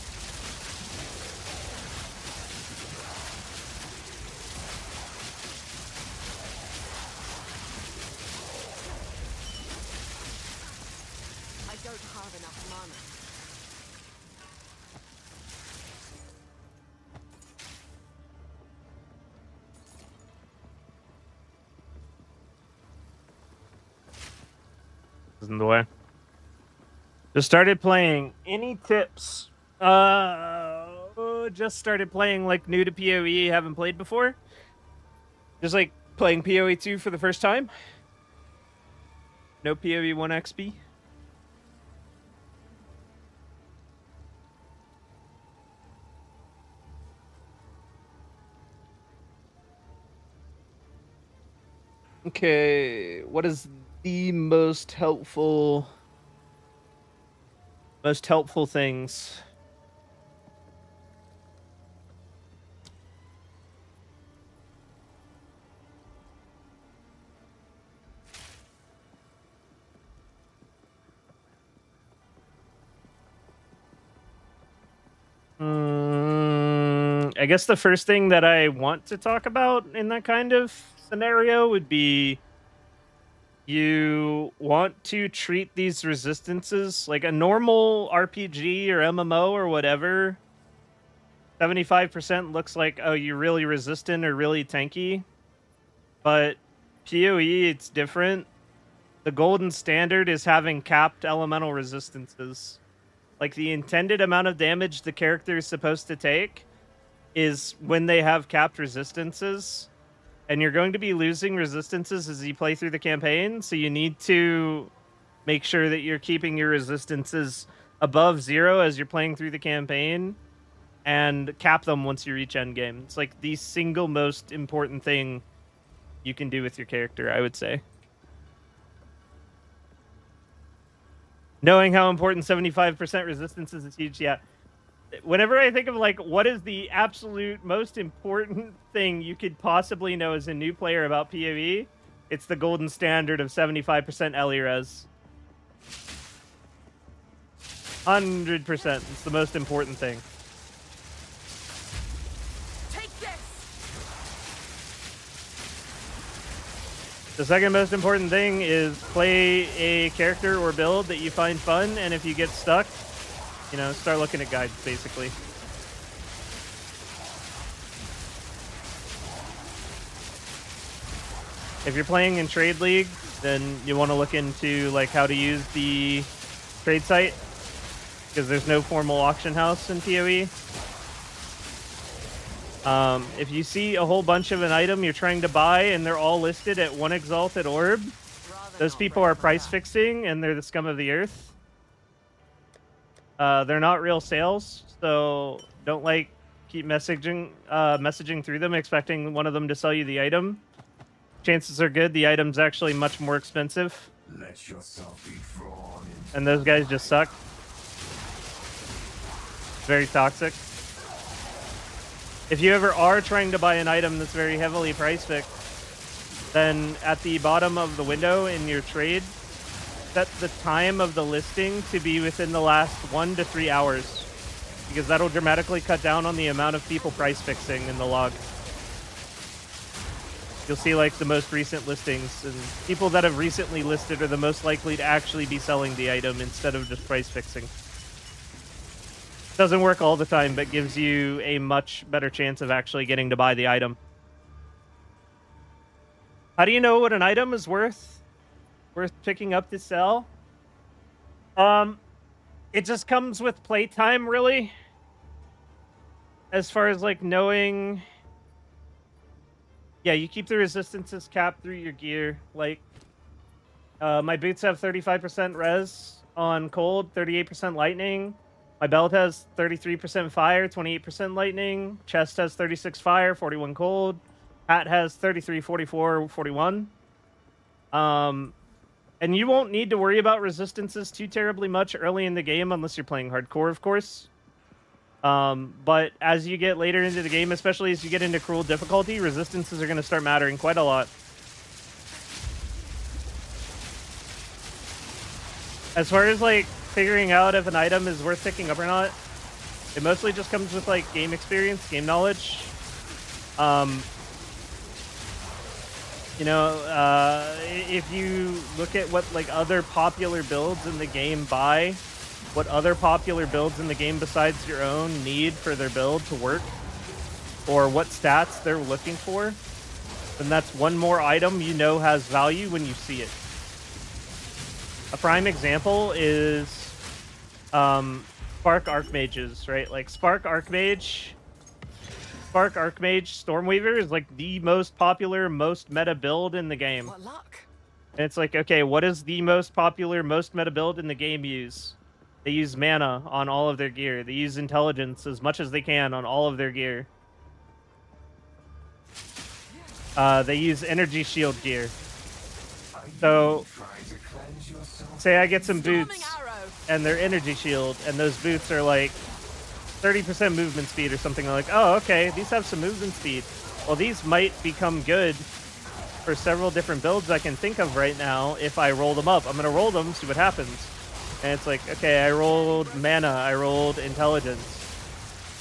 I don't have enough mana. Isn't the way. Just started playing. Any tips? Just started playing, like, new to PoE, haven't played before. Just like playing PoE 2 for the first time. No PoE 1 XP. Okay, what is the most helpful things? I guess the first thing that I want to talk about in that kind of scenario would be you want to treat these resistances like a normal RPG or MMO or whatever. 75% looks like, oh, you're really resistant or really tanky. But PoE, it's different. The golden standard is having capped elemental resistances. Like, the intended amount of damage the character is supposed to take is when they have capped resistances. And you're going to be losing resistances as you play through the campaign, so you need to make sure that you're keeping your resistances above 0 as you're playing through the campaign, and cap them once you reach endgame. It's like the single most important thing you can do with your character, I would say. Knowing how important 75% resistance is huge, yeah. Whenever I think of, like, what is the absolute most important thing you could possibly know as a new player about PoE, it's the golden standard of 75% LE res. 100%. It's the most important thing. Take this. The second most important thing is play a character or build that you find fun, and if you get stuck, you know, start looking at guides, basically. If you're playing in Trade League, then you want to look into, like, how to use the trade site, because there's no formal auction house in PoE. If you see a whole bunch of an item you're trying to buy and they're all listed at 1 exalted orb, those people are price fixing and they're the scum of the earth. They're not real sales, so don't, like, keep messaging through them expecting one of them to sell you the item. Chances are good the item's actually much more expensive. Let yourself be drawn into And those guys just suck. Very toxic. If you ever are trying to buy an item that's very heavily price fixed, then at the bottom of the window in your trade, set the time of the listing to be within the last 1 to 3 hours, because that'll dramatically cut down on the amount of people price fixing in the log. You'll see like the most recent listings, and people that have recently listed are the most likely to actually be selling the item instead of just price fixing. Doesn't work all the time, but gives you a much better chance of actually getting to buy the item. How do you know what an item is worth picking up to sell? It just comes with playtime, really. As far as like knowing, yeah, you keep the resistances capped through your gear. Like, my boots have 35% res on cold, 38% lightning. My belt has 33% fire, 28% lightning. Chest has 36 fire, 41 cold. Hat has 33, 44, 41. And you won't need to worry about resistances too terribly much early in the game unless you're playing hardcore, of course. But as you get later into the game, especially as you get into cruel difficulty, resistances are going to start mattering quite a lot. As far as like figuring out if an item is worth picking up or not, it mostly just comes with like game experience, game knowledge. If you look at what like other popular builds in the game buy, what other popular builds in the game besides your own need for their build to work, or what stats they're looking for, then that's one more item you know has value when you see it. A prime example is Spark Archmages, right? Like Spark Archmage Stormweaver is like the most popular, most meta build in the game. What luck? And it's like, okay, what is the most popular, most meta build in the game use? They use mana on all of their gear. They use intelligence as much as they can on all of their gear. They use energy shield gear. So, say I get some boots and they're energy shield, and those boots are like 30% movement speed or something. Like, oh, okay, these have some movement speed. Well, these might become good for several different builds I can think of right now if I roll them up. I'm going to roll them, see what happens. And it's like, okay, I rolled mana, I rolled intelligence,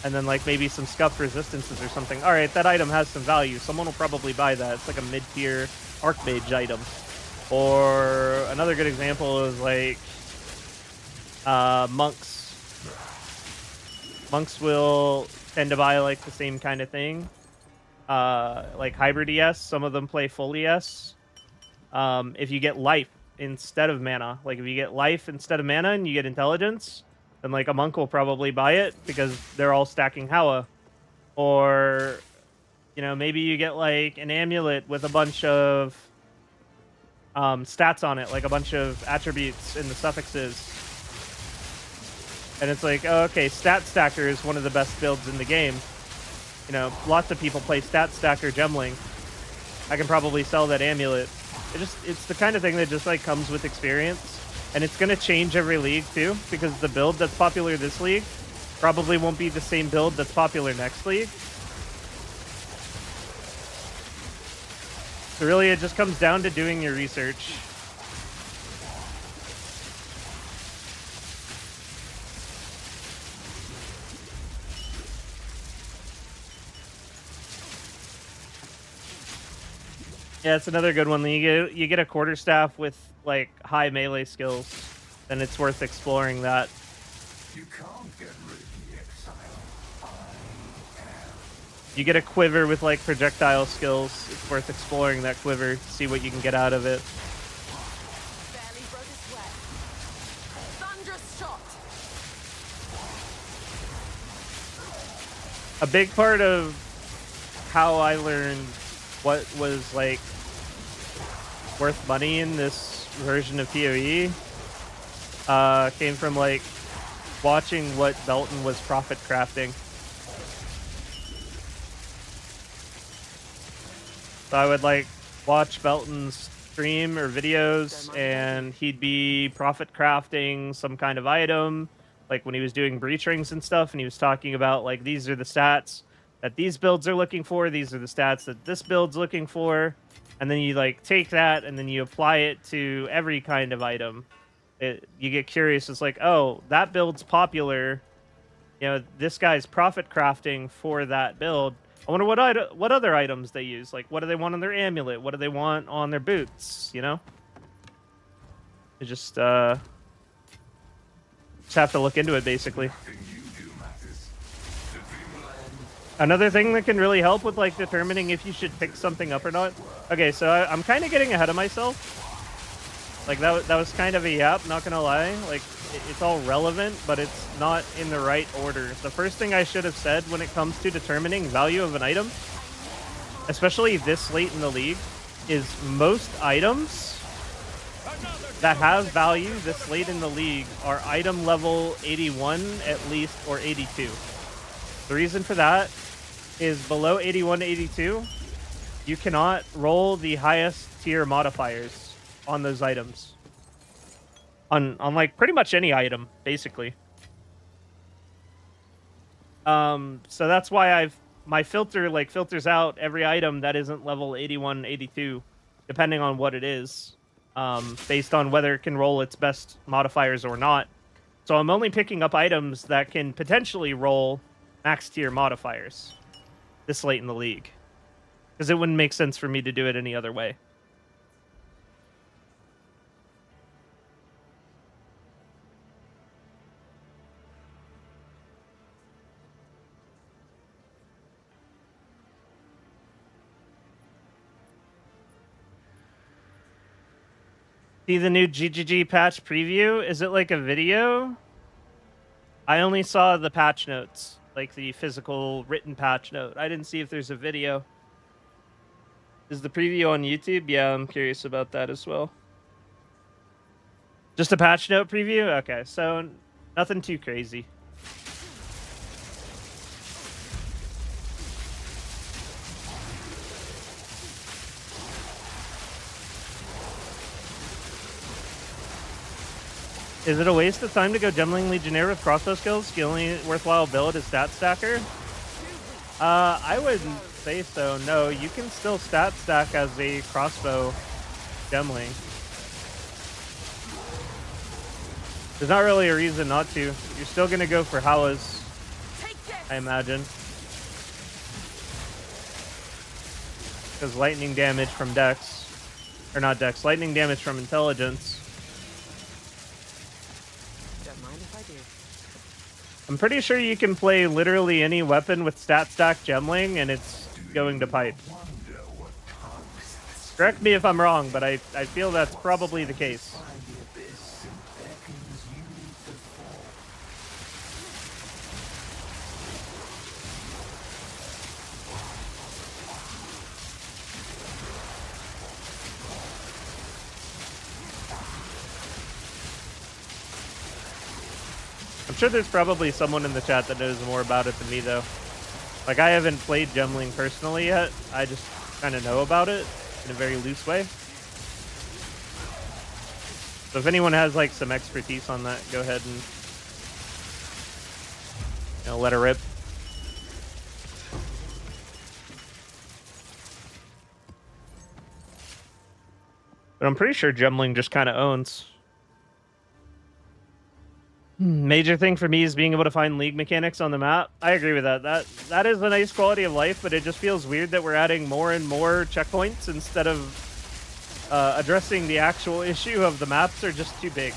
and then like maybe some scuff resistances or something. All right, that item has some value. Someone will probably buy that. It's like a mid-tier Archmage item. Or another good example is like monks. Monks will tend to buy like the same kind of thing. Like hybrid ES, some of them play full ES. If you get life instead of mana, like if you get life instead of mana and you get intelligence, then like a monk will probably buy it because they're all stacking Hawa. Or, you know, maybe you get like an amulet with a bunch of stats on it, like a bunch of attributes in the suffixes. And it's like, oh, okay, Stat Stacker is one of the best builds in the game. You know, lots of people play Stat Stacker Gemling. I can probably sell that amulet. It's the kind of thing that just like comes with experience. And it's going to change every league too, because the build that's popular this league probably won't be the same build that's popular next league. So really, it just comes down to doing your research. Yeah, it's another good one. You get a quarterstaff with like high melee skills, then it's worth exploring that. You can't get rid of the Exile. You get a quiver with like projectile skills. It's worth exploring that quiver to see what you can get out of it. Barely broke a sweat. Thunderous shot. A big part of how I learned what was like worth money in this version of PoE came from like watching what Belton was profit crafting. So I would like watch Belton's stream or videos, and he'd be profit crafting some kind of item, like when he was doing breach rings and stuff, and he was talking about like these are the stats that these builds are looking for, these are the stats that this build's looking for, and then you like take that and then you apply it to every kind of item. You get curious. It's like, oh, that build's popular. You know, this guy's profit crafting for that build. I wonder what other items they use. Like, what do they want on their amulet? What do they want on their boots? You know, you just have to look into it, basically. Another thing that can really help with like determining if you should pick something up or not. Okay, so I'm kind of getting ahead of myself. Like that was kind of a yap, not gonna lie. Like it's all relevant, but it's not in the right order. The first thing I should have said when it comes to determining value of an item, especially this late in the league, is most items that have value this late in the league are item level 81 at least, or 82. The reason for that is below 81 to 82, you cannot roll the highest tier modifiers on those items. On like pretty much any item, basically. So that's why my filter like filters out every item that isn't level 81, 82, depending on what it is, based on whether it can roll its best modifiers or not. So I'm only picking up items that can potentially roll max tier modifiers this late in the league, because it wouldn't make sense for me to do it any other way. See the new GGG patch preview? Is it like a video? I only saw the patch notes, like the physical written patch note. I didn't see if there's a video. Is the preview on YouTube? Yeah, I'm curious about that as well. Just a patch note preview? Okay, so nothing too crazy. Is it a waste of time to go Gemling Legionnaire with crossbow skills? The only worthwhile build is Stat Stacker? I wouldn't say so. No, you can still Stat Stack as a crossbow Gemling. There's not really a reason not to. You're still going to go for Halas, I imagine. Because lightning damage from Dex. Or not Dex, lightning damage from Intelligence. I'm pretty sure you can play literally any weapon with stat stack Gemling and it's going to pipe. Correct me if I'm wrong, but I feel that's probably the case. I'm sure there's probably someone in the chat that knows more about it than me, though. Like, I haven't played Gemling personally yet. I just kind of know about it in a very loose way. So if anyone has, like, some expertise on that, go ahead and, you know, let her rip. But I'm pretty sure Gemling just kind of owns. Major thing for me is being able to find league mechanics on the map. I agree with that. That is a nice quality of life, but it just feels weird that we're adding more and more checkpoints instead of addressing the actual issue of the maps are just too big.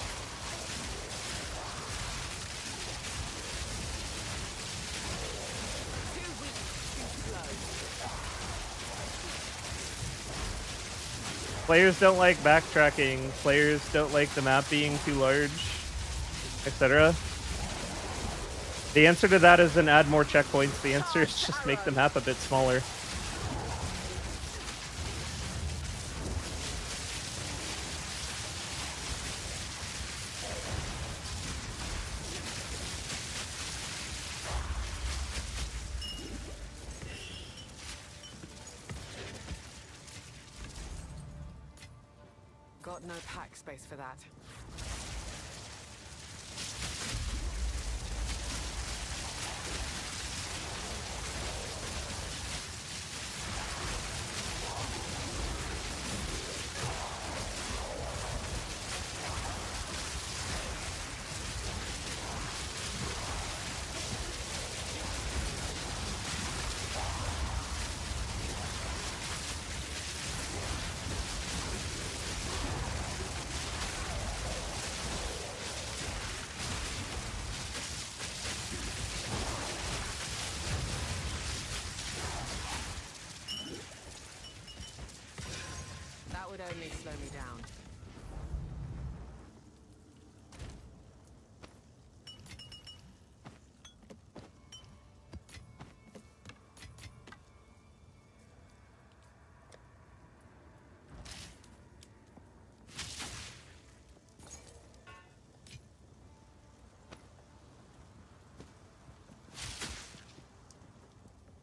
Players don't like backtracking. Players don't like the map being too large, etc. The answer to that isn't add more checkpoints. The answer is just make the map a bit smaller. Got no pack space for that. only slow me down.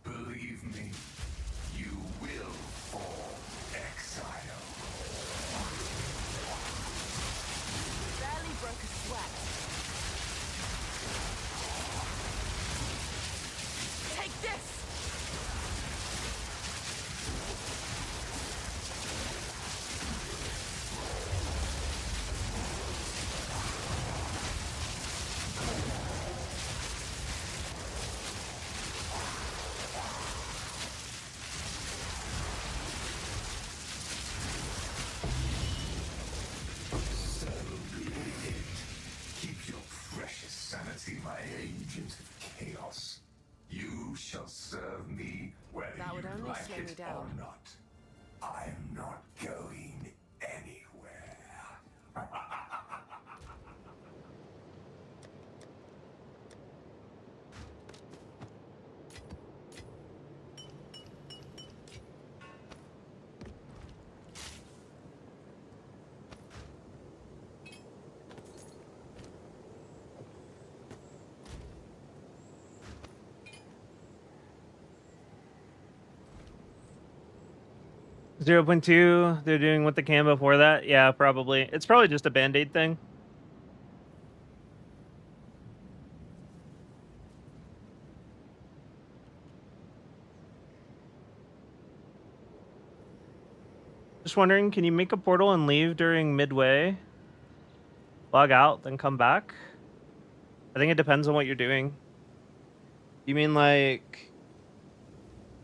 Believe me, you will fall, Exile. Barely broke a sweat. Take this! So be it. Keep your precious sanity, my agent of chaos. You shall serve me whether That would you only like slow me it or down. not. I'm not going anywhere. 0.2, they're doing what they can before that. Yeah, probably. It's probably just a band-aid thing. Just wondering, can you make a portal and leave during Midway? Log out, then come back? I think it depends on what you're doing. You mean like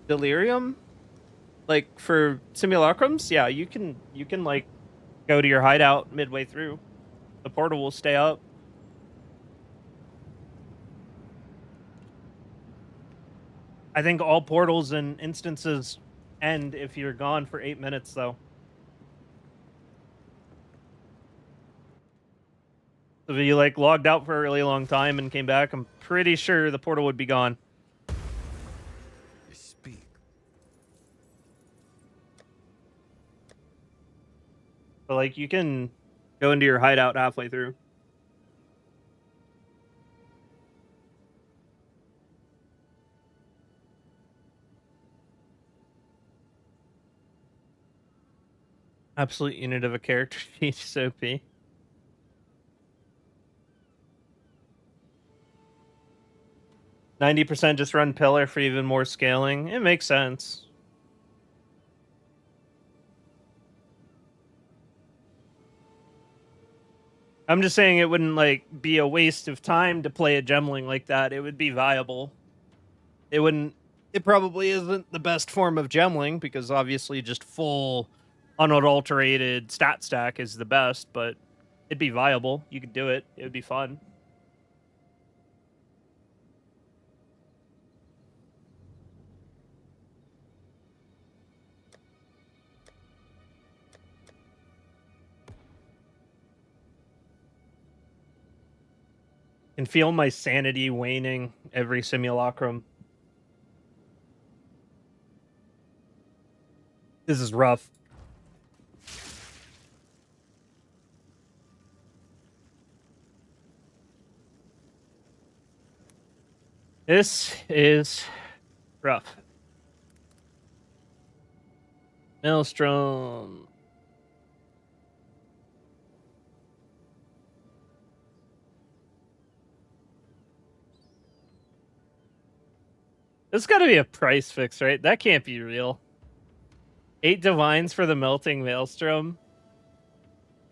Delirium? Like for simulacrums? Yeah, you can like go to your hideout midway through. The portal will stay up. I think all portals and instances end if you're gone for 8 minutes, though. So if you like logged out for a really long time and came back, I'm pretty sure the portal would be gone. You speak. But like you can go into your hideout halfway through. Absolute unit of a character sheet is OP. %, just run pillar for even more scaling. It makes sense. I'm just saying it wouldn't like be a waste of time to play a gemling like that. It would be viable. It wouldn't. It probably isn't the best form of gemling because obviously just full unadulterated stat stack is the best, but it'd be viable. You could do it. It would be fun. Can feel my sanity waning every simulacrum. This is rough. This is rough. Maelstrom. There's got to be a price fix, right? That can't be real. 8 divines for the melting maelstrom.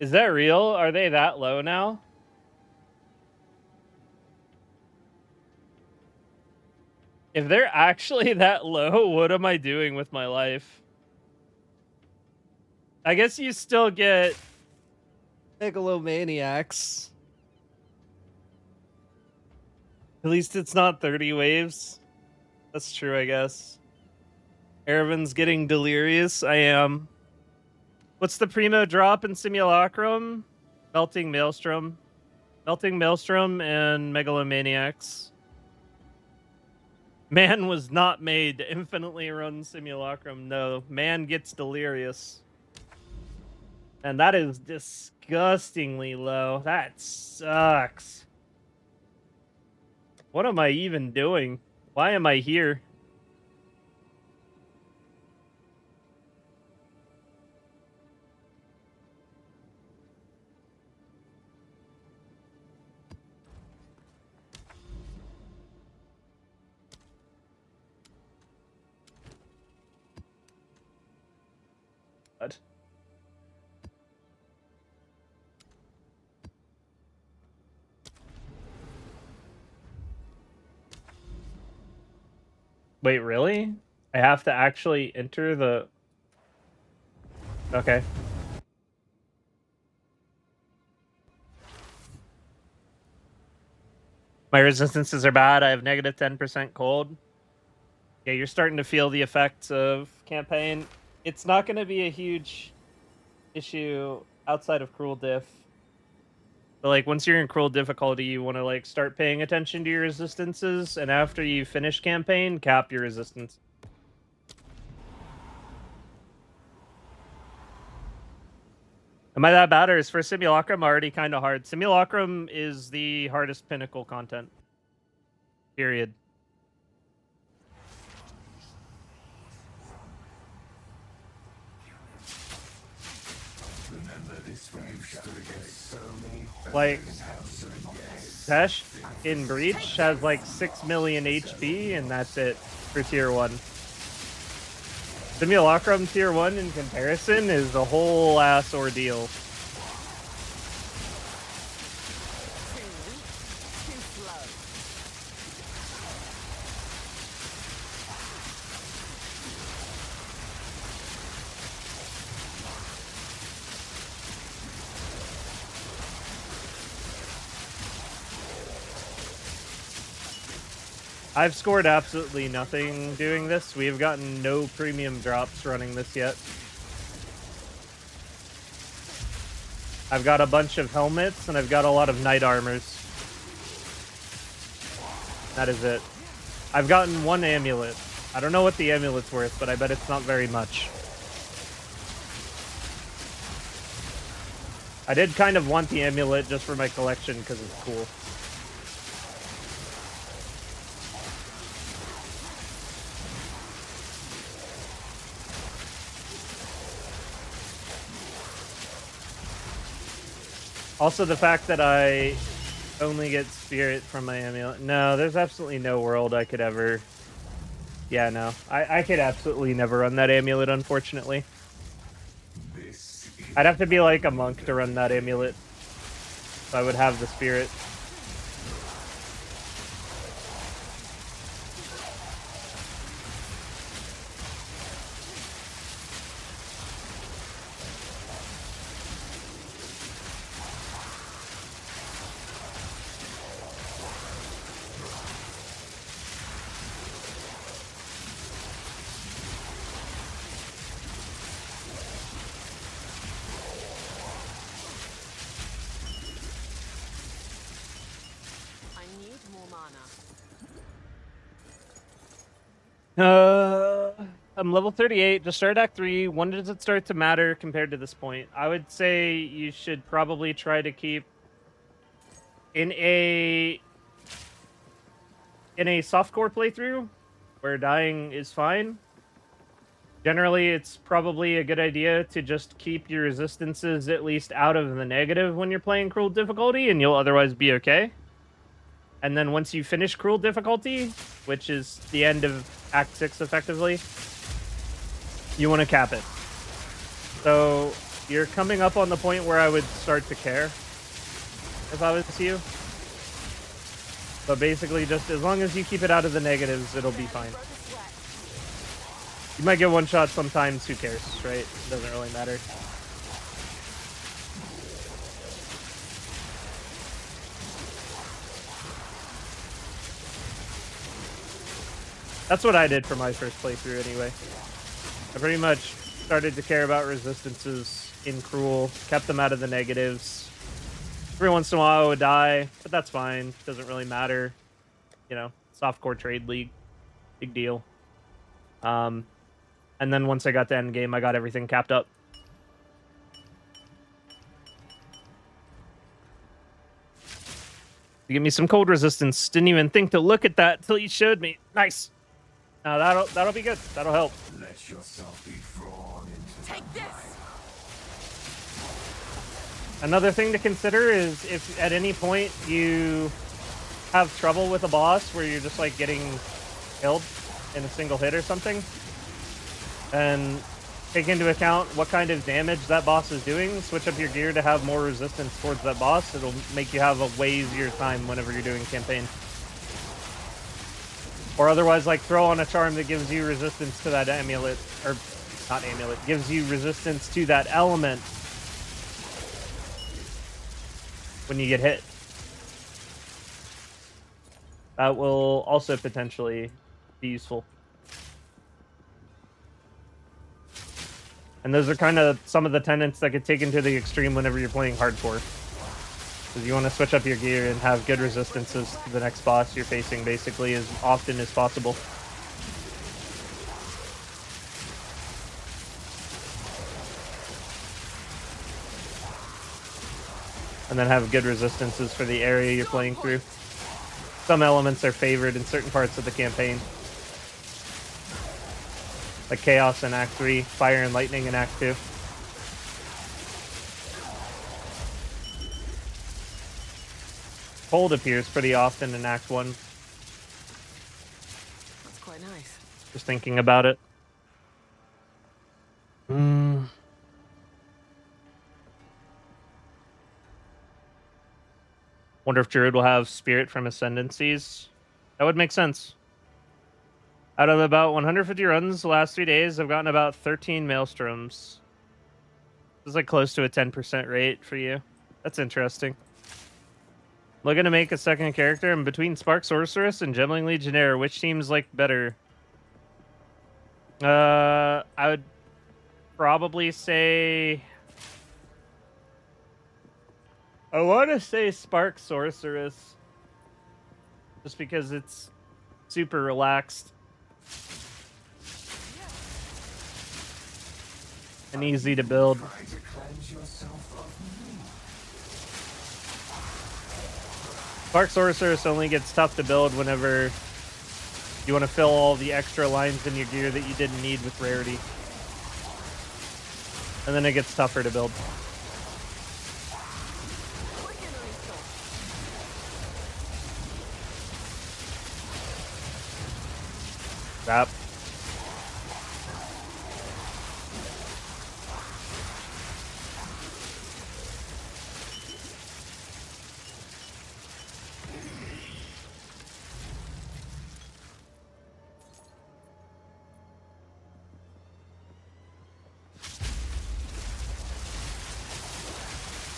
Is that real? Are they that low now? If they're actually that low, what am I doing with my life? I guess you still get Megalomaniacs. At least it's not 30 waves. That's true, I guess. Erevan's getting delirious. I am. What's the primo drop in Simulacrum? Melting Maelstrom. Melting Maelstrom and Megalomaniacs. Man was not made to infinitely run Simulacrum. No, man gets delirious. And that is disgustingly low. That sucks. What am I even doing? Why am I here? What? Wait, really? I have to actually enter the... Okay. My resistances are bad. I have negative 10% cold. Yeah, you're starting to feel the effects of campaign. It's not going to be a huge issue outside of cruel diff. But like once you're in cruel difficulty, you want to like start paying attention to your resistances, and after you finish campaign, cap your resistance. Am I that bad, or is for Simulacrum already kind of hard? Simulacrum is the hardest Pinnacle content. Period. Like, Tesh in Breach has like 6 million HP, and that's it for tier 1. Simulacrum tier 1 in comparison is a whole ass ordeal. I've scored absolutely nothing doing this. We have gotten no premium drops running this yet. I've got a bunch of helmets, and I've got a lot of knight armors. That is it. I've gotten 1 amulet. I don't know what the amulet's worth, but I bet it's not very much. I did kind of want the amulet just for my collection because it's cool. Also, the fact that I only get spirit from my amulet. No, there's absolutely no world I could ever... Yeah, no. I could absolutely never run that amulet, unfortunately. I'd have to be like a monk to run that amulet. So I would have the spirit. I'm level 38, just started Act 3. When does it start to matter compared to this point? I would say you should probably try to keep in a softcore playthrough where dying is fine. Generally, it's probably a good idea to just keep your resistances at least out of the negative when you're playing cruel difficulty, and you'll otherwise be okay. And then once you finish cruel difficulty, which is the end of Act 6 effectively, you want to cap it. So you're coming up on the point where I would start to care if I was you. But basically, just as long as you keep it out of the negatives, it'll be fine. You might get one shot sometimes, who cares, right? It doesn't really matter. That's what I did for my first playthrough anyway. I pretty much started to care about resistances in Cruel, kept them out of the negatives. Every once in a while I would die, but that's fine. Doesn't really matter. You know, softcore trade league. Big deal. And then once I got to endgame, I got everything capped up. You give me some cold resistance. Didn't even think to look at that till you showed me. Nice. Now that'll be good. That'll help. Let yourself be drawn into Take this! Another thing to consider is if at any point you have trouble with a boss where you're just like getting killed in a single hit or something, then take into account what kind of damage that boss is doing. Switch up your gear to have more resistance towards that boss. It'll make you have a way easier time whenever you're doing campaign. Or otherwise, like, throw on a charm that gives you resistance to that amulet, or not amulet, gives you resistance to that element when you get hit. That will also potentially be useful. And those are kind of some of the tenets that get taken to the extreme whenever you're playing hardcore. Because you want to switch up your gear and have good resistances to the next boss you're facing basically as often as possible. And then have good resistances for the area you're playing through. Some elements are favored in certain parts of the campaign. Like Chaos in Act 3, Fire and Lightning in Act 2. Cold appears pretty often in Act 1. That's quite nice. Just thinking about it. Wonder if Druid will have Spirit from Ascendancies. That would make sense. Out of about 150 runs the last 3 days, I've gotten about 13 Maelstroms. This is like close to a 10% rate for you. That's interesting. Looking to make a second character. I'm between Spark Sorceress and Gemling Legionnaire. Which seems like better? I would probably say... I want to say Spark Sorceress. Just because it's super relaxed. And easy to build. Spark Sorceress only gets tough to build whenever you want to fill all the extra lines in your gear that you didn't need with Rarity. And then it gets tougher to build. Crap.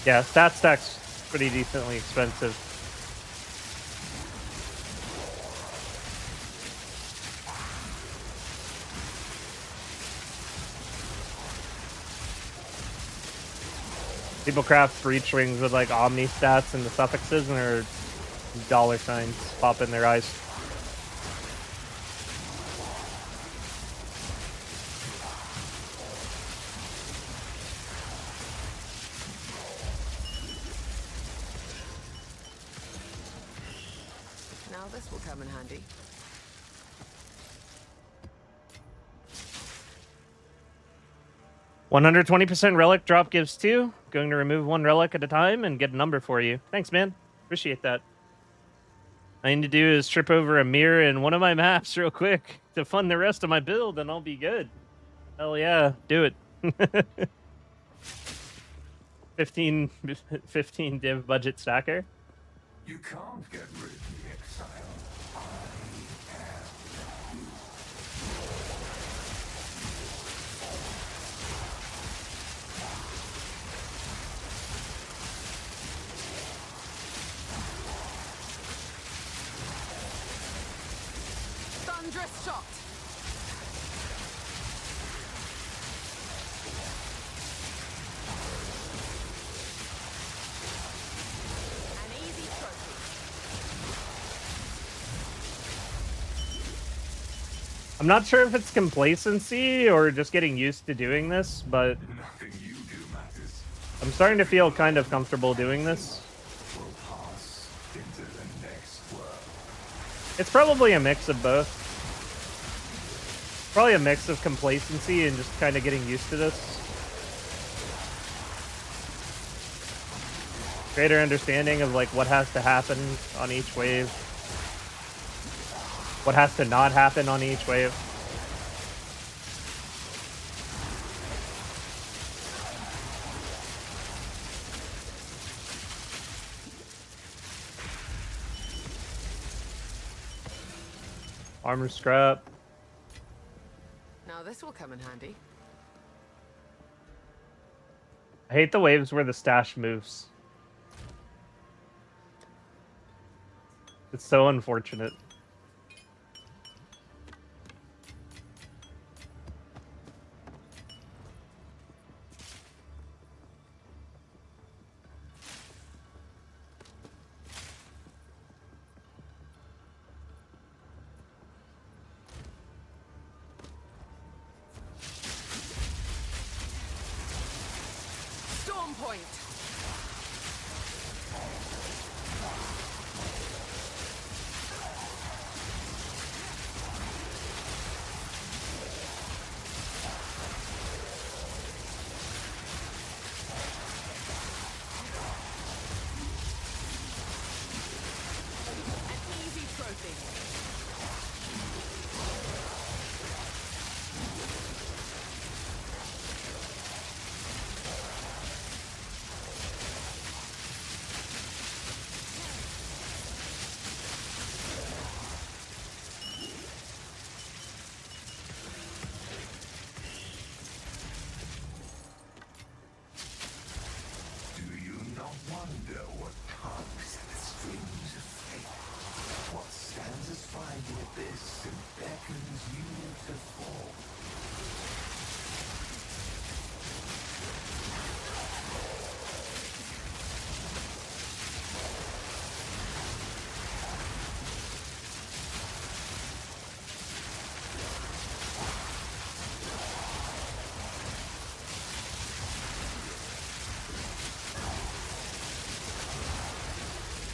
Yeah, stat stack's pretty decently expensive. People craft breach wings with like omni stats and the suffixes, and their dollar signs pop in their eyes. Now this will come in handy. $120% relic drop gives 2. Going to remove 1 relic at a time and get a number for you. Thanks, man. Appreciate that. All I need to do is trip over a mirror in one of my maps real quick to fund the rest of my build, and I'll be good. Hell yeah, do it. 15 div budget stacker. You can't get rid of the Exile. Thunderous shot. I'm not sure if it's complacency or just getting used to doing this, but Nothing you do matters. I'm starting to feel kind of comfortable doing this. Will pass into the next world. It's probably a mix of both. Probably a mix of complacency and just kind of getting used to this. Greater understanding of like what has to happen on each wave. What has to not happen on each wave. Armor scrap. Now this will come in handy. I hate the waves where the stash moves. It's so unfortunate. Storm point. An easy trophy. Do you not wonder what tugs at the strings of fate? What stands aside the abyss and beckons you to fall?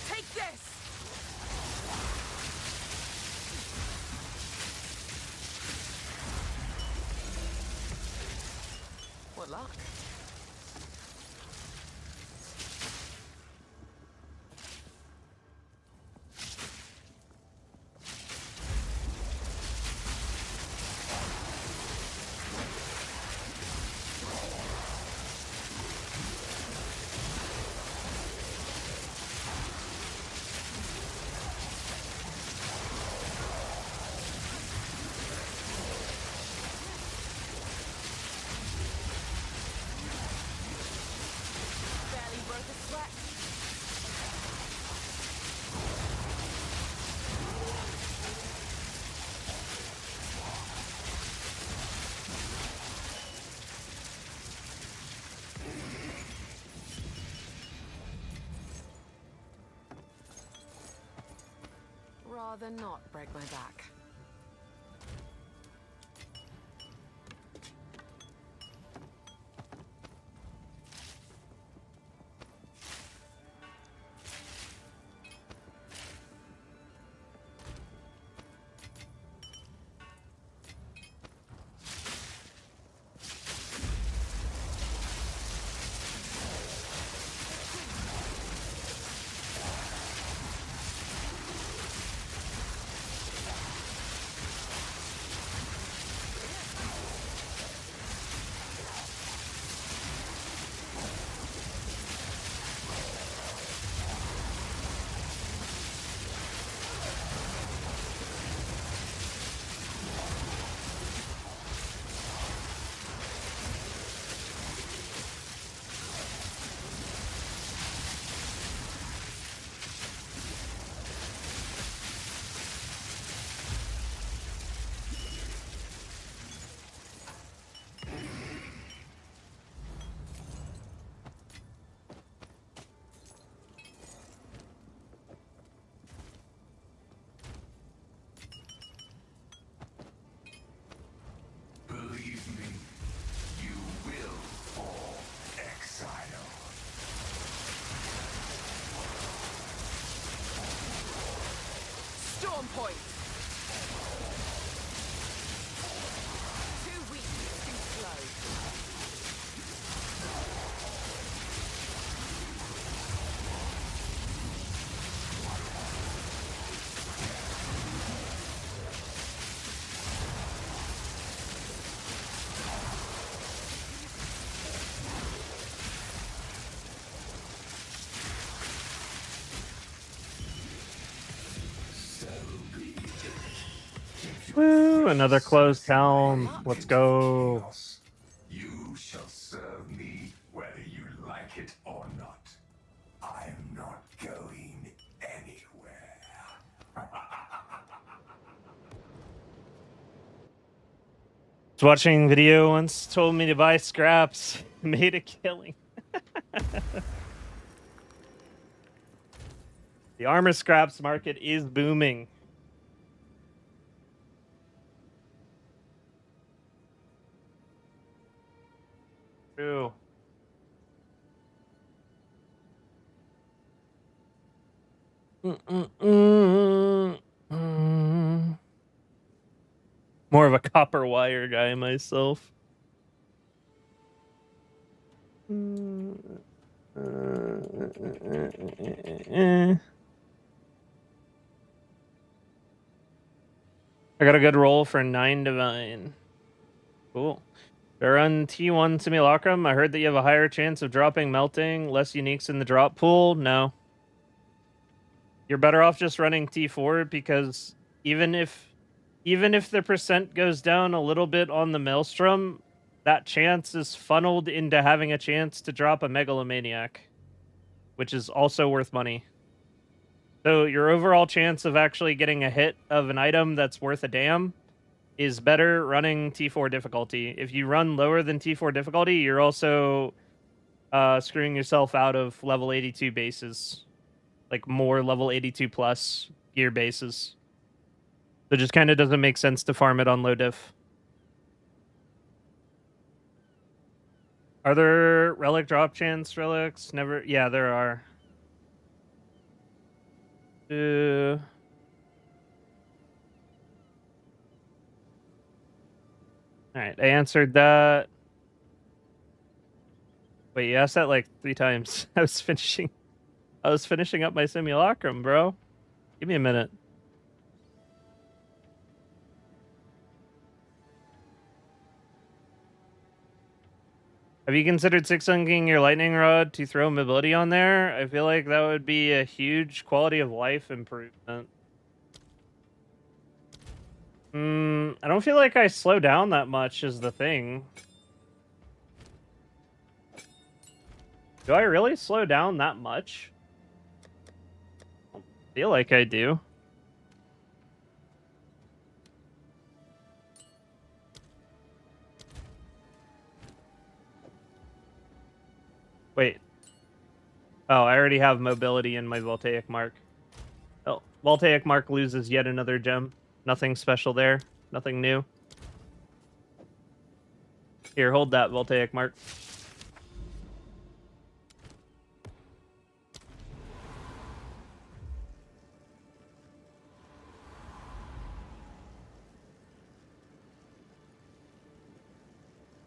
Take this. What luck. Barely broke a sweat. Rather not break my back. Woo, another closed town. Let's go. Chaos. You shall serve me whether you like it or not. I'm not going anywhere. Was watching video once told me to buy scraps. Made a killing. The armor scraps market is booming. True. More of a copper wire guy myself. I got a good roll for 9 divine. Cool. They're on T1 Simulacrum. I heard that you have a higher chance of dropping melting, less uniques in the drop pool. No. You're better off just running T4 because even if the percent goes down a little bit on the Maelstrom, that chance is funneled into having a chance to drop a Megalomaniac, which is also worth money. So your overall chance of actually getting a hit of an item that's worth a damn is better running T4 difficulty. If you run lower than T4 difficulty, you're also screwing yourself out of level 82 bases. Like more level 82 plus gear bases. So it just kind of doesn't make sense to farm it on low diff. Are there relic drop chance relics? Never. Yeah, there are. Alright, I answered that. Wait, you asked that like 3 times. I was finishing up my simulacrum, bro. Give me a minute. Have you considered 6-unking your lightning rod to throw mobility on there? I feel like that would be a huge quality of life improvement. I don't feel like I slow down that much is the thing. Do I really slow down that much? I don't feel like I do. Wait. Oh, I already have mobility in my Voltaic Mark. Oh, Voltaic Mark loses yet another gem. Nothing special there. Nothing new. Here, hold that, Voltaic Mark.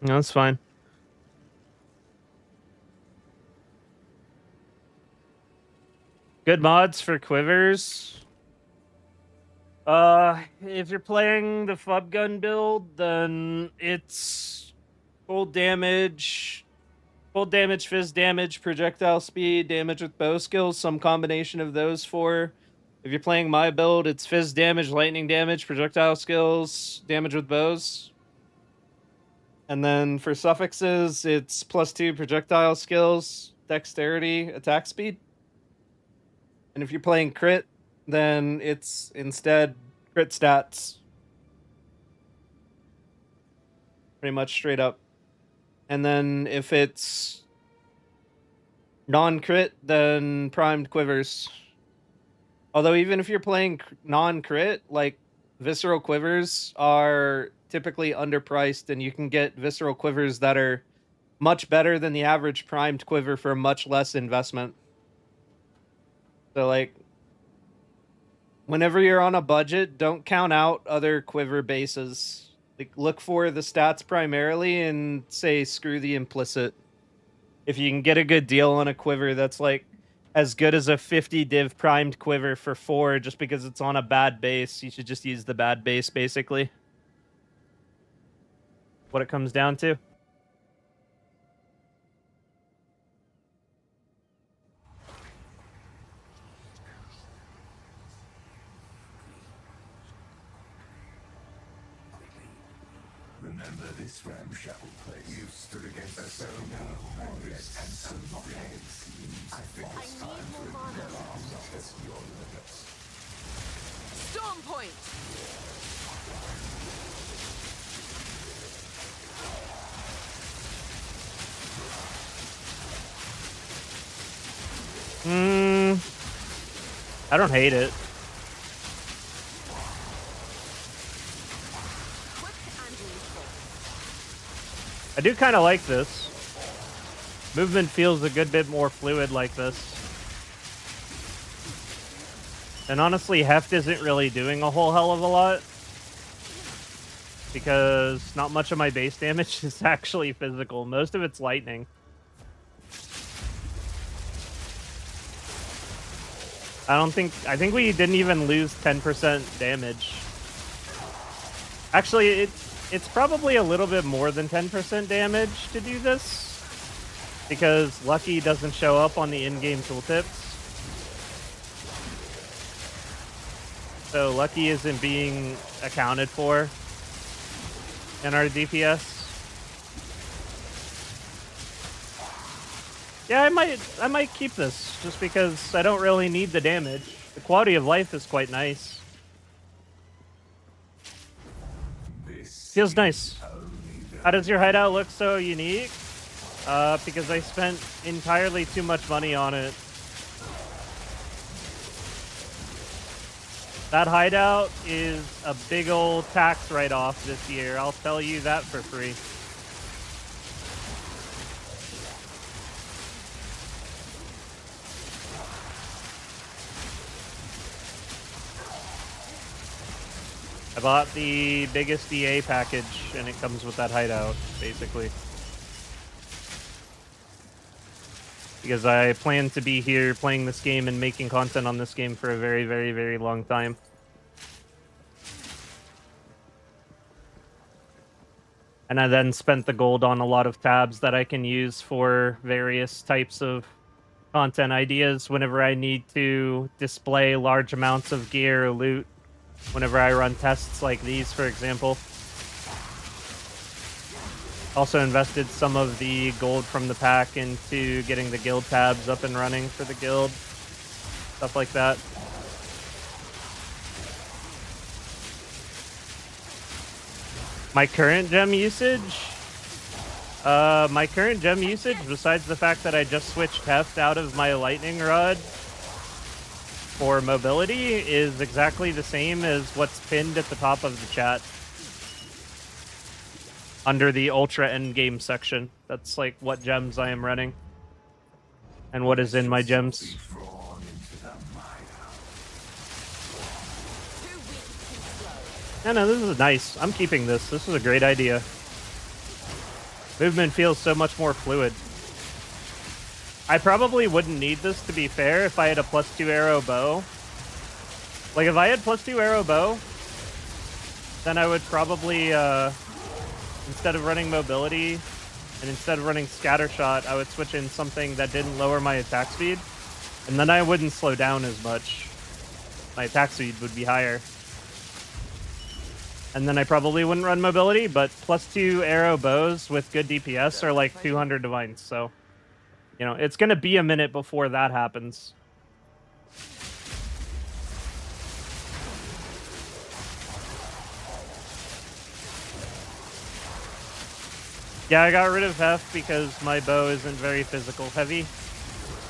No, that's fine. Good mods for quivers. If you're playing the FUB gun build, then it's full damage, fizz damage, projectile speed, damage with bow skills, some combination of those 4. If you're playing my build, it's fizz damage, lightning damage, projectile skills, damage with bows. And then for suffixes, it's +2 projectile skills, dexterity, attack speed. And if you're playing crit, then it's instead crit stats. Pretty much straight up. And then if it's non-crit, then primed quivers. Although even if you're playing non-crit, like visceral quivers are typically underpriced, and you can get visceral quivers that are much better than the average primed quiver for much less investment. So like, whenever you're on a budget, don't count out other quiver bases. Like, look for the stats primarily and say screw the implicit. If you can get a good deal on a quiver that's like as good as a 50 div primed quiver for 4 just because it's on a bad base, you should just use the bad base, basically. What it comes down to. remember this ramshackle place? You've stood against us so now, and so long. I think it's time to remember that's your limits. Storm point! I don't hate it. Quick and useful. I do kind of like this. Movement feels a good bit more fluid like this. And honestly, Heft isn't really doing a whole hell of a lot. Because not much of my base damage is actually physical. Most of it's lightning. I think we didn't even lose 10% damage. Actually, it's probably a little bit more than 10% damage to do this, because Lucky doesn't show up on the in-game tooltips. So Lucky isn't being accounted for in our DPS. Yeah, I might keep this just because I don't really need the damage. The quality of life is quite nice. Feels nice. How does your hideout look so unique? Because I spent entirely too much money on it. That hideout is a big old tax write-off this year. I'll tell you that for free. I bought the biggest EA package, and it comes with that hideout, basically. Because I plan to be here playing this game and making content on this game for a very, very, very long time. And I then spent the gold on a lot of tabs that I can use for various types of content ideas whenever I need to display large amounts of gear or loot. Whenever I run tests like these, for example. Also invested some of the gold from the pack into getting the guild tabs up and running for the guild. Stuff like that. My current gem usage? Besides the fact that I just switched Heft out of my lightning rod for mobility, is exactly the same as what's pinned at the top of the chat. Under the ultra endgame section. That's like what gems I am running. And what is in my gems. No, this is nice. I'm keeping this. This is a great idea. Movement feels so much more fluid. I probably wouldn't need this, to be fair, if I had a +2 arrow bow. Like, if I had +2 arrow bow, then I would probably, instead of running mobility, and instead of running scattershot, I would switch in something that didn't lower my attack speed. And then I wouldn't slow down as much. My attack speed would be higher. And then I probably wouldn't run mobility, but +2 arrow bows with good DPS are like 200 divines, so... You know, it's going to be a minute before that happens. Yeah, I got rid of Heft because my bow isn't very physical heavy.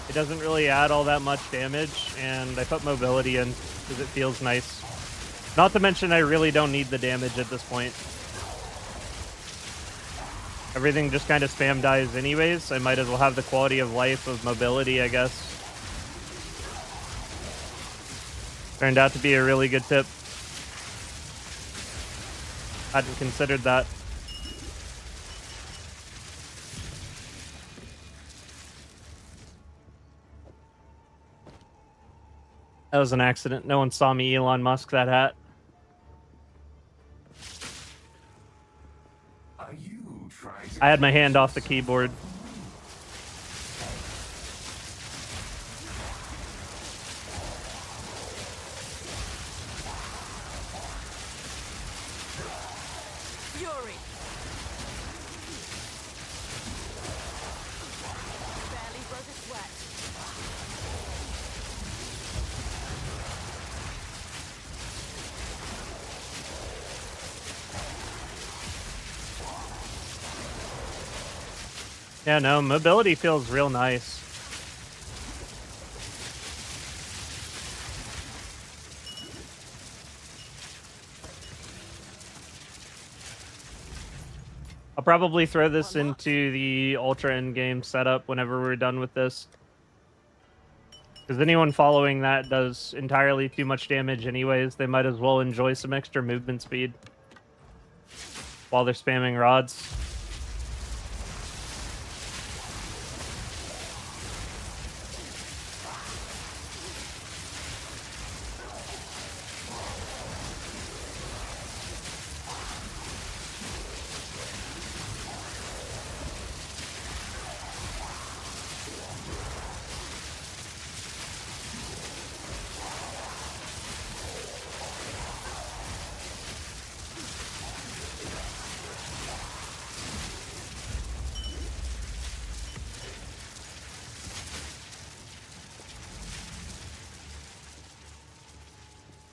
It doesn't really add all that much damage, and I put mobility in because it feels nice. Not to mention I really don't need the damage at this point. Everything just kind of spam dies anyways. I might as well have the quality of life of mobility, I guess. Turned out to be a really good tip. Hadn't considered that. That was an accident. No one saw me Elon Musk that hat. I had my hand off the keyboard. Fury. Barely broke a sweat. Yeah, no, mobility feels real nice. I'll probably throw this into the Ultra Endgame setup whenever we're done with this. Because anyone following that does entirely too much damage anyways. They might as well enjoy some extra movement speed while they're spamming rods.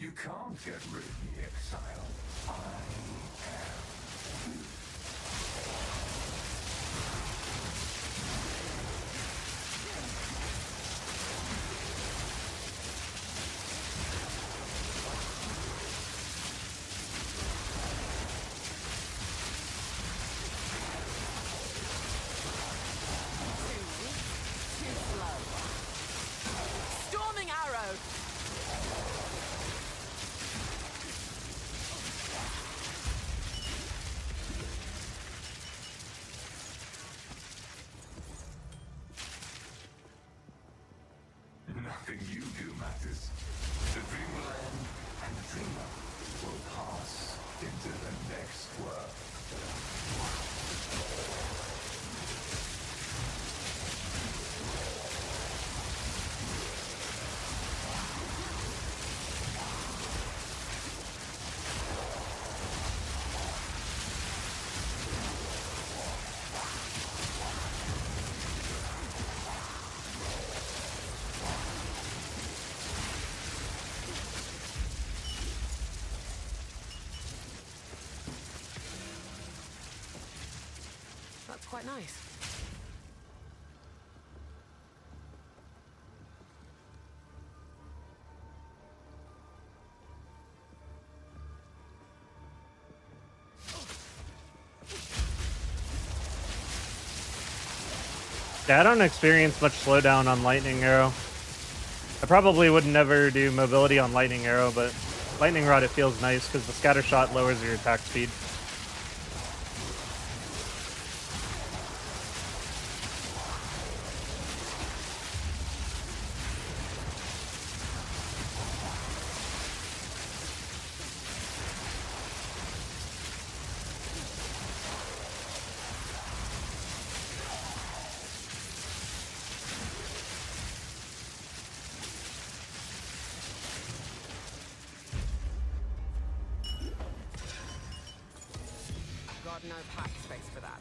You can't get rid of me, Exile. I am. Too weak, too slow. Storming arrow. Nothing you do matters. The dream will end, and the dreamer will pass into the next world. That's quite nice. Yeah, I don't experience much slowdown on Lightning Arrow. I probably would never do mobility on Lightning Arrow, but Lightning Rod, it feels nice because the scatter shot lowers your attack speed. Got no pack space for that.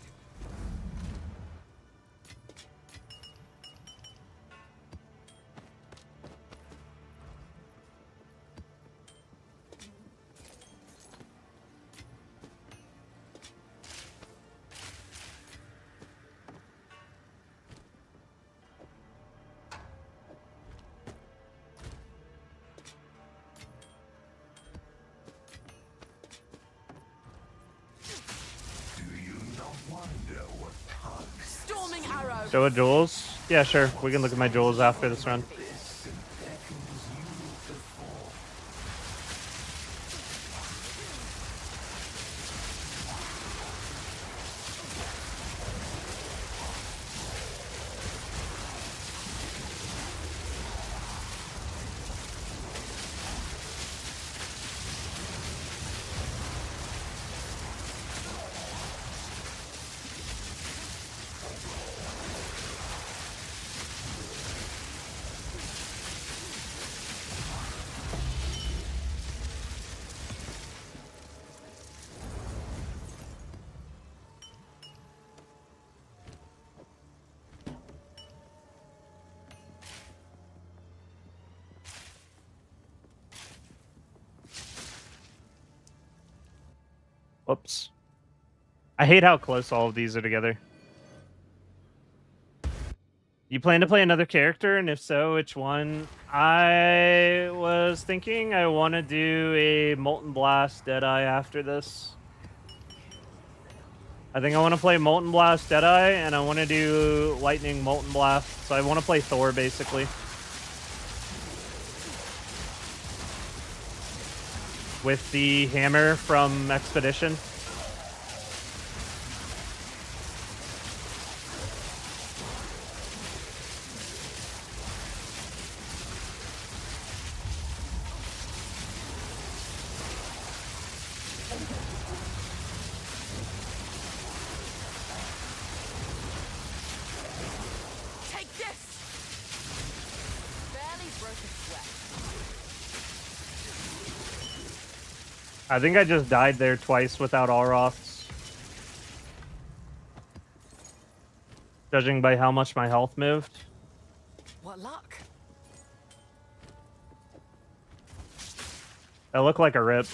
Storming arrow. Show of jewels? Yeah, sure. We can look at my jewels after this run. Whoops. I hate how close all of these are together. You plan to play another character, and if so, which one? I was thinking I want to do a Molten Blast Deadeye after this. I think I want to play Molten Blast Deadeye, and I want to do Lightning Molten Blast. So I want to play Thor, basically. With the hammer from Expedition. Take this! Barely broke a sweat. I think I just died there twice without Auroths. Judging by how much my health moved. What luck? That looked like a rip.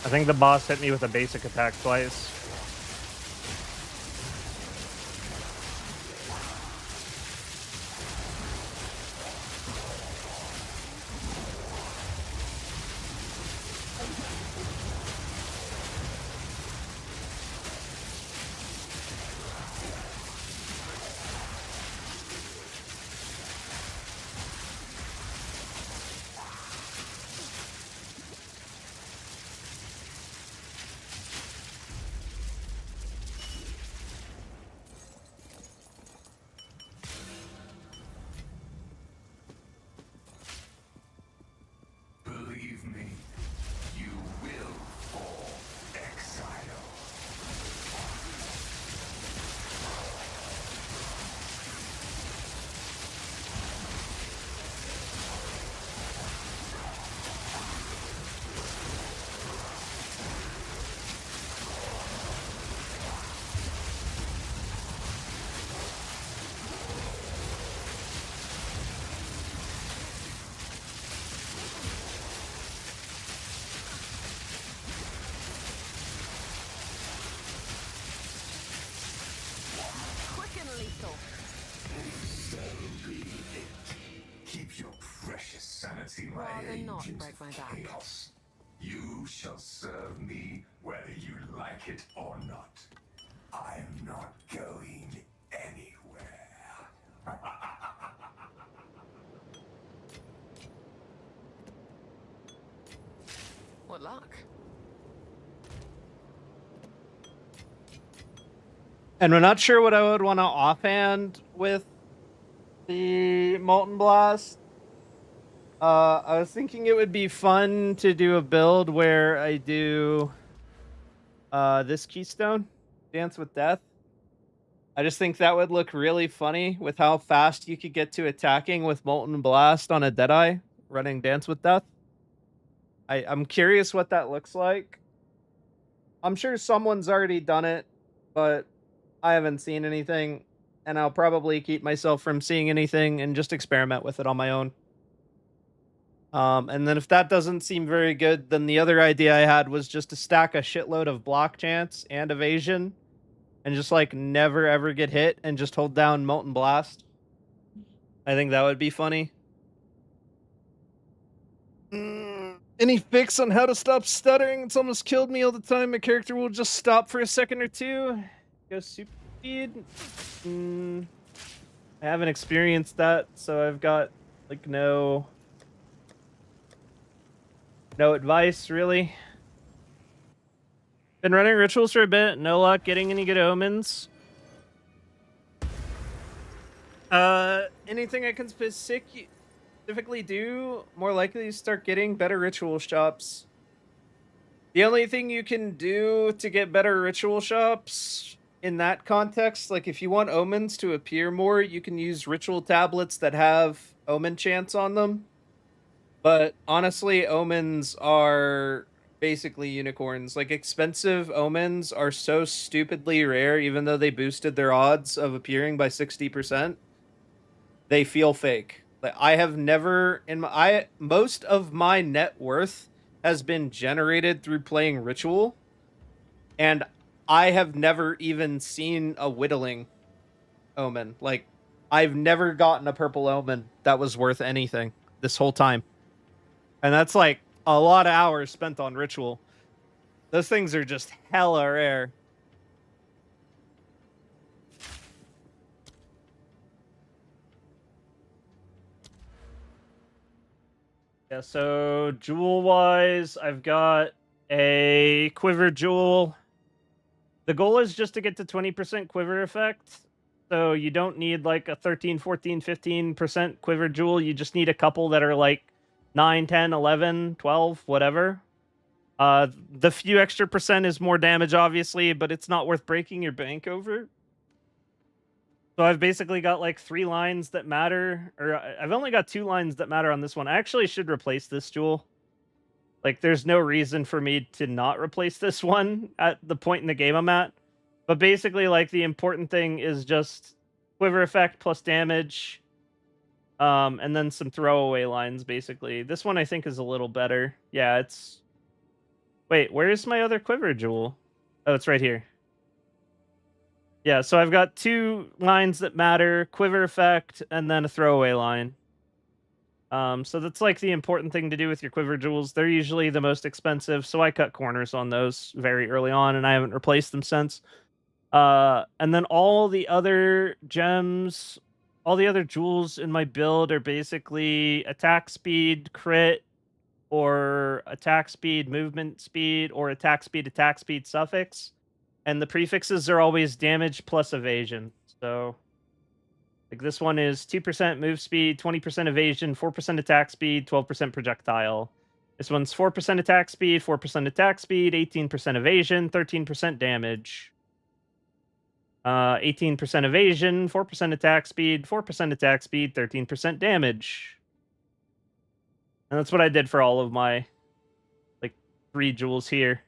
I think the boss hit me with a basic attack twice. Believe me, you will fall, Exile. Quick and lethal. So be it. Keep your precious sanity, my Rather not agent break my of back. chaos. You shall serve me whether you like it or not. I'm not going anywhere. What luck? And we're not sure what I would want to offhand with the Molten Blast. I was thinking it would be fun to do a build where I do this Keystone, Dance with Death. I just think that would look really funny with how fast you could get to attacking with Molten Blast on a Deadeye, running Dance with Death. I'm curious what that looks like. I'm sure someone's already done it, but I haven't seen anything, and I'll probably keep myself from seeing anything and just experiment with it on my own. And then if that doesn't seem very good, then the other idea I had was just to stack a shitload of block chance and evasion and just like never ever get hit and just hold down Molten Blast. I think that would be funny. Any fix on how to stop stuttering? It's almost killed me all the time. My character will just stop for a second or two. Go super speed. I haven't experienced that, so I've got like no advice really. Been running rituals for a bit, no luck getting any good omens. Anything I can specifically do, more likely to start getting better ritual shops. The only thing you can do to get better ritual shops in that context, like if you want omens to appear more, you can use ritual tablets that have omen chants on them. But honestly, omens are basically unicorns. Like expensive omens are so stupidly rare, even though they boosted their odds of appearing by 60%. They feel fake. Like, I have never most of my net worth has been generated through playing Ritual, and I have never even seen a whittling omen. Like, I've never gotten a purple omen that was worth anything this whole time. And that's like a lot of hours spent on Ritual. Those things are just hella rare. Yeah, so jewel-wise, I've got a Quiver Jewel. The goal is just to get to 20% Quiver effect. So you don't need like a 13, 14, 15% Quiver Jewel. You just need a couple that are like 9, 10, 11, 12, whatever. The few extra percent is more damage, obviously, but it's not worth breaking your bank over. So I've basically got like 3 lines that matter, or I've only got 2 lines that matter on this one. I actually should replace this jewel. Like, there's no reason for me to not replace this one at the point in the game I'm at. But basically, like, the important thing is just quiver effect plus damage, and then some throwaway lines, basically. This one I think is a little better. Yeah, it's... Wait, where's my other quiver jewel? Oh, it's right here. Yeah, so I've got 2 lines that matter, quiver effect, and then a throwaway line. So that's like the important thing to do with your quiver jewels. They're usually the most expensive, so I cut corners on those very early on, and I haven't replaced them since. And then all the other gems, all the other jewels in my build are basically attack speed, crit, or attack speed, movement speed, or attack speed, suffix. And the prefixes are always damage plus evasion. So, like, this one is 2% move speed, 20% evasion, 4% attack speed, 12% projectile. This one's 4% attack speed, 4% attack speed, 18% evasion, 13% damage. 18% evasion, 4% attack speed, 4% attack speed, 13% damage. And that's what I did for all of my, like, 3 jewels here.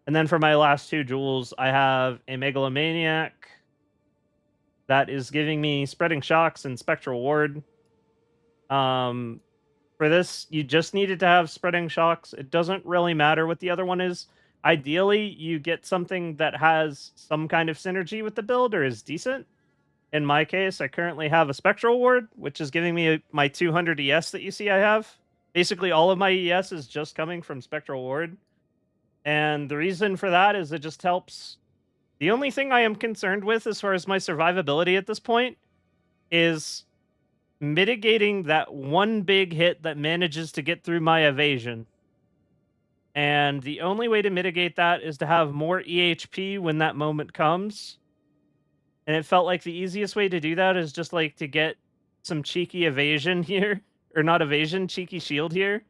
And then for my last 2 jewels, I have a Megalomaniac that is giving me Spreading Shocks and Spectral Ward. For this, you just needed to have Spreading Shocks. It doesn't really matter what the other one is. Ideally, you get something that has some kind of synergy with the build or is decent. In my case, I currently have a Spectral Ward, which is giving me my 200 ES that you see I have. Basically, all of my ES is just coming from Spectral Ward. And the reason for that is it just helps. The only thing I am concerned with as far as my survivability at this point is mitigating that one big hit that manages to get through my evasion. And the only way to mitigate that is to have more EHP when that moment comes. And it felt like the easiest way to do that is just like to get some cheeky evasion here. Or not evasion, cheeky shield here.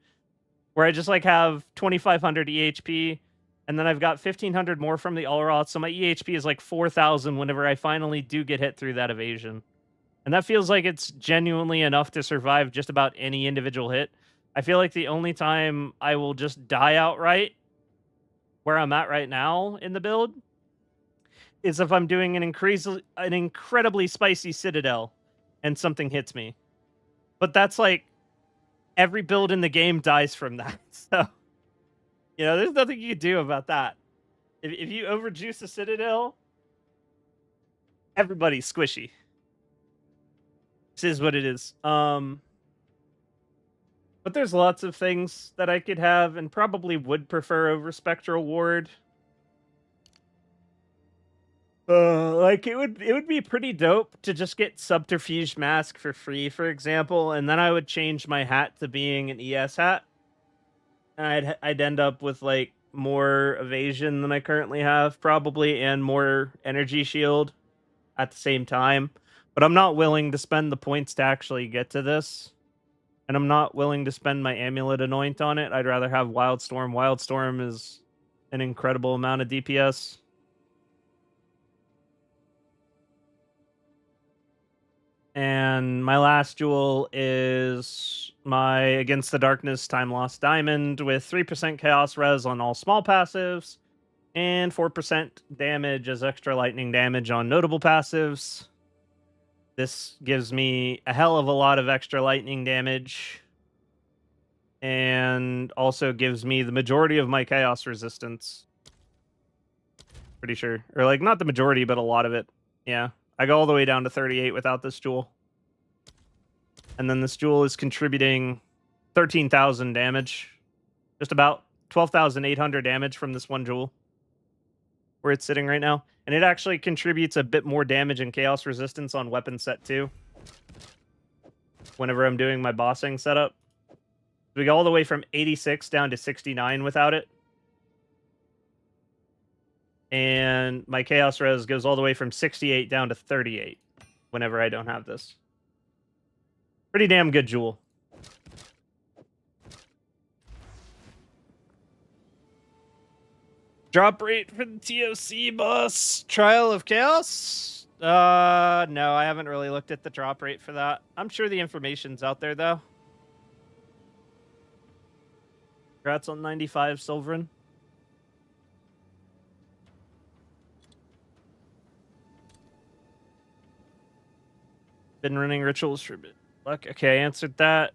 Where I just like have 2,500 EHP, and then I've got 1,500 more from the Allroth, so my EHP is like 4,000 whenever I finally do get hit through that evasion. And that feels like it's genuinely enough to survive just about any individual hit. I feel like the only time I will just die outright, where I'm at right now in the build, is if I'm doing an incredibly spicy Citadel, and something hits me. But that's like, every build in the game dies from that. So, you know, there's nothing you can do about that. If you overjuice a Citadel, everybody's squishy. This is what it is. But there's lots of things that I could have and probably would prefer over Spectral Ward. Like, it would be pretty dope to just get Subterfuge Mask for free, for example, and then I would change my hat to being an ES hat. And I'd end up with, like, more evasion than I currently have, probably, and more energy shield at the same time. But I'm not willing to spend the points to actually get to this. And I'm not willing to spend my Amulet Anoint on it. I'd rather have Wildstorm. Wildstorm is an incredible amount of DPS. And my last jewel is my Against the Darkness Time Lost Diamond with 3% Chaos Res on all small passives and 4% damage as extra lightning damage on notable passives. This gives me a hell of a lot of extra lightning damage. And also gives me the majority of my chaos resistance. Pretty sure. Or like, not the majority, but a lot of it. Yeah. I go all the way down to 38 without this jewel. And then this jewel is contributing 13,000 damage. Just about 12,800 damage from this one jewel. Where it's sitting right now. And it actually contributes a bit more damage and chaos resistance on weapon set too. Whenever I'm doing my bossing setup. We go all the way from 86 down to 69 without it. And my chaos res goes all the way from 68 down to 38 whenever I don't have this. Pretty damn good jewel. Drop rate for the TOC boss. Trial of Chaos? No, I haven't really looked at the drop rate for that. I'm sure the information's out there, though. Congrats on 95, Silverin. Been running rituals for a bit. Luck. Okay, I answered that.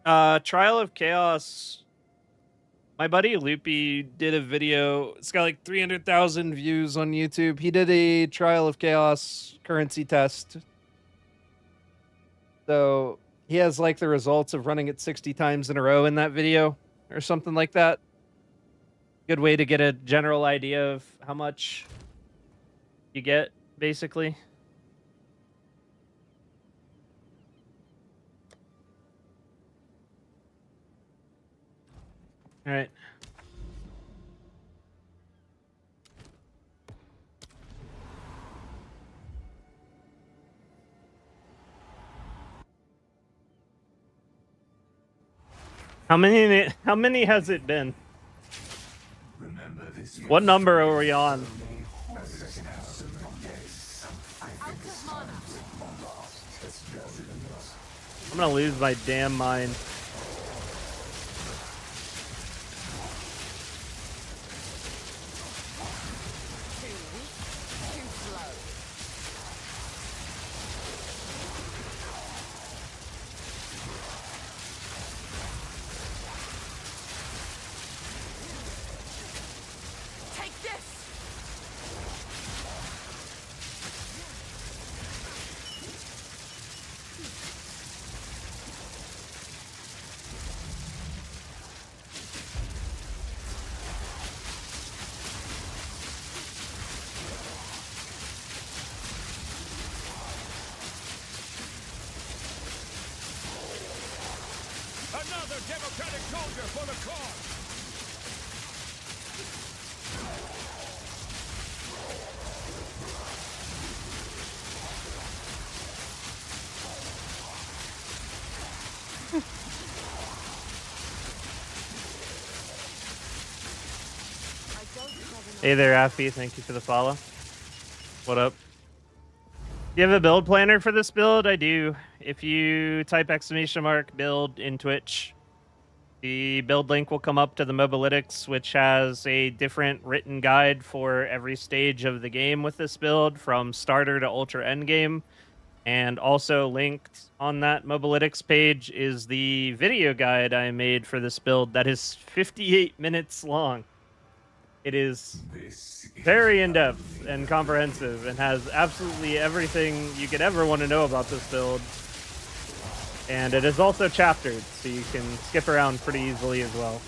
Trial of Chaos. My buddy Loopy did a video. It's got like 300,000 views on YouTube. He did a Trial of Chaos currency test. So he has like the results of running it 60 times in a row in that video or something like that. Good way to get a general idea of how much you get, basically. All right. How many has it been? Remember this. What number are we on? I'm gonna lose my damn mind. Another democratic soldier for the cause! Hey there, Affy. Thank you for the follow. What up? Do you have a build planner for this build? I do. If you type !build in Twitch, the build link will come up to the Mobalytics, which has a different written guide for every stage of the game with this build, from starter to ultra endgame. And also linked on that Mobalytics page is the video guide I made for this build that is 58 minutes long. It is very in-depth and comprehensive and has absolutely everything you could ever want to know about this build. And it is also chaptered, so you can skip around pretty easily as well.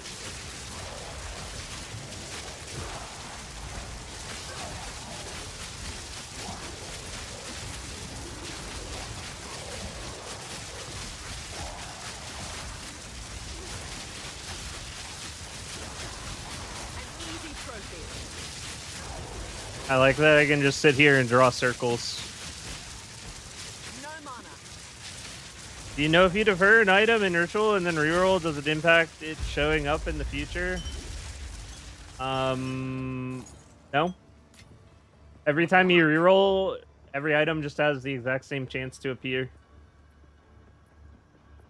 I like that I can just sit here and draw circles. No mana. Do you know if you defer an item in ritual and then reroll, does it impact it showing up in the future? No. Every time you reroll, every item just has the exact same chance to appear.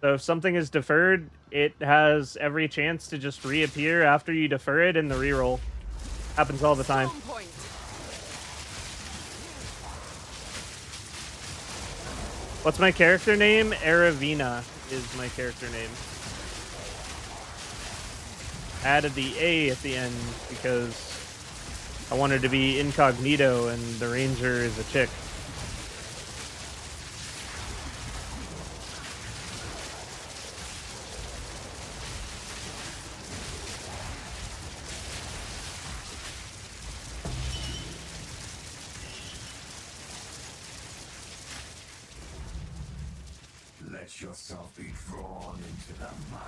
So if something is deferred, it has every chance to just reappear after you defer it in the reroll. Happens all the time. What's my character name? Aravina is my character name. Added the A at the end because I wanted to be incognito and the ranger is a chick. Let yourself be drawn into the mire.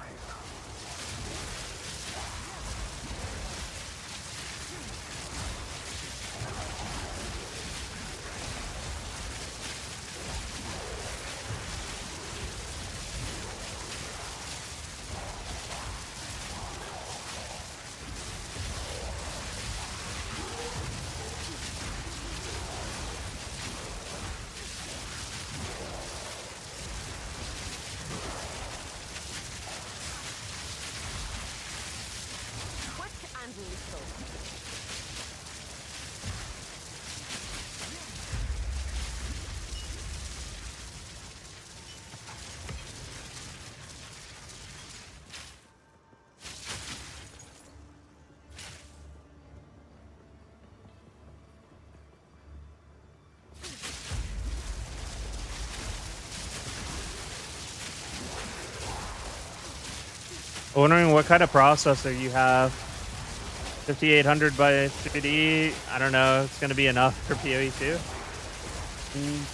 Wondering what kind of processor you have. 5800 by 3D. I don't know. It's going to be enough for PoE2.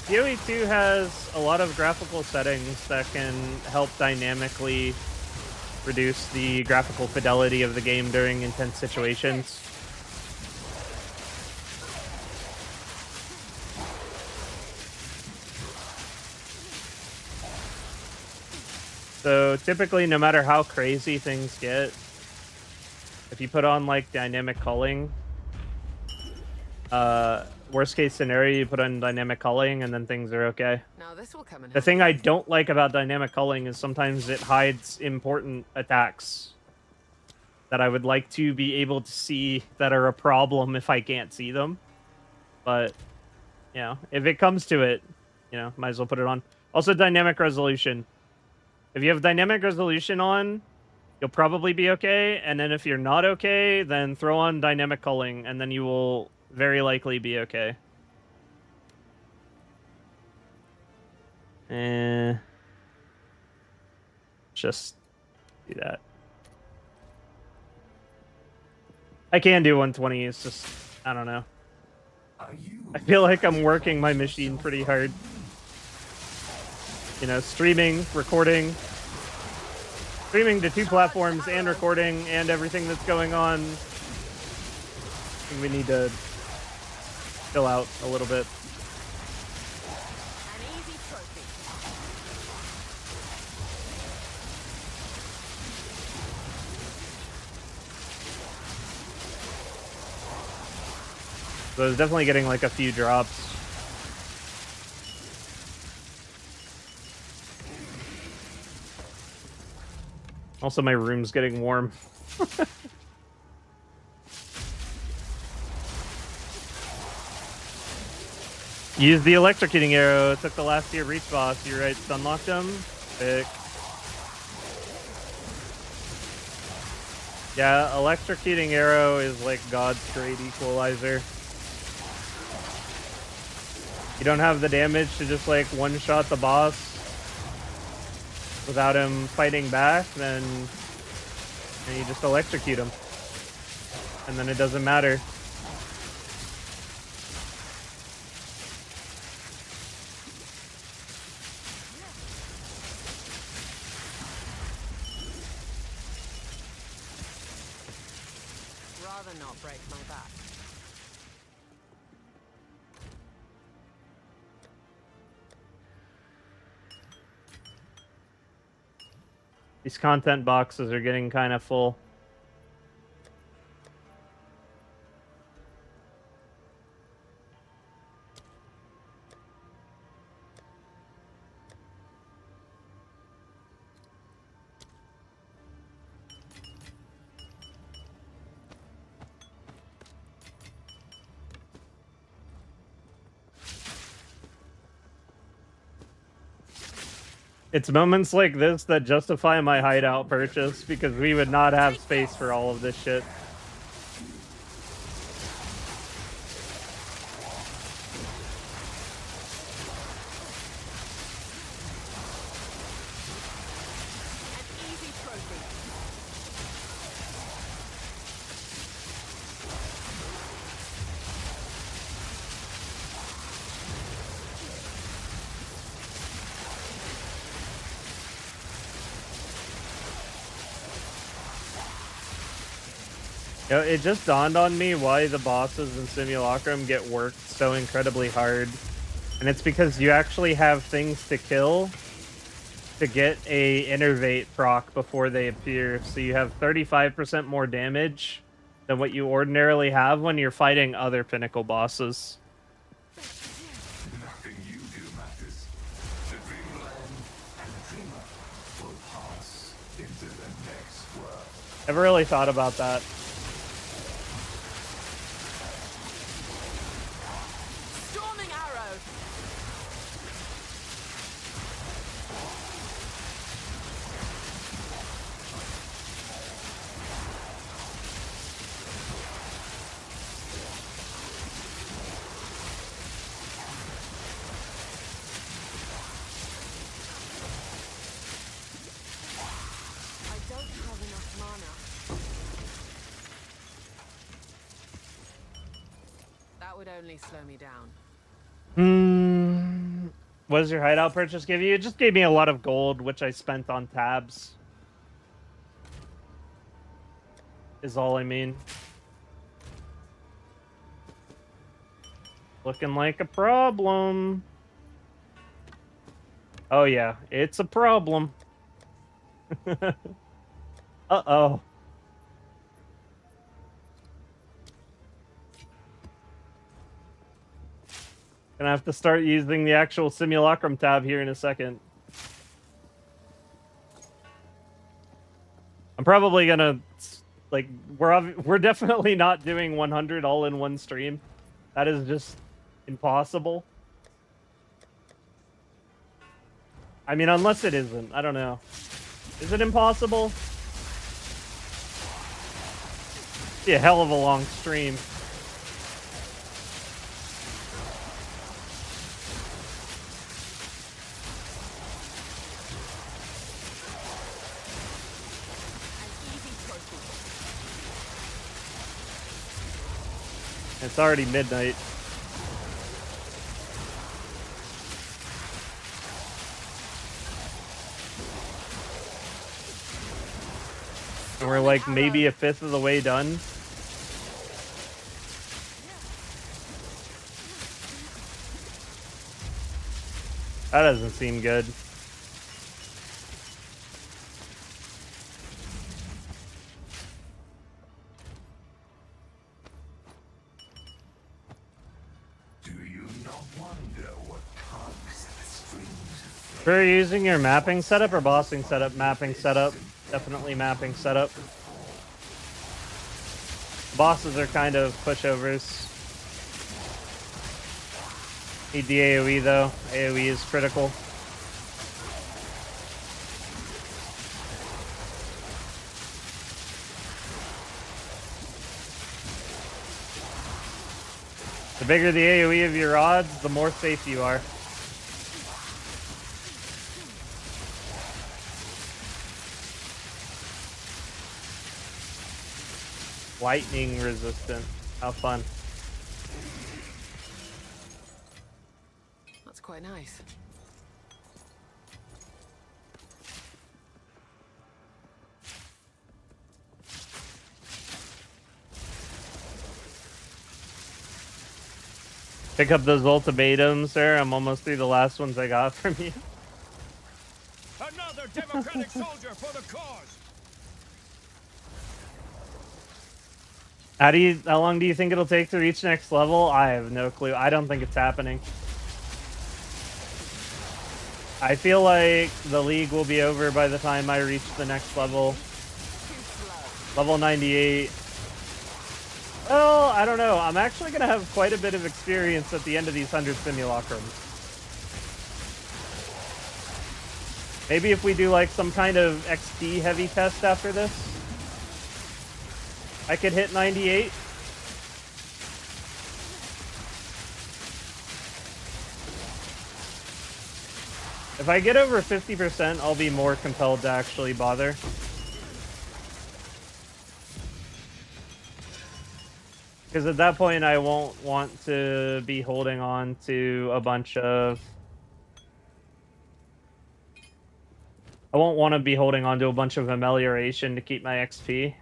PoE2 has a lot of graphical settings that can help dynamically reduce the graphical fidelity of the game during intense situations. So typically, no matter how crazy things get, if you put on like dynamic culling, worst case scenario, you put on dynamic culling and then things are okay. Now this will come in The thing I don't like about dynamic culling is sometimes it hides important attacks that I would like to be able to see that are a problem if I can't see them. But, you know, if it comes to it, you know, might as well put it on. Also, dynamic resolution. If you have dynamic resolution on, you'll probably be okay. And then if you're not okay, then throw on dynamic culling, and then you will very likely be okay. Just do that. I can do 120. It's just, I don't know. I feel like I'm working my machine pretty hard. You know, streaming, recording. Streaming to 2 platforms and recording and everything that's going on. I think we need to chill out a little bit. an easy trophy. So I was definitely getting like a few drops. Also, my room's getting warm. Use the electrocuting arrow. It took the last tier reach boss. You're right. Unlocked him. Sick. Yeah, electrocuting arrow is like God's great equalizer. You don't have the damage to just like one-shot the boss without him fighting back, then you just electrocute him. And then it doesn't matter. Rather not break my back. These content boxes are getting kind of full. It's moments like this that justify my hideout purchase, because we would not have space for all of this shit. An easy trophy. You know, it just dawned on me why the bosses in Simulacrum get worked so incredibly hard. And it's because you actually have things to kill to get a innervate proc before they appear. So you have 35% more damage than what you ordinarily have when you're fighting other Pinnacle bosses. Nothing you do matters. The dreamland and the dreamer will pass into the next world. Never really thought about that. Storming arrow. I don't have enough mana. That would only slow me down. What does your hideout purchase give you? It just gave me a lot of gold, which I spent on tabs. Is all I mean. Looking like a problem. Oh yeah, it's a problem. Uh-oh. Gonna have to start using the actual Simulacrum tab here in a second. I'm probably gonna, like, we're definitely not doing 100 all in one stream. That is just impossible. I mean, unless it isn't. I don't know. Is it impossible? It'd be a hell of a long stream. An easy trophy. It's already midnight. And we're like maybe a fifth of the way done. That doesn't seem good. Do you not wonder what tugs at the strings of If you're using your mapping setup or bossing setup? Mapping setup. Definitely mapping setup. Bosses are kind of pushovers. Need the AoE though. AoE is critical. The bigger the AoE of your odds, the more safe you are. Lightning resistant. How fun. That's quite nice. Pick up those ultimatums, sir. I'm almost through the last ones I got from you. Another democratic soldier for the cause. How long do you think it'll take to reach next level? I have no clue. I don't think it's happening. I feel like the league will be over by the time I reach the next level. Too slow. Level 98. Well, I don't know. I'm actually going to have quite a bit of experience at the end of these 100 simulacrums. Maybe if we do like some kind of XP heavy test after this, I could hit 98. If I get over 50%, I'll be more compelled to actually bother. Because at that point, I won't want to be holding on to a bunch of... I won't want to be holding on to a bunch of amelioration to keep my XP.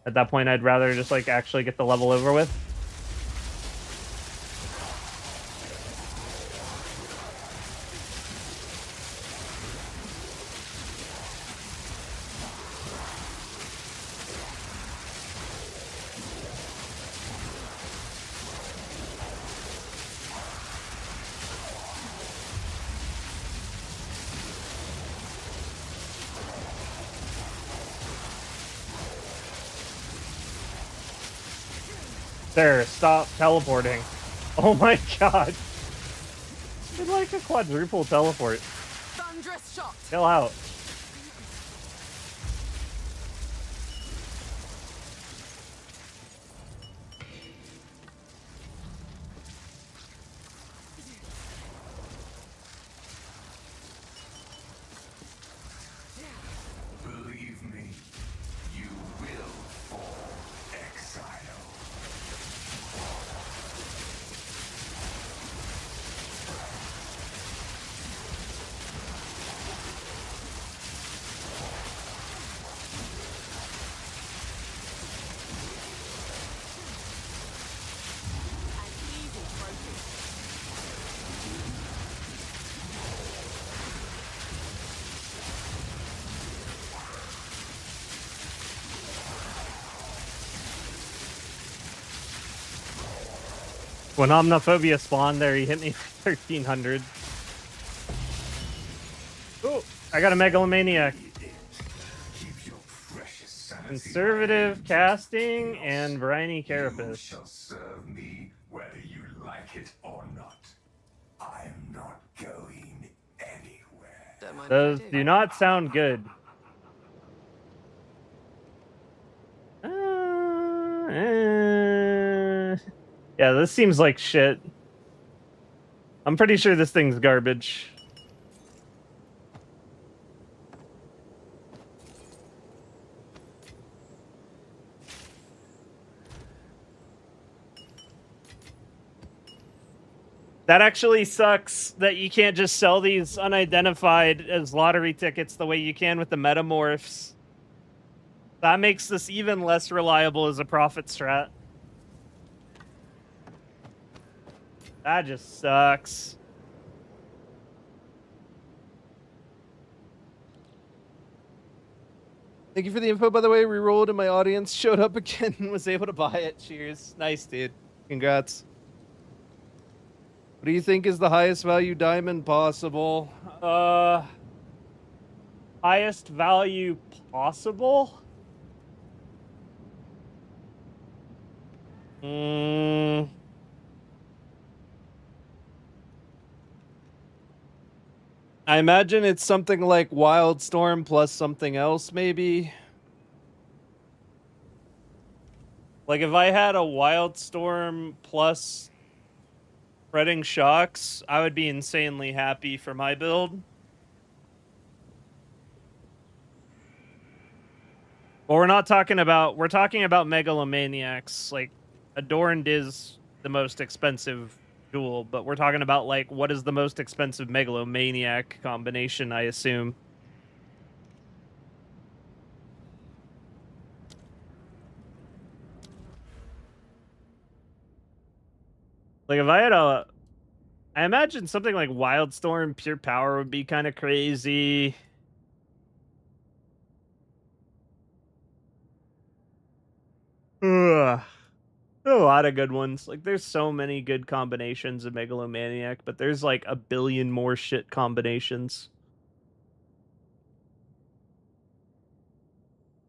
At that point, I'd rather just like actually get the level over with. There, stop teleporting. Oh my god. It's like a quadruple teleport. Thunderous shot. Chill out. Believe me, you will fall, Exile. An easy trophy. When Omniphobia spawned there, he hit me for 1300. Oh, I got a Megalomaniac. Keep your precious sanity, Conservative my casting agent of and Briny chaos. You Carapace. shall serve me whether you like it or not. I'm not going anywhere. Don't mind Those if I do not sound good. Yeah, this seems like shit. I'm pretty sure this thing's garbage. That actually sucks that you can't just sell these unidentified as lottery tickets the way you can with the metamorphs. That makes this even less reliable as a profit strat. That just sucks. Thank you for the info, by the way. Rerolled and my audience showed up again and was able to buy it. Cheers. Nice, dude. Congrats. What do you think is the highest value diamond possible? Highest value possible? I imagine it's something like Wildstorm plus something else, maybe. Like if I had a Wildstorm plus Spreading Shocks, I would be insanely happy for my build. But we're talking about Megalomaniacs. Like, Adorned is the most expensive jewel, but we're talking about, like, what is the most expensive Megalomaniac combination, I assume. Like, if I had I imagine something like Wildstorm Pure Power would be kind of crazy. Ugh. A lot of good ones. Like, there's so many good combinations of Megalomaniac, but there's like a billion more shit combinations.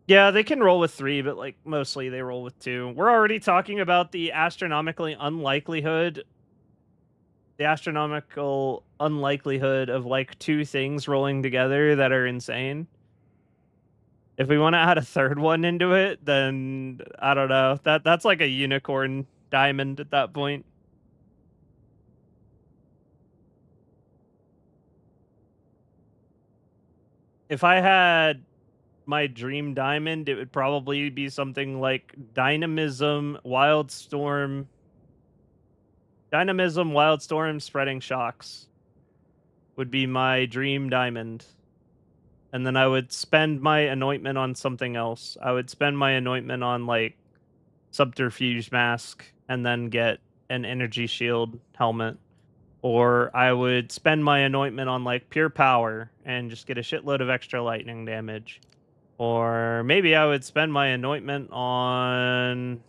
Yeah, they can roll with 3, but like mostly they roll with 2. We're already talking about the astronomically unlikelihood the astronomical unlikelihood of like two things rolling together that are insane. If we want to add a third one into it, then I don't know. That's like a unicorn diamond at that point. If I had my dream diamond, it would probably be something like Dynamism, Wildstorm, Spreading Shocks would be my dream diamond. And then I would spend my anointment on something else. I would spend my anointment on like Subterfuge Mask and then get an Energy Shield helmet. Or I would spend my anointment on like Pure Power and just get a shitload of extra lightning damage. Or maybe I would spend my anointment on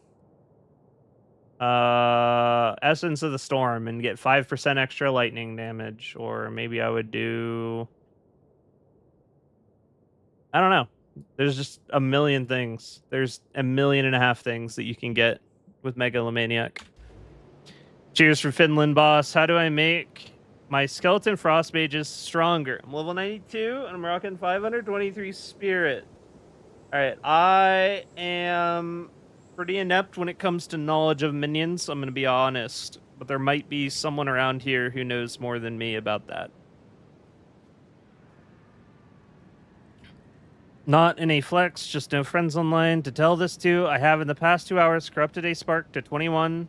Essence of the Storm and get 5% extra lightning damage. Or maybe I would do... I don't know. There's just a million things. There's 1.5 million things that you can get with Megalomaniac. Cheers for Finland, boss. How do I make my Skeleton Frost Mages stronger? I'm level 92, and I'm rocking 523 Spirit. Alright, I am pretty inept when it comes to knowledge of minions, I'm going to be honest. But there might be someone around here who knows more than me about that. Not in a flex, just no friends online to tell this to. I have in the past 2 hours corrupted a spark to 21,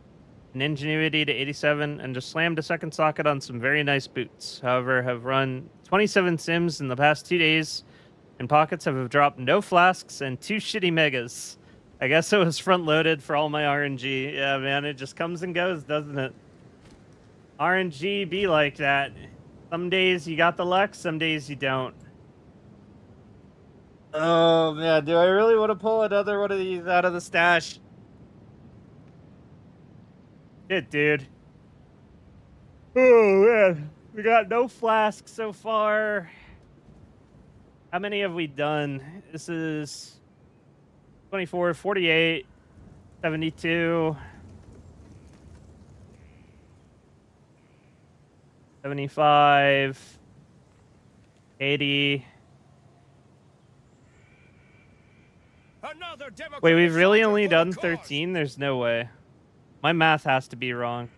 an ingenuity to 87, and just slammed a second socket on some very nice boots. However, have run 27 sims in the past 2 days, and pockets have dropped no flasks and 2 shitty megas. I guess it was front-loaded for all my RNG. Yeah, man, it just comes and goes, doesn't it? RNG be like that. Some days you got the luck, some days you don't. Oh, man, do I really want to pull another one of these out of the stash? Shit, dude. Oh, man. We got no flasks so far. How many have we done? This is 24, 48, 72, 75, 80... Wait, we've really only done 13? There's no way. My math has to be wrong.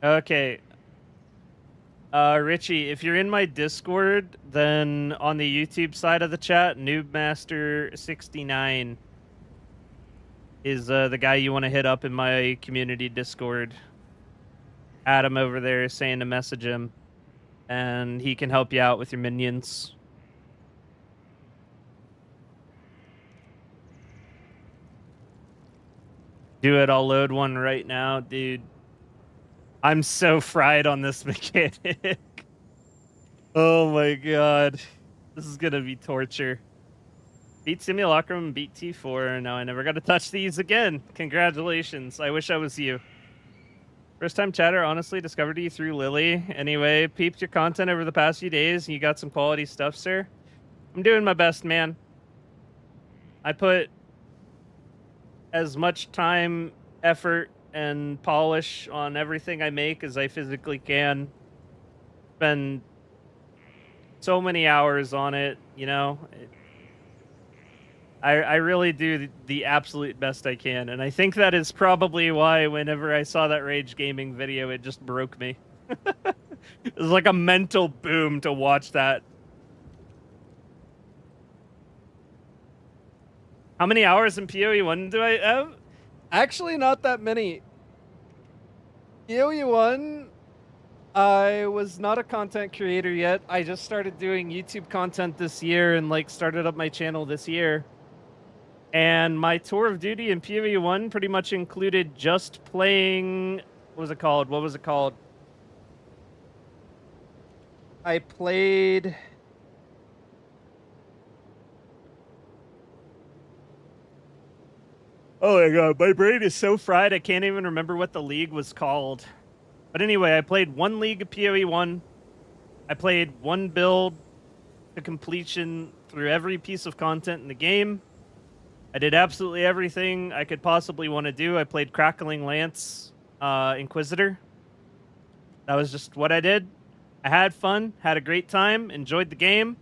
Okay. Richie, if you're in my Discord, then on the YouTube side of the chat, Noobmaster69 is the guy you want to hit up in my community Discord. Add him over there saying to message him. And he can help you out with your minions. Do it, I'll load one right now, dude. I'm so fried on this mechanic. Oh my god. This is gonna be torture. Beat Simulacrum, beat T4, now I never got to touch these again. Congratulations, I wish I was you. First time chatter, honestly, discovered you through Lily. Anyway, peeped your content over the past few days, and you got some quality stuff, sir. I'm doing my best, man. I put as much time, effort, and polish on everything I make as I physically can. Spend so many hours on it, you know. I really do the absolute best I can, and I think that is probably why whenever I saw that Rage Gaming video, it just broke me. It was like a mental boom to watch that. How many hours in PoE 1 do I have? Actually, not that many. PoE 1, I was not a content creator yet. I just started doing YouTube content this year and like started up my channel this year. And my tour of duty in PoE 1 pretty much included just playing... What was it called? I played... Oh my god, my brain is so fried I can't even remember what the league was called. But anyway, I played one league of PoE 1. I played one build to completion through every piece of content in the game. I did absolutely everything I could possibly want to do. I played Crackling Lance, Inquisitor. That was just what I did. I had fun, had a great time, enjoyed the game,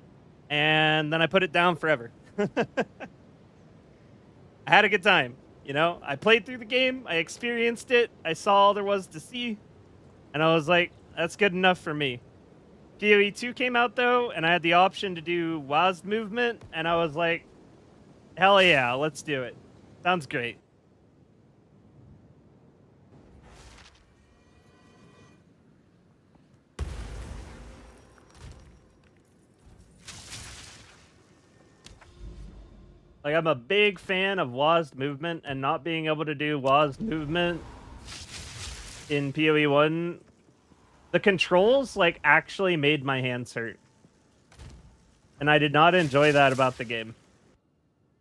and then I put it down forever. I had a good time. You know, I played through the game, I experienced it, I saw all there was to see, and I was like, that's good enough for me. PoE 2 came out, though, and I had the option to do WASD movement, and I was like, hell yeah, let's do it. Sounds great. Like, I'm a big fan of WASD movement, and not being able to do WASD movement in PoE 1, the controls, like, actually made my hands hurt. And I did not enjoy that about the game.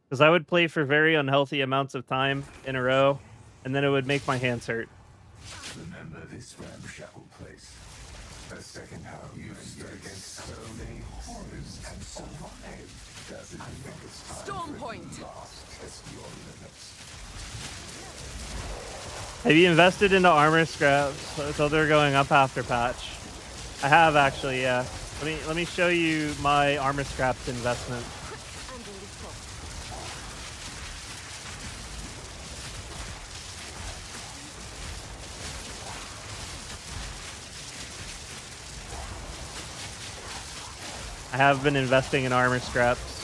Because I would play for very unhealthy amounts of time in a row, and then it would make my hands hurt. Remember this ramshackle place. A second how you stood against so many horrors and survived. Doesn't think it's time Storm for point. the last test your limits. Have you invested into armor scraps? So they're going up after patch. I have actually, yeah. Let me show you my armor scraps investment. And a little. I have been investing in armor scraps.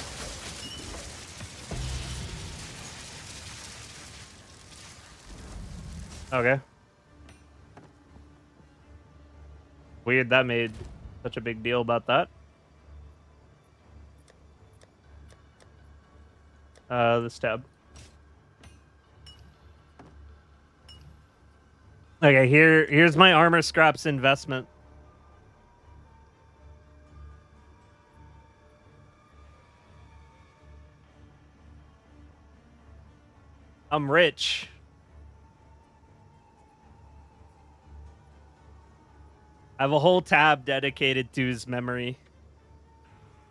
Okay. Weird that made such a big deal about that. This tab. Okay, here's my armor scraps investment. I'm rich. I have a whole tab dedicated to his memory.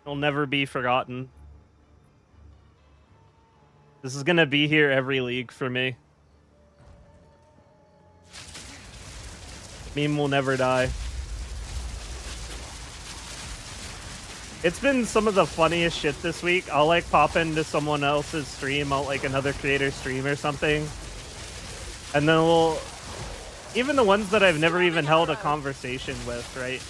It'll never be forgotten. This is gonna be here every league for me. Meme will never die. It's been some of the funniest shit this week. I'll like pop into someone else's stream, like another creator's stream or something. And then we'll, even the ones that I've never even held a conversation with, right?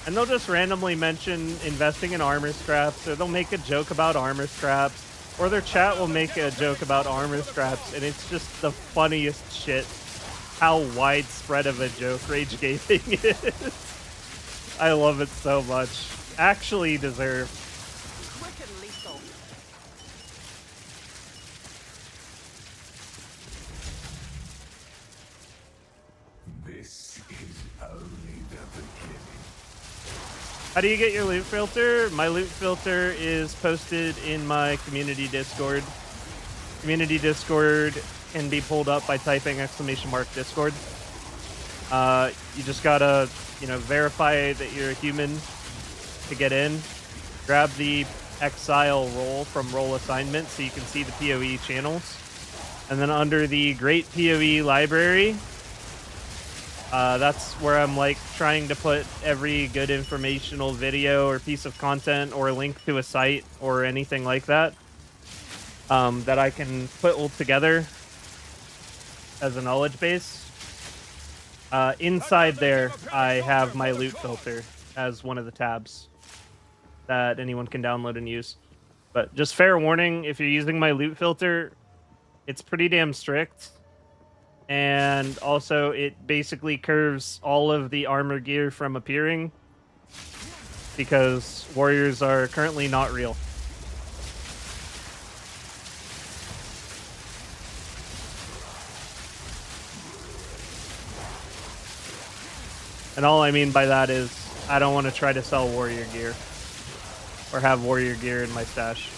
And they'll just randomly mention investing in armor scraps, or they'll make a joke about armor scraps, or their chat will make a joke about armor scraps, and it's just the funniest shit how widespread of a joke rage gaming is. I love it so much. Actually deserved. Quick and lethal. This is only the beginning. How do you get your loot filter? My loot filter is posted in my community Discord. Community Discord can be pulled up by typing !Discord. You just gotta, verify that you're a human to get in. Grab the Exile role from role assignment so you can see the PoE channels. And then under the Great PoE library, that's where I'm like trying to put every good informational video or piece of content or link to a site or anything like that that I can put all together as a knowledge base. Inside there, I have my loot filter as one of the tabs that anyone can download and use. But just fair warning, if you're using my loot filter, it's pretty damn strict. And also, it basically curves all of the armor gear from appearing because warriors are currently not real. And all I mean by that is I don't want to try to sell warrior gear or have warrior gear in my stash.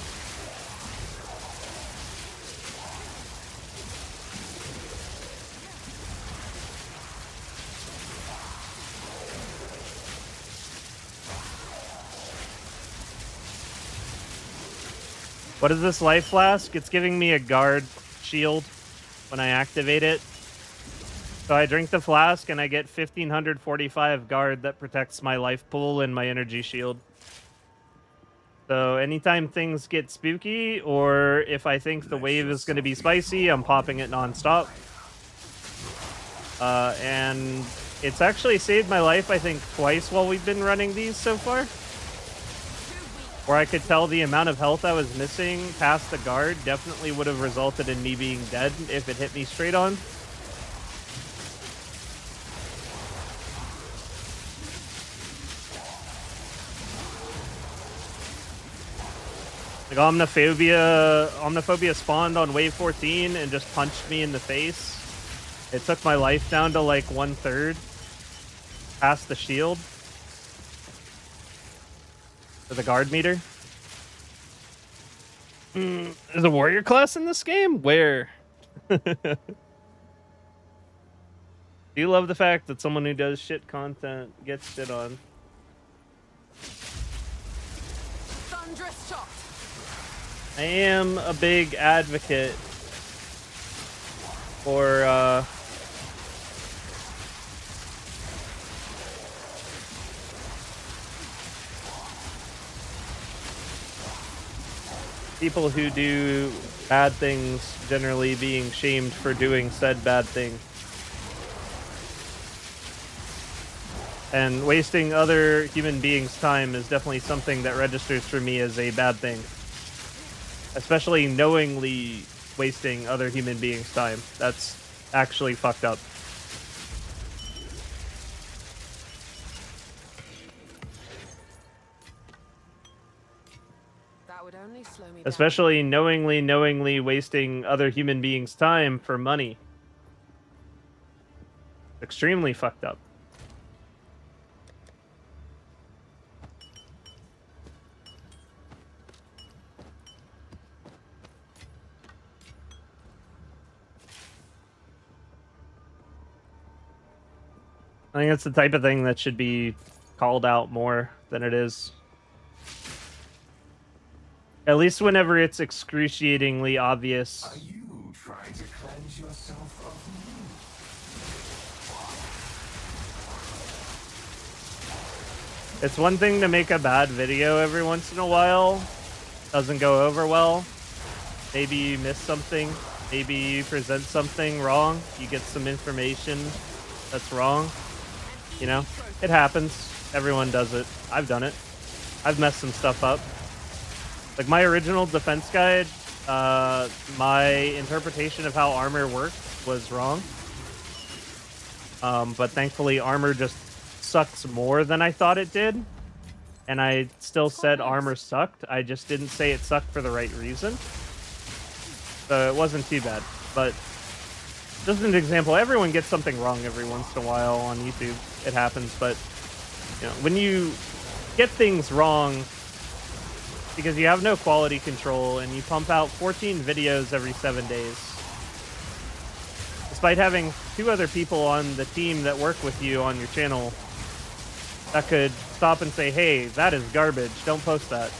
What is this life flask? It's giving me a guard shield when I activate it. So I drink the flask and I get 1545 guard that protects my life pool and my energy shield. So anytime things get spooky, or if I think the wave is going to be spicy, I'm popping it nonstop. And it's actually saved my life, I think, twice while we've been running these so far. Where I could tell the amount of health I was missing past the guard definitely would have resulted in me being dead if it hit me straight on. Like Omniphobia spawned on wave 14 and just punched me in the face. It took my life down to like 1/3 past the shield. For the guard meter. There's a warrior class in this game? Where? Do you love the fact that someone who does shit content gets shit on? Thunderous shot. I am a big advocate for people who do bad things generally being shamed for doing said bad thing. And wasting other human beings' time is definitely something that registers for me as a bad thing. Especially knowingly wasting other human beings' time. That's actually fucked up. That would only slow me down. Especially knowingly wasting other human beings' time for money. Extremely fucked up. I think it's the type of thing that should be called out more than it is. At least whenever it's excruciatingly obvious. Are you trying to cleanse yourself of me? It's one thing to make a bad video every once in a while. Doesn't go over well. Maybe you miss something. Maybe you present something wrong. You get some information that's wrong. You know, it happens. Everyone does it. I've done it. I've messed some stuff up. Like my original defense guide, my interpretation of how armor worked was wrong. But thankfully armor just sucks more than I thought it did. And I still said armor sucked. I just didn't say it sucked for the right reason. So it wasn't too bad. But just an example, everyone gets something wrong every once in a while on YouTube. It happens, but you know, when you get things wrong because you have no quality control and you pump out 14 videos every 7 days, despite having 2 other people on the team that work with you on your channel that could stop and say, hey, that is garbage, don't post that.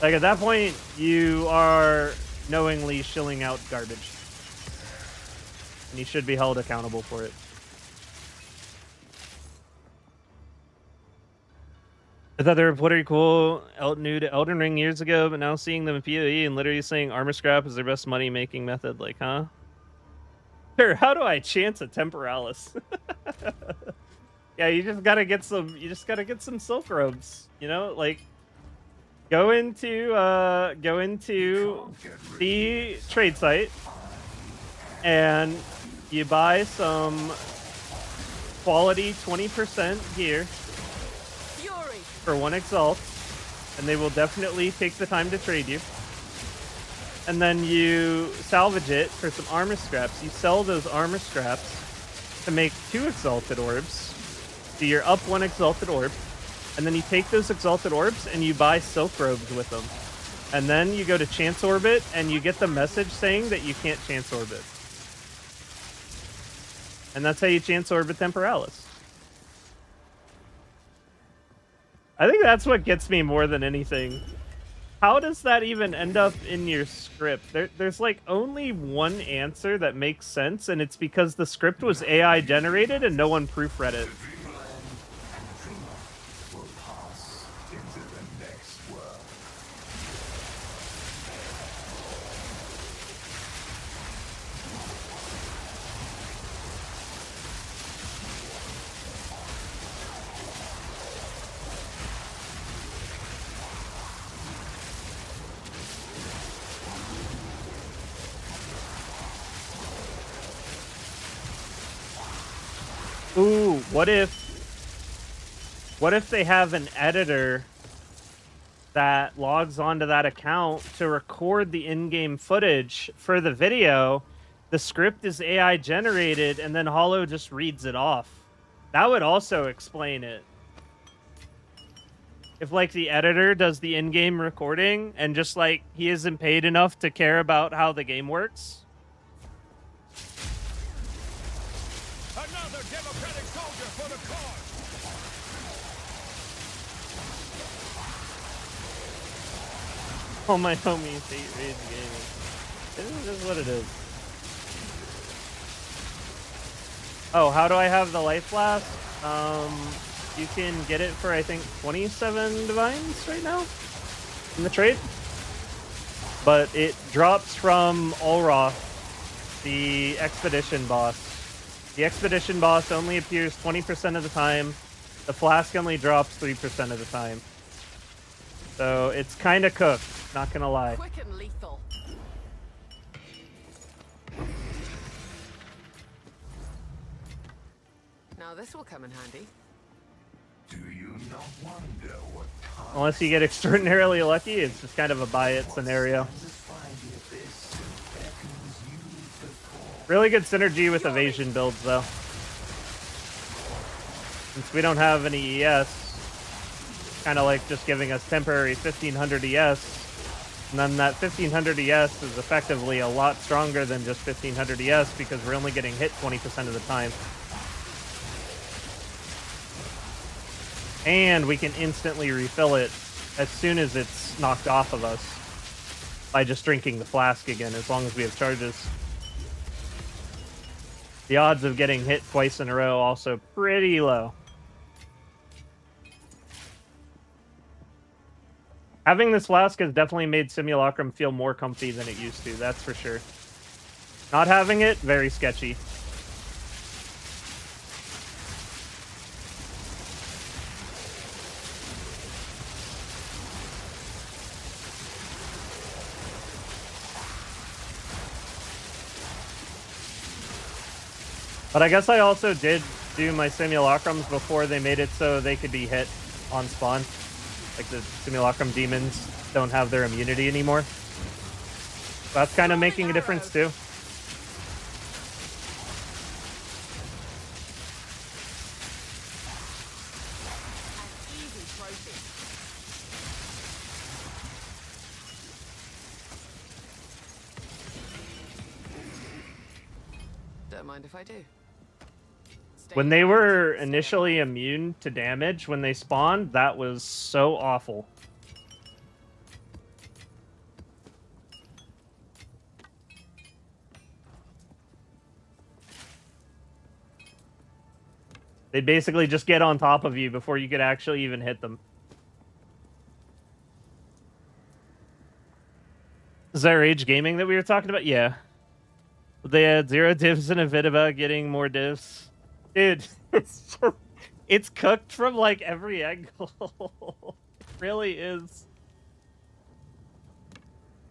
Like at that point, you are knowingly shilling out garbage. And you should be held accountable for it. I thought they were pretty cool, new to Elden Ring years ago, but now seeing them in PoE and literally saying armor scrap is their best money-making method, like, huh? Sure, how do I chance a Temporalis? Yeah, you just gotta get some silk robes, you know? Like, go into the trade site, and you buy some quality 20% gear for 1 Exalt, and they will definitely take the time to trade you. And then you salvage it for some armor scraps. You sell those armor scraps to make 2 Exalted Orbs. So you're up 1 Exalted Orb. And then you take those Exalted Orbs and you buy Silk Robes with them. And then you go to Chance Orbit and you get the message saying that you can't Chance Orbit. And that's how you Chance Orbit Temporalis. I think that's what gets me more than anything. How does that even end up in your script? There's like only one answer that makes sense, and it's because the script was AI generated and no one proofread it. Will pass into the next world. Ooh, what if they have an editor that logs onto that account to record the in-game footage for the video? The script is AI generated, and then Hollow just reads it off. That would also explain it. If, like, the editor does the in-game recording, and just, like, he isn't paid enough to care about how the game works. Another democratic soldier for the cause! All my homies hate Rage Gaming. It is what it is. Oh, how do I have the life blast? You can get it for, I think, 27 divines right now in the trade. But it drops from Ulroth, the expedition boss. The expedition boss only appears 20% of the time. The flask only drops 3% of the time. So it's kind of cooked, not gonna lie. Quick and lethal. Now this will come in handy. Do you not wonder what time Unless you get extraordinarily lucky, it's just kind of a buy it scenario. satisfying the abyss beckons you before? Really good synergy with evasion builds, though. Since we don't have any ES, kind of like just giving us temporary 1500 ES. And then that 1500 ES is effectively a lot stronger than just 1500 ES because we're only getting hit 20% of the time. And we can instantly refill it as soon as it's knocked off of us by just drinking the flask again, as long as we have charges. The odds of getting hit twice in a row also pretty low. Having this flask has definitely made Simulacrum feel more comfy than it used to, that's for sure. Not having it, very sketchy. But I guess I also did do my Simulacrums before they made it so they could be hit on spawn. Like the Simulacrum demons don't have their immunity anymore. So that's kind of making a difference too. An easy trophy. Don't mind if I do. When they were initially immune to damage when they spawned, that was so awful. They'd basically just get on top of you before you could actually even hit them. Is that Rage Gaming that we were talking about? Yeah. They had 0 divs and a vid about getting more divs. Dude, it's cooked from like every angle. It really is.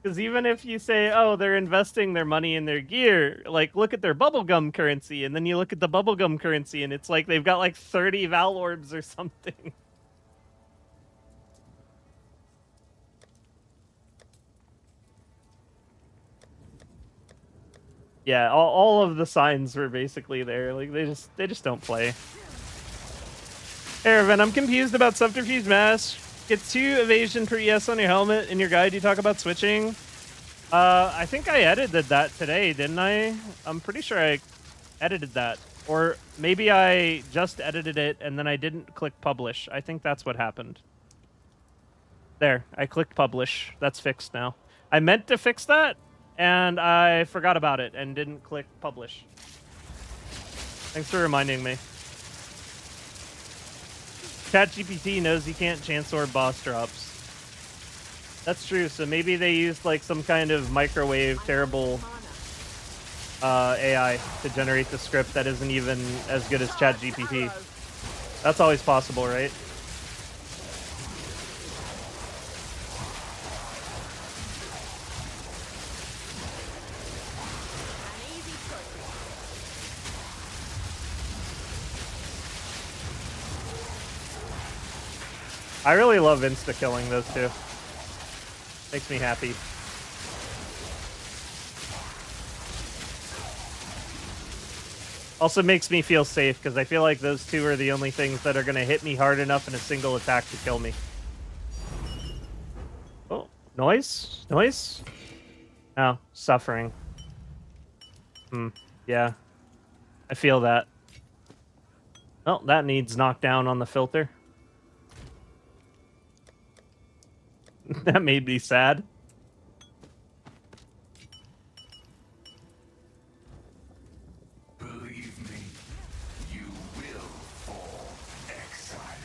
Because even if you say, oh, they're investing their money in their gear, like look at their bubblegum currency, and then you look at the bubblegum currency, and it's like they've got like 30 Val orbs or something. Yeah, all of the signs were basically there. Like they just don't play. Aravan, I'm confused about Subterfuge Mask. Get 2 evasion per ES on your helmet. In your guide, you talk about switching. I think I edited that today, didn't I? I'm pretty sure I edited that. Or maybe I just edited it and then I didn't click publish. I think that's what happened. There, I clicked publish. That's fixed now. I meant to fix that, and I forgot about it and didn't click publish. Thanks for reminding me. ChatGPT knows you can't chance orb boss drops. That's true, so maybe they used like some kind of microwave terrible AI to generate the script that isn't even as good as ChatGPT. That's always possible, right? I really love insta-killing those two. Makes me happy. Also makes me feel safe, because I feel like those two are the only things that are going to hit me hard enough in a single attack to kill me. Oh, noise? Noise? Oh, suffering. Yeah. I feel that. Well, that needs knockdown on the filter. That made me sad. Believe me, you will fall, Exile.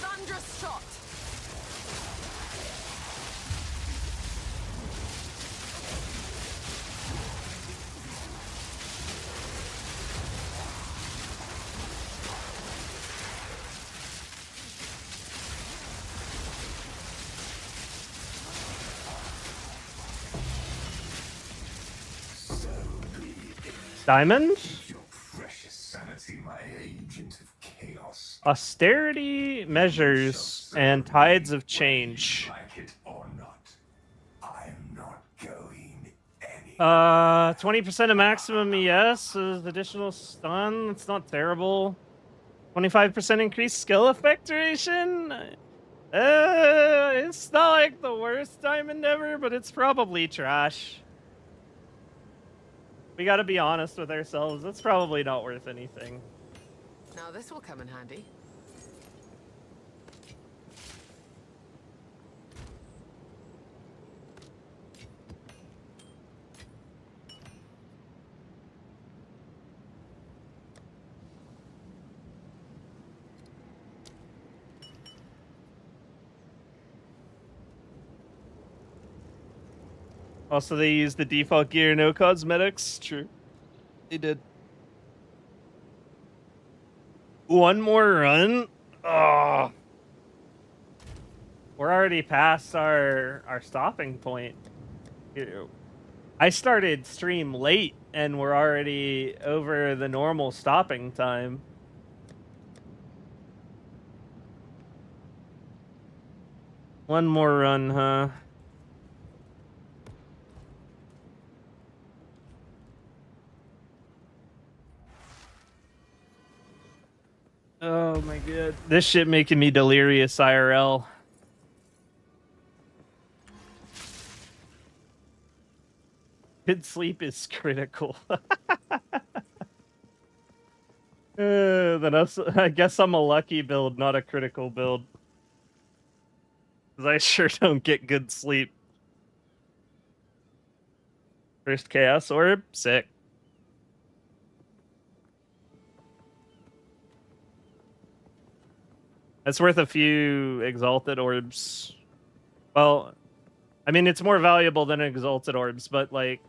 Thunderous shot! Diamond? Your precious sanity, my agent of chaos. Austerity measures and tides of change. Like it or not, I'm not going any. 20% of maximum ES is additional stun. It's not terrible. 25% increased skill effect duration. It's not like the worst diamond ever, but it's probably trash. We gotta be honest with ourselves. It's probably not worth anything. Now this will come in handy. Also, they used the default gear, no cosmetics. True. They did. One more run? Oh. We're already past our stopping point. I started stream late, and we're already over the normal stopping time. One more run, huh? Oh my god. This shit making me delirious IRL. Good sleep is critical. I guess I'm a lucky build, not a critical build. Because I sure don't get good sleep. First Chaos Orb, sick. That's worth a few Exalted Orbs. Well, I mean, it's more valuable than Exalted Orbs, but, like,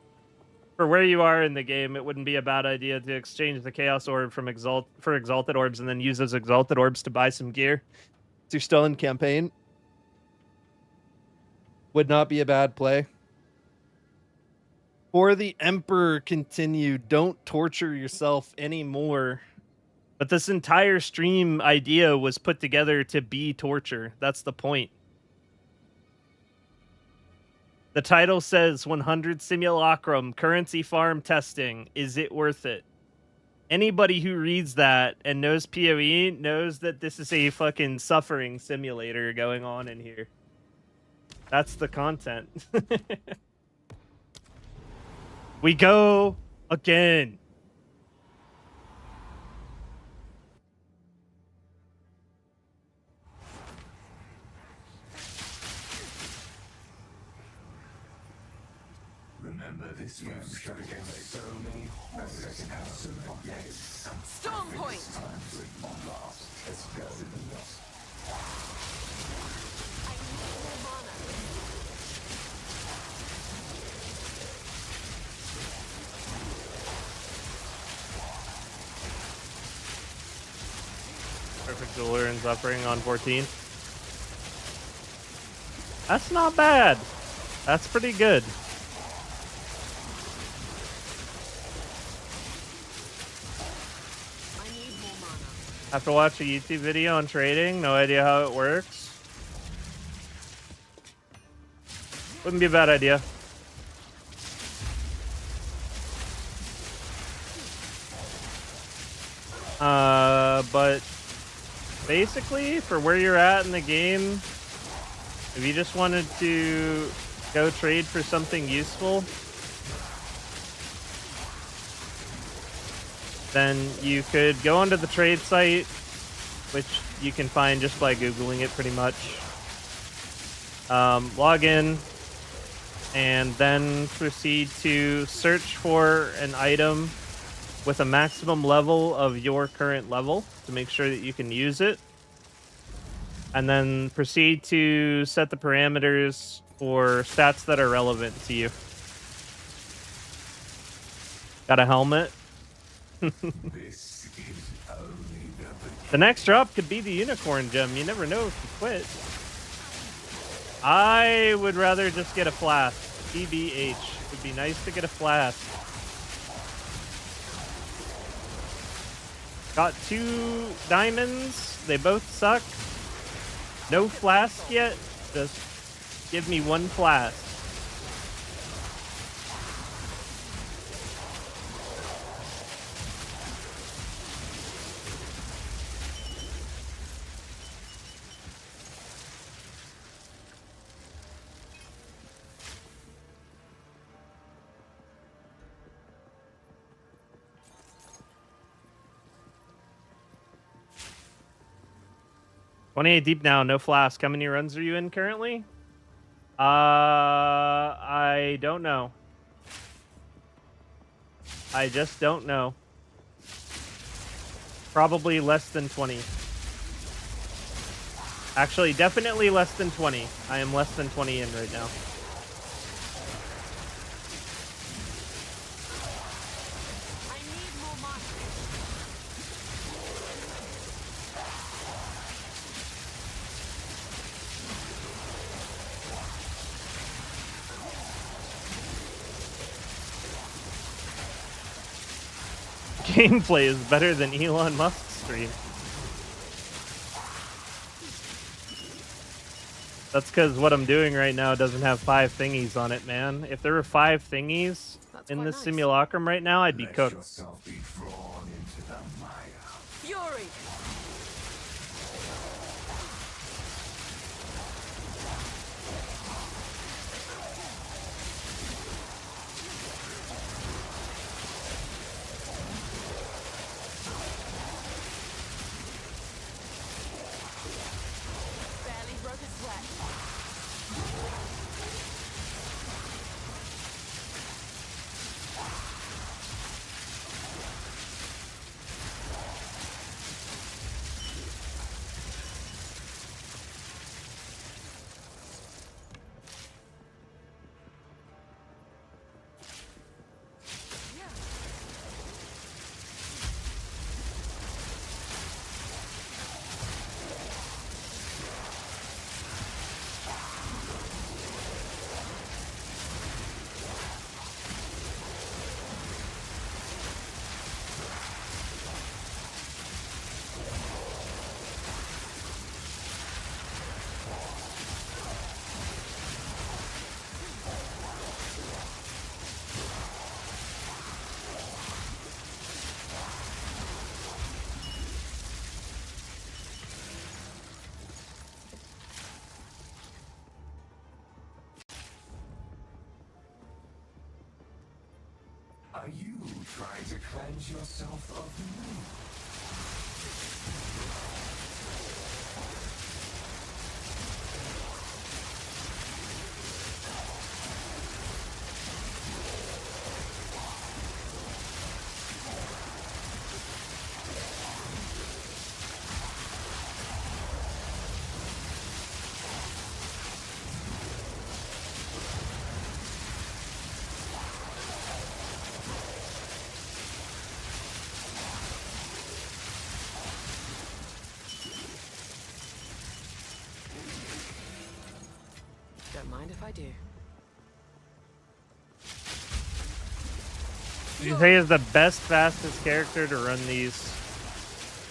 for where you are in the game, it wouldn't be a bad idea to exchange the Chaos Orb from for Exalted Orbs and then use those Exalted Orbs to buy some gear. If you're still in campaign, would not be a bad play. For the Emperor continued, don't torture yourself anymore. But this entire stream idea was put together to be torture. That's the point. The title says 100 Simulacrum, currency farm testing. Is it worth it? Anybody who reads that and knows PoE knows that this is a fucking suffering simulator going on in here. That's the content. We go again. Remember this room shot against so many horrors and have survived. Yes, some Storm point! times will not last. Let's go. I need more mana. Perfect Delirium's uppering on 14. That's not bad. That's pretty good. I need more mana. Have to watch a YouTube video on trading. No idea how it works. Wouldn't be a bad idea. But basically, for where you're at in the game, if you just wanted to go trade for something useful, then you could go onto the trade site, which you can find just by Googling it pretty much. Log in, and then proceed to search for an item with a maximum level of your current level to make sure that you can use it. And then proceed to set the parameters for stats that are relevant to you. Got a helmet. This is only the The next drop could be the unicorn gem. You never know if you quit. I would rather just get a flask. TBH. It would be nice to get a flask. Got 2 diamonds. They both suck. No flask yet. Just give me 1 flask. $28 deep now, no flask. How many runs are you in currently? I don't know. I just don't know. Probably less than 20. Actually, definitely less than 20. I am less than 20 in right now. I need more mana. Gameplay is better than Elon Musk's stream. That's because what I'm doing right now doesn't have 5 thingies on it, man. If there were 5 thingies That's in quite this nice. simulacrum right now, I'd be Let cooked. yourself be drawn into the mire. Fury! Barely broke a sweat. Are you trying to cleanse yourself of me? Don't mind if I do. You say is the best, fastest character to run these?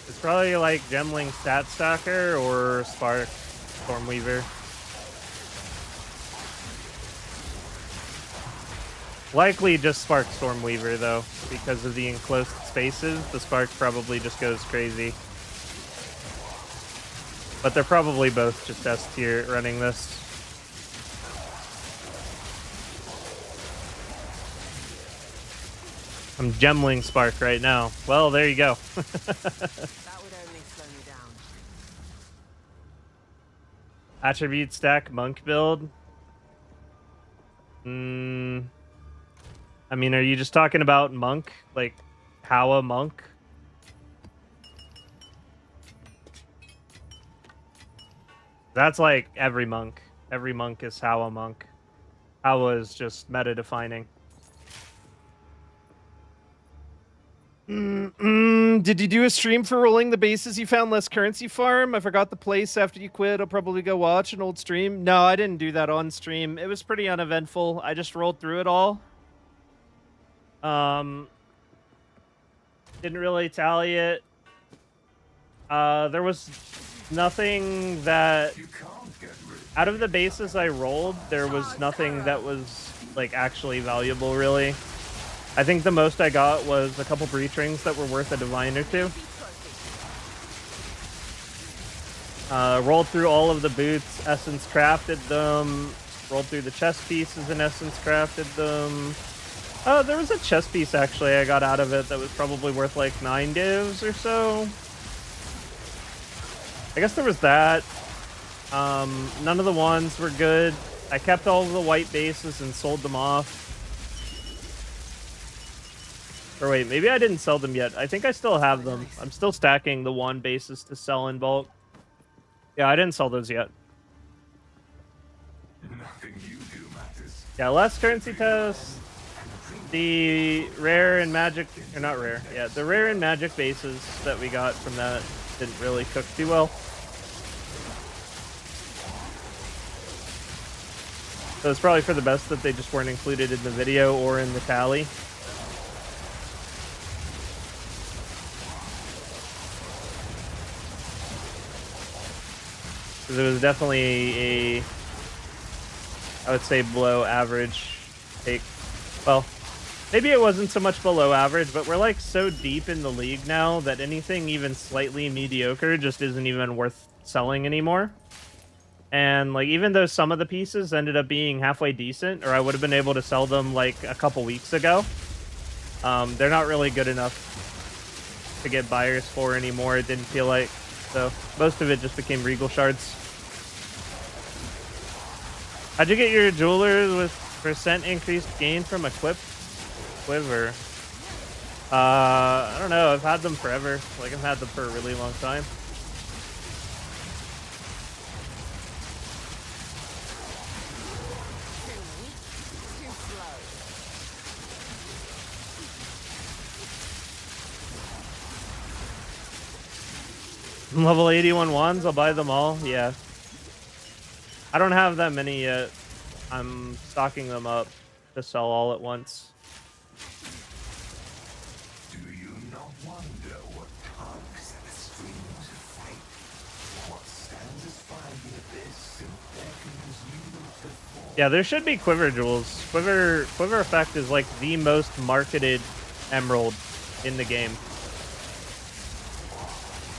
It's probably like Gemling Stat Stalker or Spark Stormweaver. Likely just Spark Stormweaver though, because of the enclosed spaces. The Spark probably just goes crazy. But they're probably both just S tier running this. I'm Gemling Spark right now. Well, there you go. That would only slow me down. Attribute stack monk build. I mean, are you just talking about monk? Like, how a monk? That's like every monk. Every monk is how a monk. How is just meta defining. Did you do a stream for rolling the bases you found less currency farm? I forgot the place after you quit. I'll probably go watch an old stream. No, I didn't do that on stream. It was pretty uneventful. I just rolled through it all. Didn't really tally it. There was nothing that... Out of the bases I rolled, there was nothing that was like actually valuable, really. I think the most I got was a couple breach rings that were worth a divine or two. Rolled through all of the boots, essence crafted them. Rolled through the chest pieces and essence crafted them. Oh, there was a chest piece actually I got out of it that was probably worth like 9 divs or so. I guess there was that. None of the ones were good. I kept all of the white bases and sold them off. Or wait, maybe I didn't sell them yet. I think I still have them. I'm still stacking the one bases to sell in bulk. Yeah, I didn't sell those yet. Nothing you do matters. Yeah, last currency test. The rare and magic, or not rare, yeah, the rare and magic bases that we got from that didn't really cook too well. So it's probably for the best that they just weren't included in the video or in the tally. Because it was definitely a, I would say, below average take. Well, maybe it wasn't so much below average, but we're like so deep in the league now that anything even slightly mediocre just isn't even worth selling anymore. And like, even though some of the pieces ended up being halfway decent, or I would have been able to sell them like a couple weeks ago, they're not really good enough to get buyers for anymore, it didn't feel like. So most of it just became Regal shards. How'd you get your jewelers with % increased gain from equipped quiver? I don't know. I've had them forever. Like, I've had them for a really long time. Too slow. Level 81 wands, I'll buy them all. Yeah. I don't have that many yet. I'm stocking them up to sell all at once. Do you not wonder what tugs at the strings of fate? What stands as fine the abyss and beckons you to fall? Yeah, there should be quiver jewels. Quiver effect is like the most marketed emerald in the game.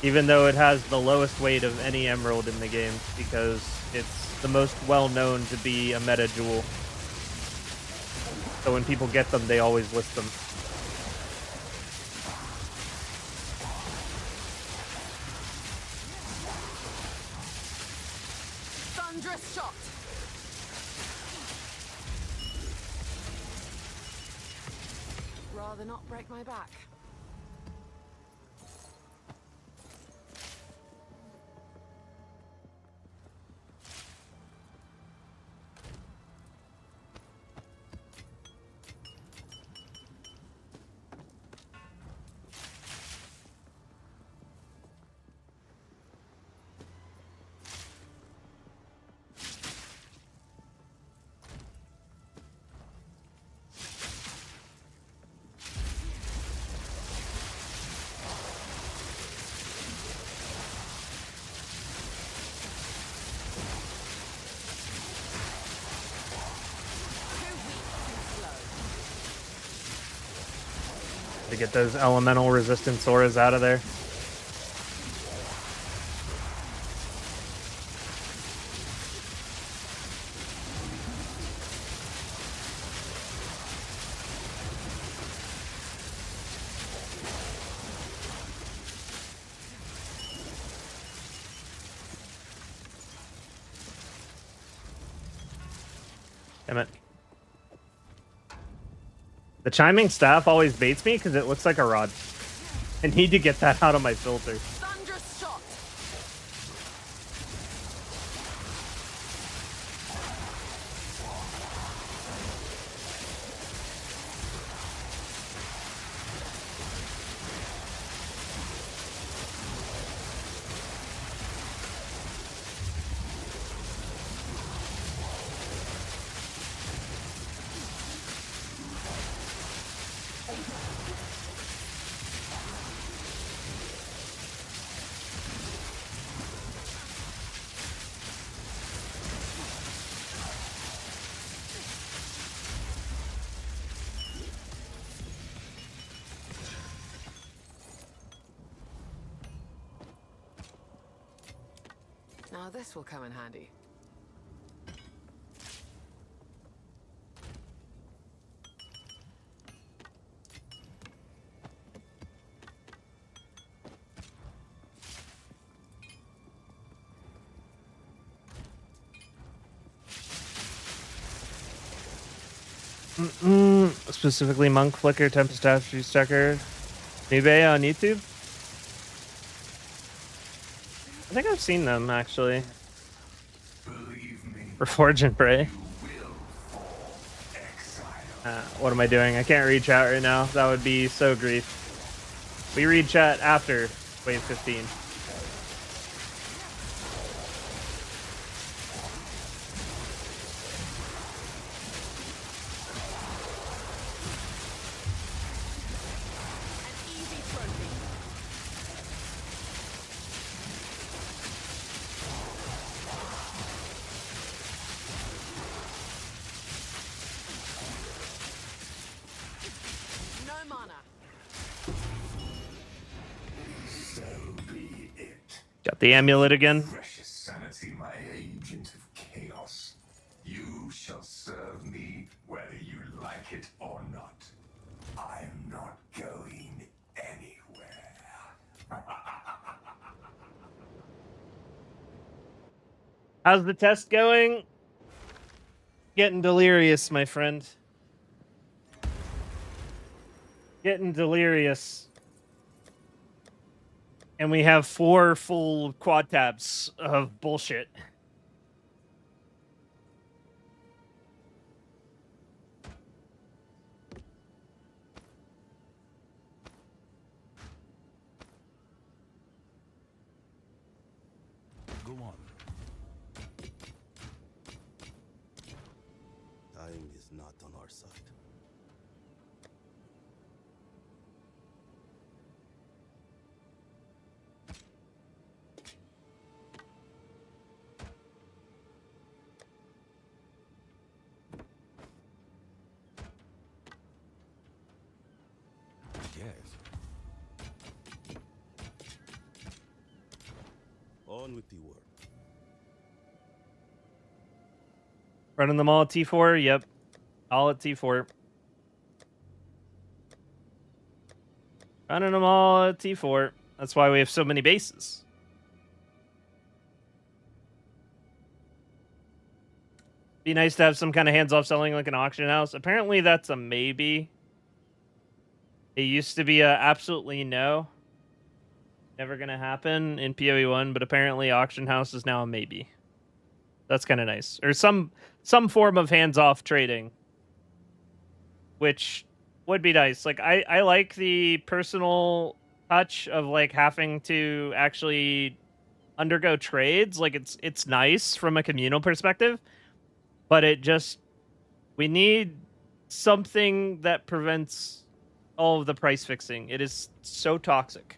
Even though it has the lowest weight of any emerald in the game, because it's the most well-known to be a meta jewel. So when people get them, they always list them. Thunderous shot. Rather not break my back. To get those elemental resistance auras out of there. Damn it. The chiming staff always baits me because it looks like a rod. I need to get that out of my filter. Thunderous shot. Now this will come in handy. Specifically Monk Flicker, Tempest Tapestry Stucker, Midway on YouTube. I think I've seen them actually. Believe me, For Forge and Prey. you will fall. Exile. What am I doing? I can't read chat right now. That would be so grief. We read chat after wave 15. An easy trophy. No mana. So be it. Got the amulet again. Precious sanity, my agent of chaos. You shall serve me whether you like it or not. I'm not going anywhere. How's the test going? Getting delirious, my friend. Getting delirious. And we have 4 full quad tabs of bullshit. Go on. Time is not on our side. Yes. On with the work. Running them all at T4? Yep. All at T4. Running them all at T4. That's why we have so many bases. Be nice to have some kind of hands-off selling like an auction house. Apparently that's a maybe. It used to be a absolutely no. Never gonna happen in PoE1, but apparently auction house is now a maybe. That's kind of nice. Or some form of hands-off trading, which would be nice. Like I like the personal touch of like having to actually undergo trades. Like it's nice from a communal perspective, but we need something that prevents all of the price fixing. It is so toxic.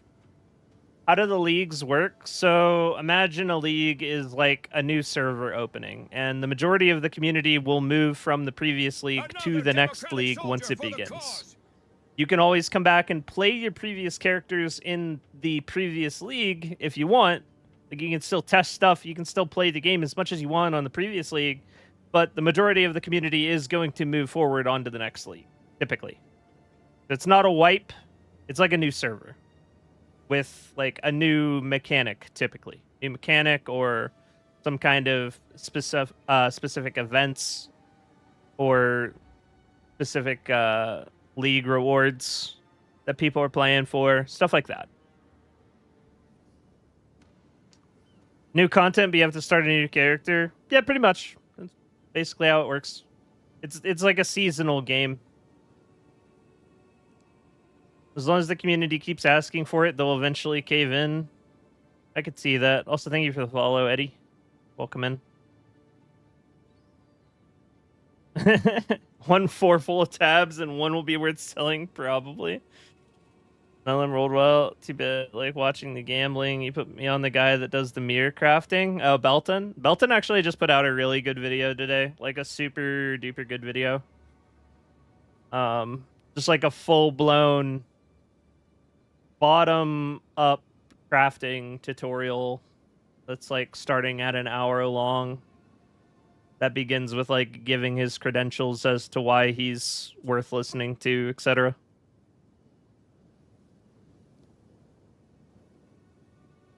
How do the leagues work? So imagine a league is like a new server opening, and the majority of the community will move from the previous league to the next league once it begins. You can always come back and play your previous characters in the previous league if you want. Like, you can still test stuff. You can still play the game as much as you want on the previous league, but the majority of the community is going to move forward onto the next league, typically. It's not a wipe. It's like a new server with like a new mechanic, typically. A mechanic or some kind of specific events or specific league rewards that people are playing for, stuff like that. New content, but you have to start a new character. Yeah, pretty much. That's basically how it works. It's like a seasonal game. As long as the community keeps asking for it, they'll eventually cave in. I could see that. Also, thank you for the follow, Eddie. Welcome in. 1 4 full of tabs and 1 will be worth selling, probably. None of them rolled well. Too bad. Like watching the gambling. You put me on the guy that does the mirror crafting. Oh, Belton. Belton actually just put out a really good video today. Like a super duper good video. Just like a full blown bottom up crafting tutorial that's like starting at an hour long. That begins with like giving his credentials as to why he's worth listening to, etc.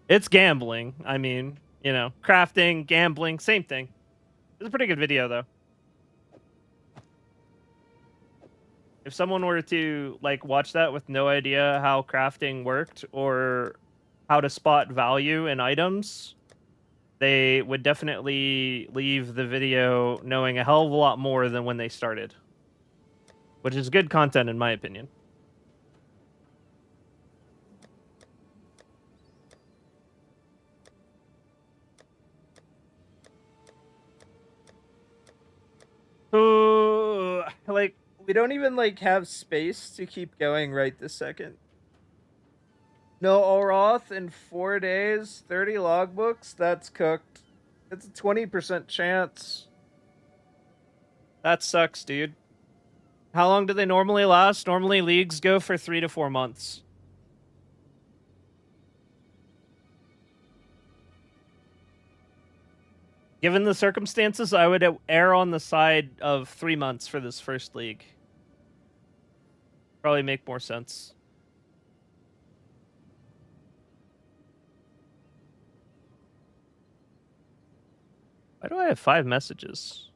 It's gambling. I mean, you know, crafting, gambling, same thing. It's a pretty good video, though. If someone were to like watch that with no idea how crafting worked or how to spot value in items, they would definitely leave the video knowing a hell of a lot more than when they started, which is good content in my opinion. Oh, like, we don't even like have space to keep going right this second. No Oroth in 4 days, 30 logbooks, that's cooked. It's a 20% chance. That sucks, dude. How long do they normally last? Normally leagues go for 3 to 4 months. Given the circumstances, I would err on the side of 3 months for this first league. Probably make more sense. Why do I have 5 messages?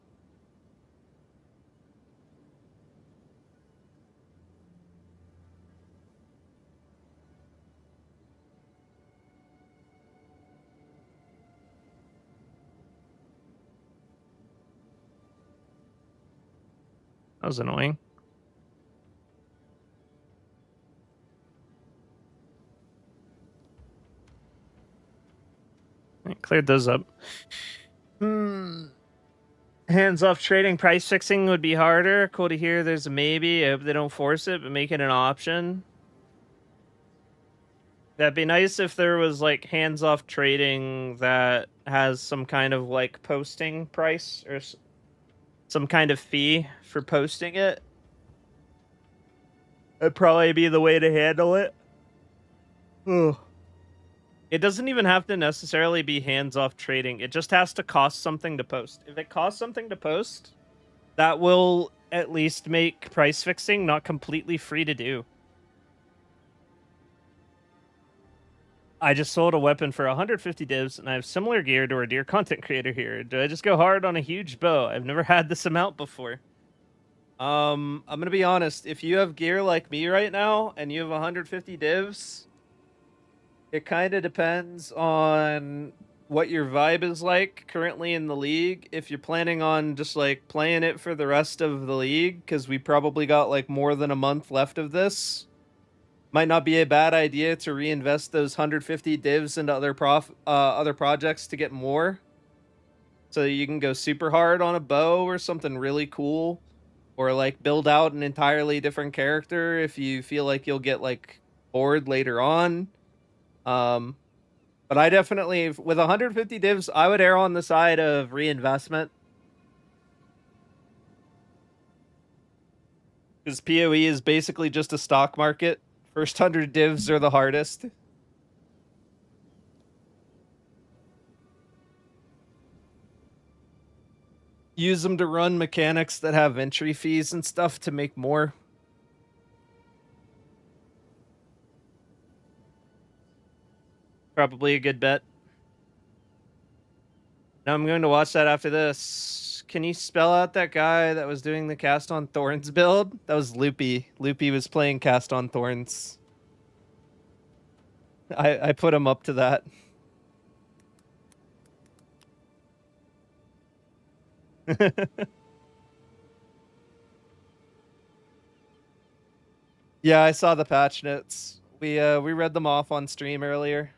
That was annoying. I cleared those up. Hands off trading, price fixing would be harder. Cool to hear there's a maybe. I hope they don't force it, but make it an option. That'd be nice if there was like hands off trading that has some kind of like posting price or some kind of fee for posting it. That'd probably be the way to handle it. Ugh. It doesn't even have to necessarily be hands-off trading. It just has to cost something to post. If it costs something to post, that will at least make price fixing not completely free to do. I just sold a weapon for 150 divs, and I have similar gear to our dear content creator here. Do I just go hard on a huge bow? I've never had this amount before. I'm gonna be honest. If you have gear like me right now, and you have 150 divs, it kind of depends on what your vibe is like currently in the league. If you're planning on just like playing it for the rest of the league, because we probably got like more than a month left of this, might not be a bad idea to reinvest those 150 divs into other projects to get more. So you can go super hard on a bow or something really cool, or like build out an entirely different character if you feel like you'll get like bored later on. But I definitely, with 150 divs, I would err on the side of reinvestment. Because PoE is basically just a stock market. First 100 divs are the hardest. Use them to run mechanics that have entry fees and stuff to make more. Probably a good bet. Now I'm going to watch that after this. Can you spell out that guy that was doing the Cast on Thorns build? That was Loopy. Loopy was playing Cast on Thorns. I put him up to that. Yeah, I saw the patch notes. We read them off on stream earlier.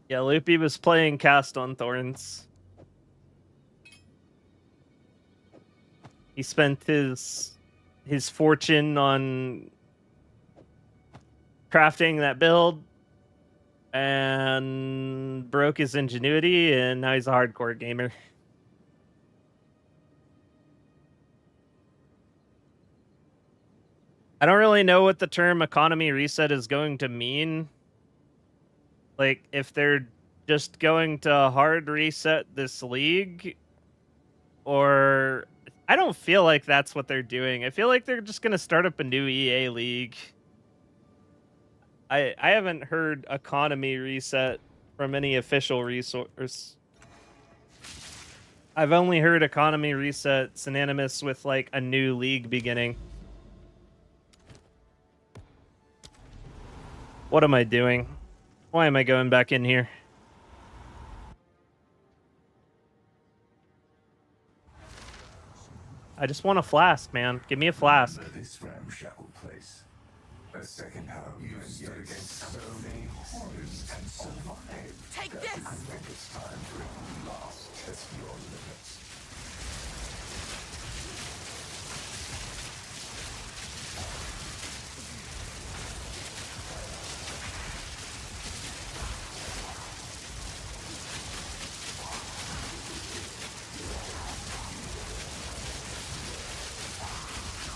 Yeah, Loopy was playing Cast on Thorns. He spent his fortune on crafting that build and broke his ingenuity, and now he's a hardcore gamer. I don't really know what the term economy reset is going to mean. Like, if they're just going to hard reset this league, or I don't feel like that's what they're doing. I feel like they're just going to start up a new EA league. I haven't heard economy reset from any official resource. I've only heard economy reset synonymous with like a new league beginning. What am I doing? Why am I going back in here? I just want a flask, man. Give me a flask. This ramshackle place. A second home you stood against so many horrors and survived. Take this! I think it's time for a last test your limits.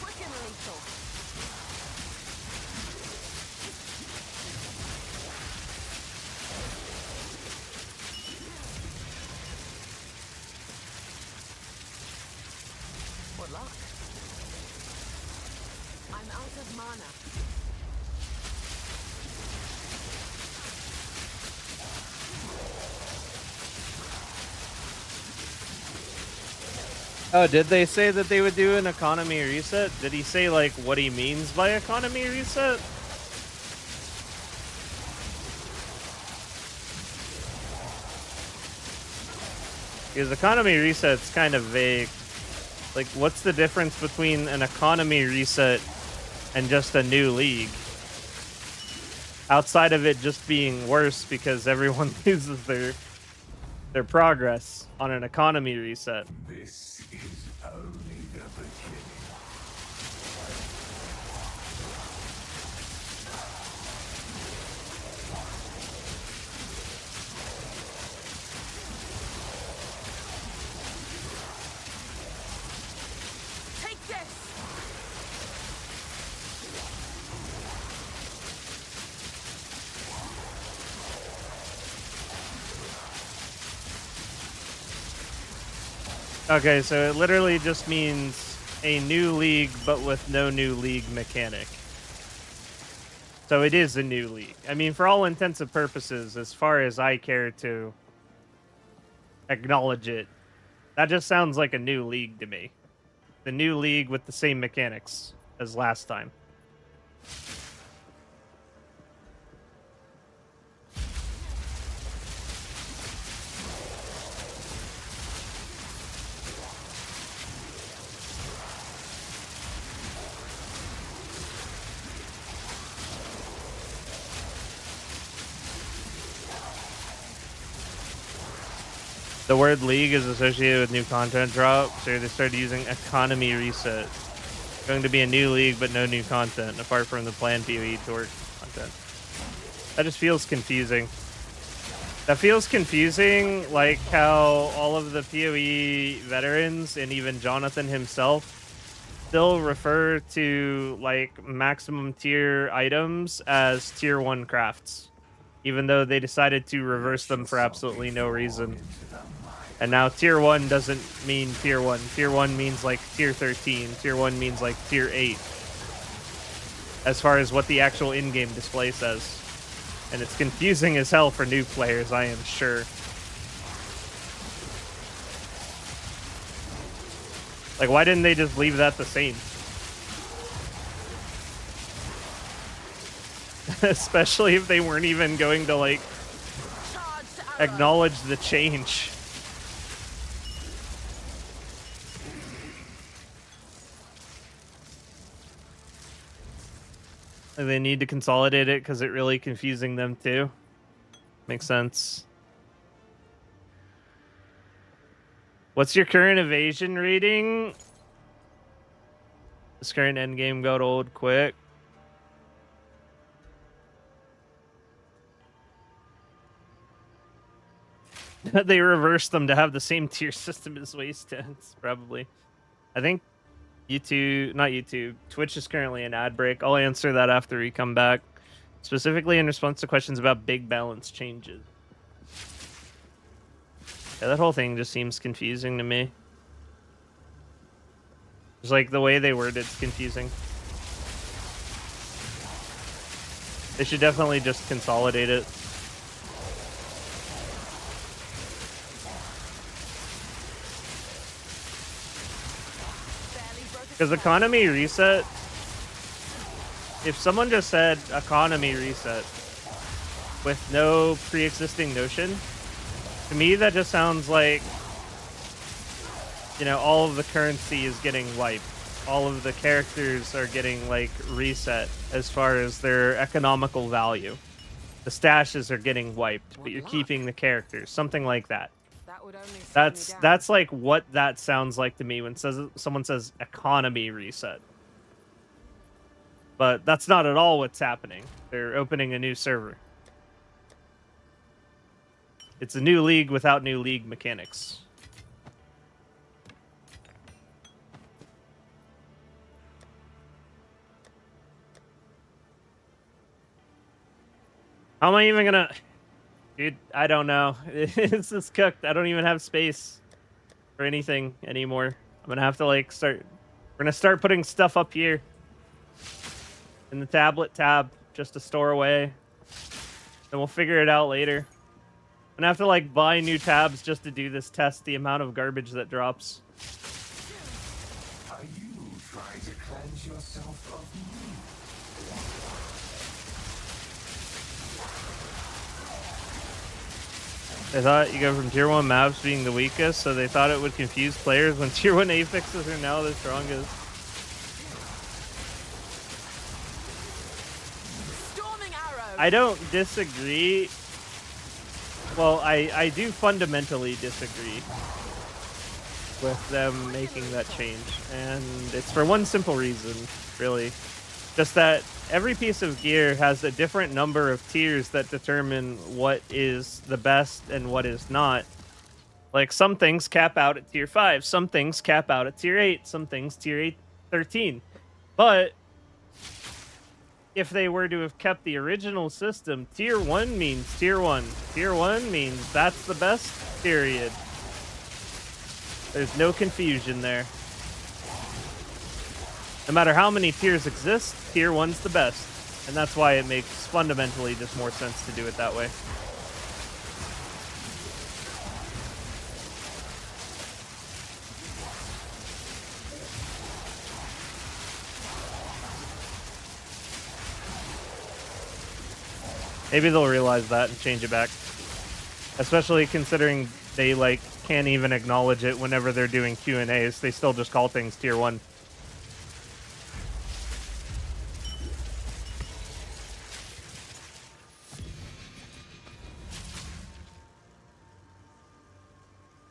Quick and lethal. What luck? I'm out of mana. Oh, did they say that they would do an economy reset? Did he say, like, what he means by economy reset? Because economy reset's kind of vague. Like, what's the difference between an economy reset and just a new league? Outside of it just being worse because everyone loses their progress on an economy reset. This is only the beginning. Take this! Okay, so it literally just means a new league, but with no new league mechanic. So it is a new league. I mean, for all intents and purposes, as far as I care to acknowledge it, that just sounds like a new league to me. The new league with the same mechanics as last time. The word league is associated with new content drop, so they started using economy reset. It's going to be a new league, but no new content, apart from the planned PoE tour content. That just feels confusing. That feels confusing, like how all of the PoE veterans, and even Jonathan himself, still refer to, like, maximum tier items as tier 1 crafts, even though they decided to reverse them for absolutely no reason. And now tier 1 doesn't mean tier 1. Tier 1 means like tier 13. Tier 1 means like tier 8. As far as what the actual in-game display says. And it's confusing as hell for new players, I am sure. Like, why didn't they just leave that the same? Especially if they weren't even going to, like, acknowledge the change. They need to consolidate it because it's really confusing them too. Makes sense. What's your current evasion rating? This current endgame got old quick. They reversed them to have the same tier system as Wastelands, probably. I think Twitch is currently an ad break. I'll answer that after we come back. Specifically in response to questions about big balance changes. Yeah, that whole thing just seems confusing to me. It's like the way they word it's confusing. They should definitely just consolidate it. Because economy reset, if someone just said economy reset with no pre-existing notion, to me that just sounds like, you know, all of the currency is getting wiped. All of the characters are getting, like, reset as far as their economical value. The stashes are getting wiped, but you're keeping the characters. Something like that. That's like what that sounds like to me when someone says economy reset. But that's not at all what's happening. They're opening a new server. It's a new league without new league mechanics. How am I even gonna... Dude, I don't know. This is cooked. I don't even have space for anything anymore. I'm gonna have to, like, We're gonna start putting stuff up here in the tablet tab just to store away. Then we'll figure it out later. I'm gonna have to, like, buy new tabs just to do this test, the amount of garbage that drops. Are you trying to cleanse yourself of me? They thought you go from tier 1 maps being the weakest, so they thought it would confuse players when tier 1 affixes are now the strongest. Storming arrow. I don't disagree. Well, I do fundamentally disagree with them making that change. And it's for one simple reason, really. Just that every piece of gear has a different number of tiers that determine what is the best and what is not. Like, some things cap out at tier 5, some things cap out at tier 8, some things tier 13. But if they were to have kept the original system, tier 1 means tier 1. Tier 1 means that's the best, period. There's no confusion there. No matter how many tiers exist, tier 1's the best. And that's why it makes fundamentally just more sense to do it that way. Maybe they'll realize that and change it back. Especially considering they like can't even acknowledge it whenever they're doing Q&As. They still just call things tier 1.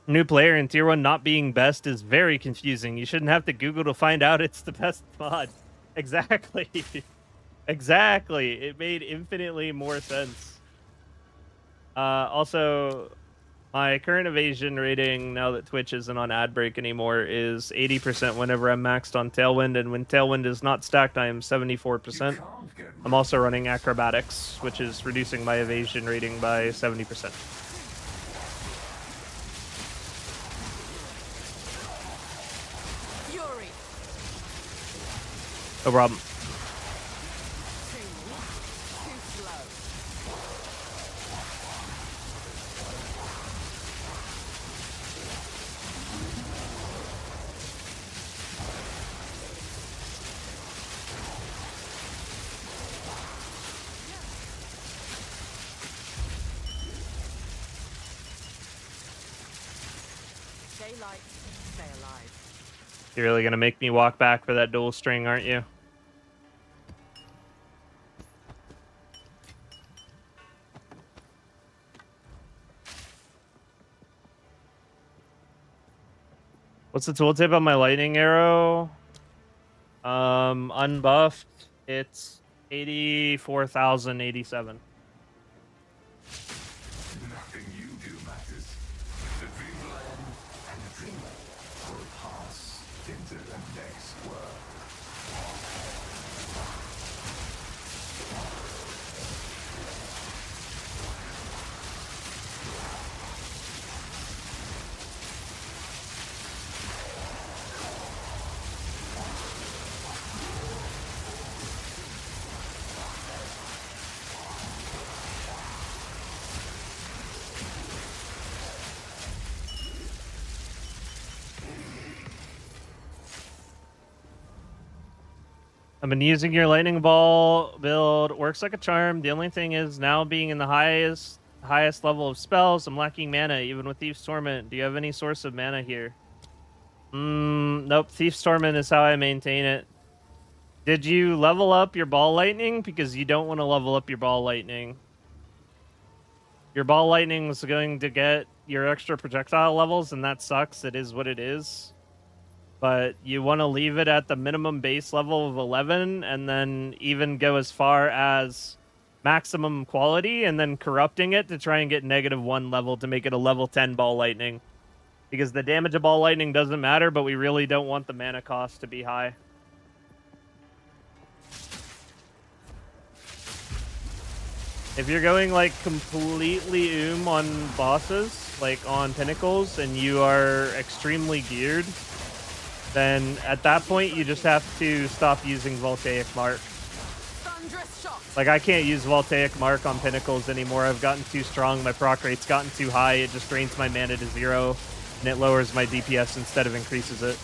New player in tier 1 not being best is very confusing. You shouldn't have to Google to find out it's the best mod. Exactly. Exactly. It made infinitely more sense. Also, my current evasion rating, now that Twitch isn't on ad break anymore, is 80% whenever I'm maxed on Tailwind, and when Tailwind is not stacked, I am 74%. I'm also running acrobatics, which is reducing my evasion rating by 70%. Fury. No problem. Too slow. Stay light, stay alive. You're really gonna make me walk back for that dual string, aren't you? What's the tooltip on my lightning arrow? Unbuffed, it's 84,087. Nothing you do matters. The dream will end, and the dreamer will pass into the next world. I've been using your lightning ball build. Works like a charm. The only thing is now being in the highest level of spells, I'm lacking mana, even with Thief's Torment. Do you have any source of mana here? Nope. Thief's Torment is how I maintain it. Did you level up your ball lightning? Because you don't want to level up your ball lightning. Your ball lightning is going to get your extra projectile levels, and that sucks. It is what it is. But you want to leave it at the minimum base level of 11 and then even go as far as maximum quality and then corrupting it to try and get -1 level to make it a level 10 ball lightning. Because the damage of ball lightning doesn't matter, but we really don't want the mana cost to be high. If you're going like completely on bosses, like on pinnacles, and you are extremely geared, then at that point you just have to stop using Voltaic Mark. Thunderous shot. Like I can't use Voltaic Mark on pinnacles anymore. I've gotten too strong, my proc rate's gotten too high, it just drains my mana to 0, and it lowers my DPS instead of increases it.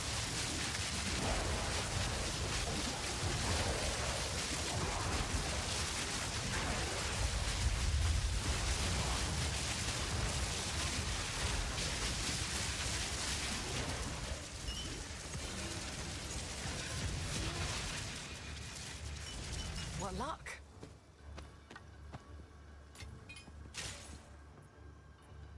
What luck?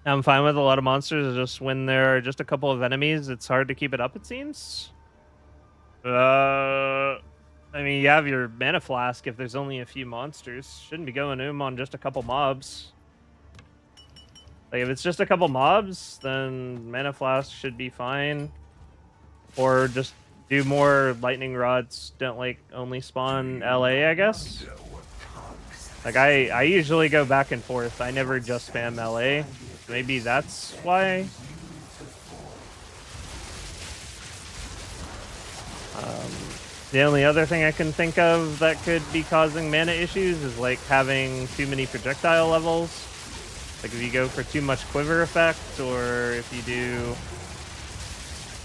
I'm fine with a lot of monsters, just when there are just a couple of enemies, it's hard to keep it up, it seems. I mean, you have your mana flask if there's only a few monsters. Shouldn't be going on just a couple mobs. Like, if it's just a couple mobs, then mana flask should be fine. Or just do more lightning rods. Don't, like, only spawn LA, I guess. Like, I usually go back and forth. I never just spam LA. Maybe that's why. The only other thing I can think of that could be causing mana issues is like having too many projectile levels. Like if you go for too much quiver effect, or if you do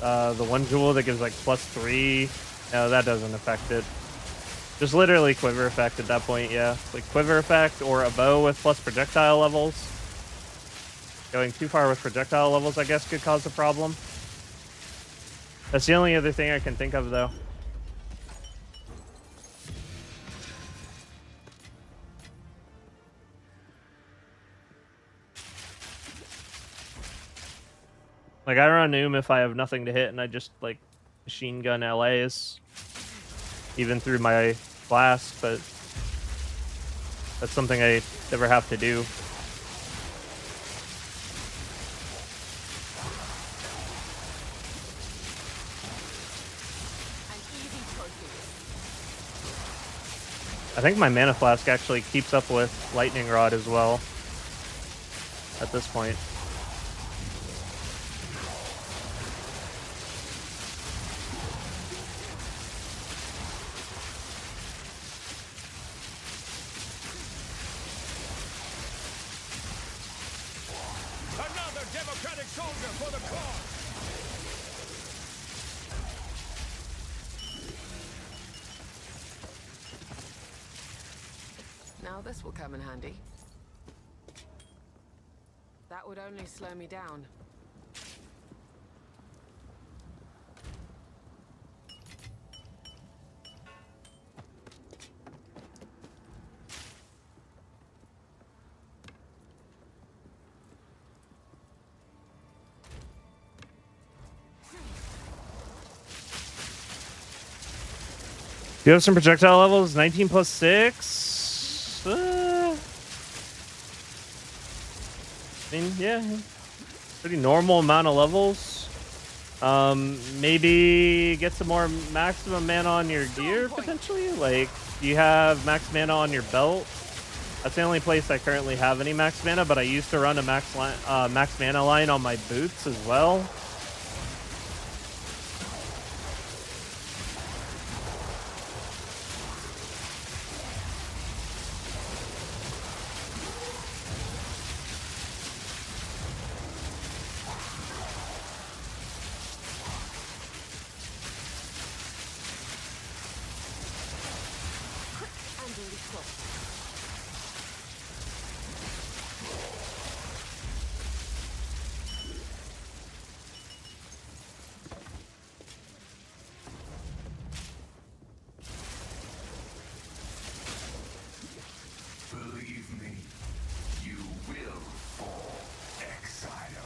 the one jewel that gives like +3, no, that doesn't affect it. Just literally quiver effect at that point, yeah. Like quiver effect or a bow with plus projectile levels. Going too far with projectile levels, I guess, could cause a problem. That's the only other thing I can think of, though. Like, I run if I have nothing to hit, and I just, like, machine gun LAs. Even through my blast, but that's something I never have to do. I think my mana flask actually keeps up with lightning rod as well at this point. Another democratic soldier for the cause! Now this will come in handy. That would only slow me down. Do you have some projectile levels? 19 plus 6? I mean, yeah. Pretty normal amount of levels. Maybe get some more maximum mana on your gear, potentially? Like, do you have max mana on your belt? That's the only place I currently have any max mana, but I used to run a max mana line on my boots as well. Believe me, you will fall, Exile.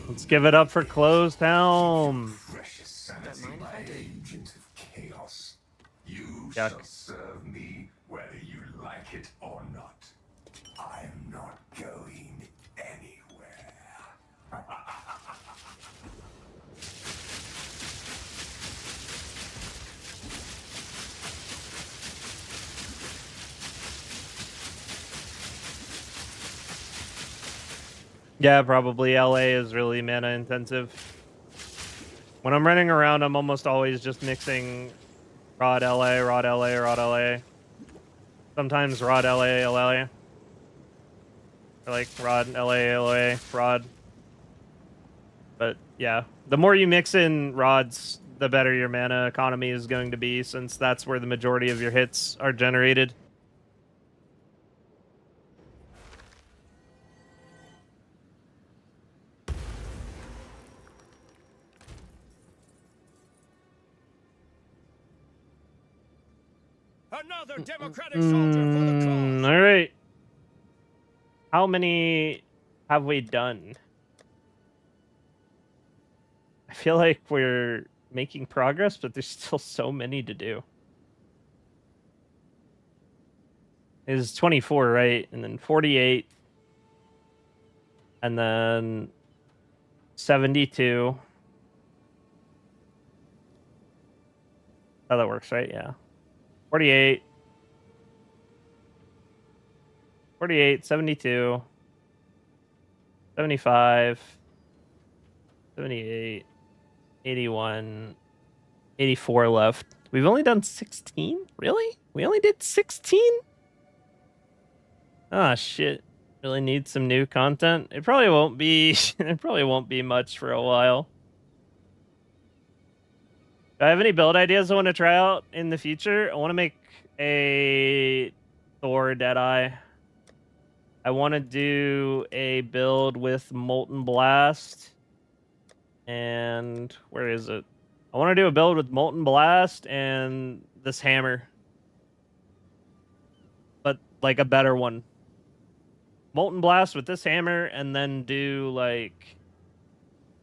Let's give it up for Closed Helm. Precious sanity, my agent of chaos. You Yuck. shall serve me whether you like it or not. I am not going anywhere. Yeah, probably. LA is really mana intensive. When I'm running around, I'm almost always just mixing Rod LA, Rod LA, Rod LA. Sometimes Rod LA, LA. Or like Rod LA, LA, Rod. But yeah, the more you mix in rods, the better your mana economy is going to be, since that's where the majority of your hits are generated. Another democratic soldier for the cause! All right. How many have we done? I feel like we're making progress, but there's still so many to do. Is 24, right? And then 48. And then 72. How that works, right? Yeah. 48. 48, 72. 75. 78. 81. 84 left. We've only done 16? Really? We only did 16? Ah, shit. Really need some new content. It probably won't be it probably won't be much for a while. Do I have any build ideas I want to try out in the future? I want to make a Thor Deadeye. I want to do a build with Molten Blast. And where is it? I want to do a build with Molten Blast and this hammer. But like a better one. Molten Blast with this hammer, and then do like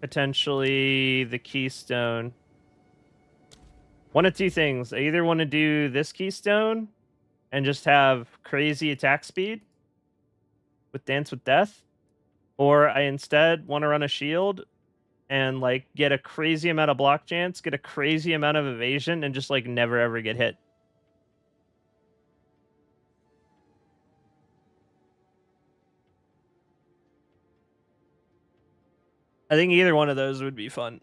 potentially the Keystone. One of two things. I either want to do this Keystone and just have crazy attack speed with Dance with Death, or I instead want to run a shield and like get a crazy amount of block chance, get a crazy amount of evasion, and just like never ever get hit. I think either one of those would be fun.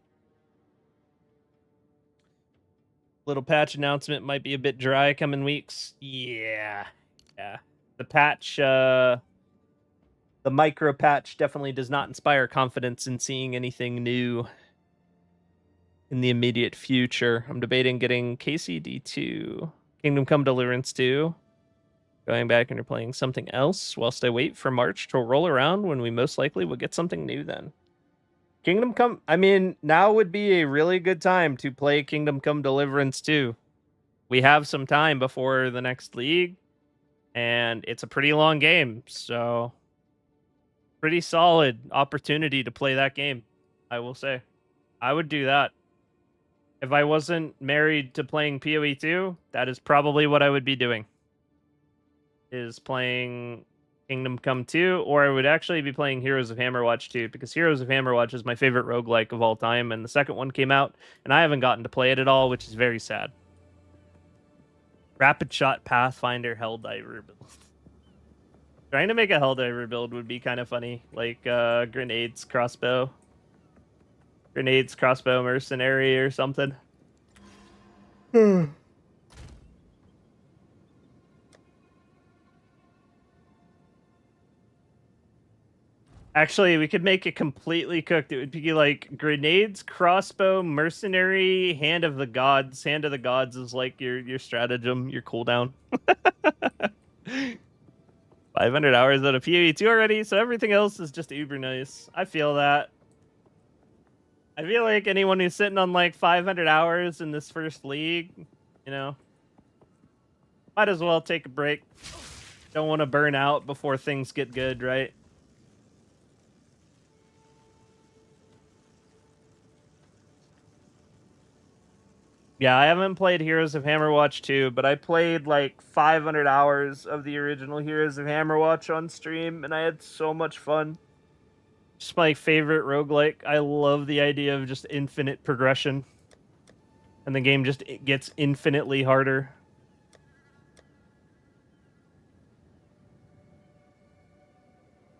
Little patch announcement might be a bit dry coming weeks. Yeah. The patch, the micro patch definitely does not inspire confidence in seeing anything new in the immediate future. I'm debating getting KCD2, Kingdom Come Deliverance 2, going back and replaying something else whilst I wait for March to roll around when we most likely will get something new then. Kingdom Come, I mean, now would be a really good time to play Kingdom Come Deliverance 2. We have some time before the next league, and it's a pretty long game, so pretty solid opportunity to play that game, I will say. I would do that. If I wasn't married to playing PoE 2, that is probably what I would be doing. Is playing Kingdom Come 2, or I would actually be playing Heroes of Hammerwatch 2, because Heroes of Hammerwatch is my favorite roguelike of all time, and the second one came out, and I haven't gotten to play it at all, which is very sad. Rapid Shot Pathfinder Helldiver build. Trying to make a Helldiver build would be kind of funny, like Grenades Crossbow. Grenades Crossbow Mercenary or something. Actually, we could make it completely cooked. It would be like Grenades, Crossbow, Mercenary, Hand of the Gods. Hand of the Gods is like your stratagem, your cooldown. 500 hours out of PoE2 already, so everything else is just uber nice. I feel that. I feel like anyone who's sitting on like 500 hours in this first league, you know, might as well take a break. Don't want to burn out before things get good, right? Yeah, I haven't played Heroes of Hammerwatch 2, but I played like 500 hours of the original Heroes of Hammerwatch on stream, and I had so much fun. Just my favorite roguelike. I love the idea of just infinite progression. And the game just gets infinitely harder.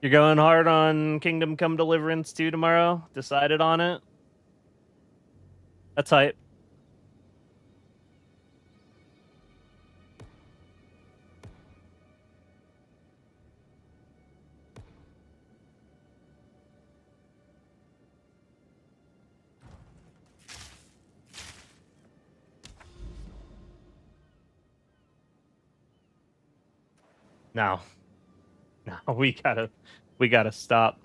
You're going hard on Kingdom Come Deliverance 2 tomorrow? Decided on it? That's hype. No, we gotta stop.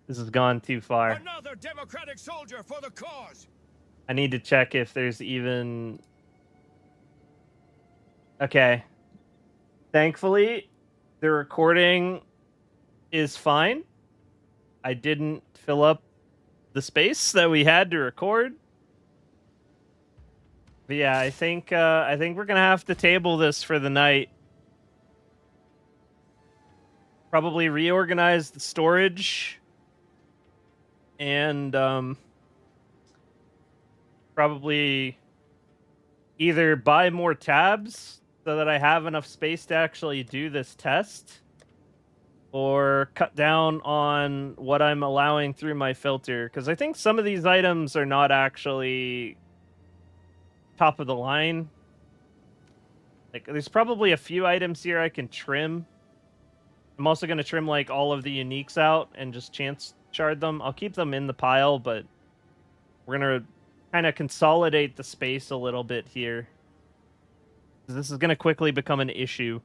This has gone too far. Another democratic soldier for the cause. I need to check if there's even... Okay. Thankfully, the recording is fine. I didn't fill up the space that we had to record. But yeah, I think we're gonna have to table this for the night. Probably reorganize the storage, and probably either buy more tabs so that I have enough space to actually do this test, or cut down on what I'm allowing through my filter, because I think some of these items are not actually top of the line. Like, there's probably a few items here I can trim. I'm also going to trim like all of the uniques out and just chance shard them. I'll keep them in the pile, but we're going to kind of consolidate the space a little bit here. This is going to quickly become an issue.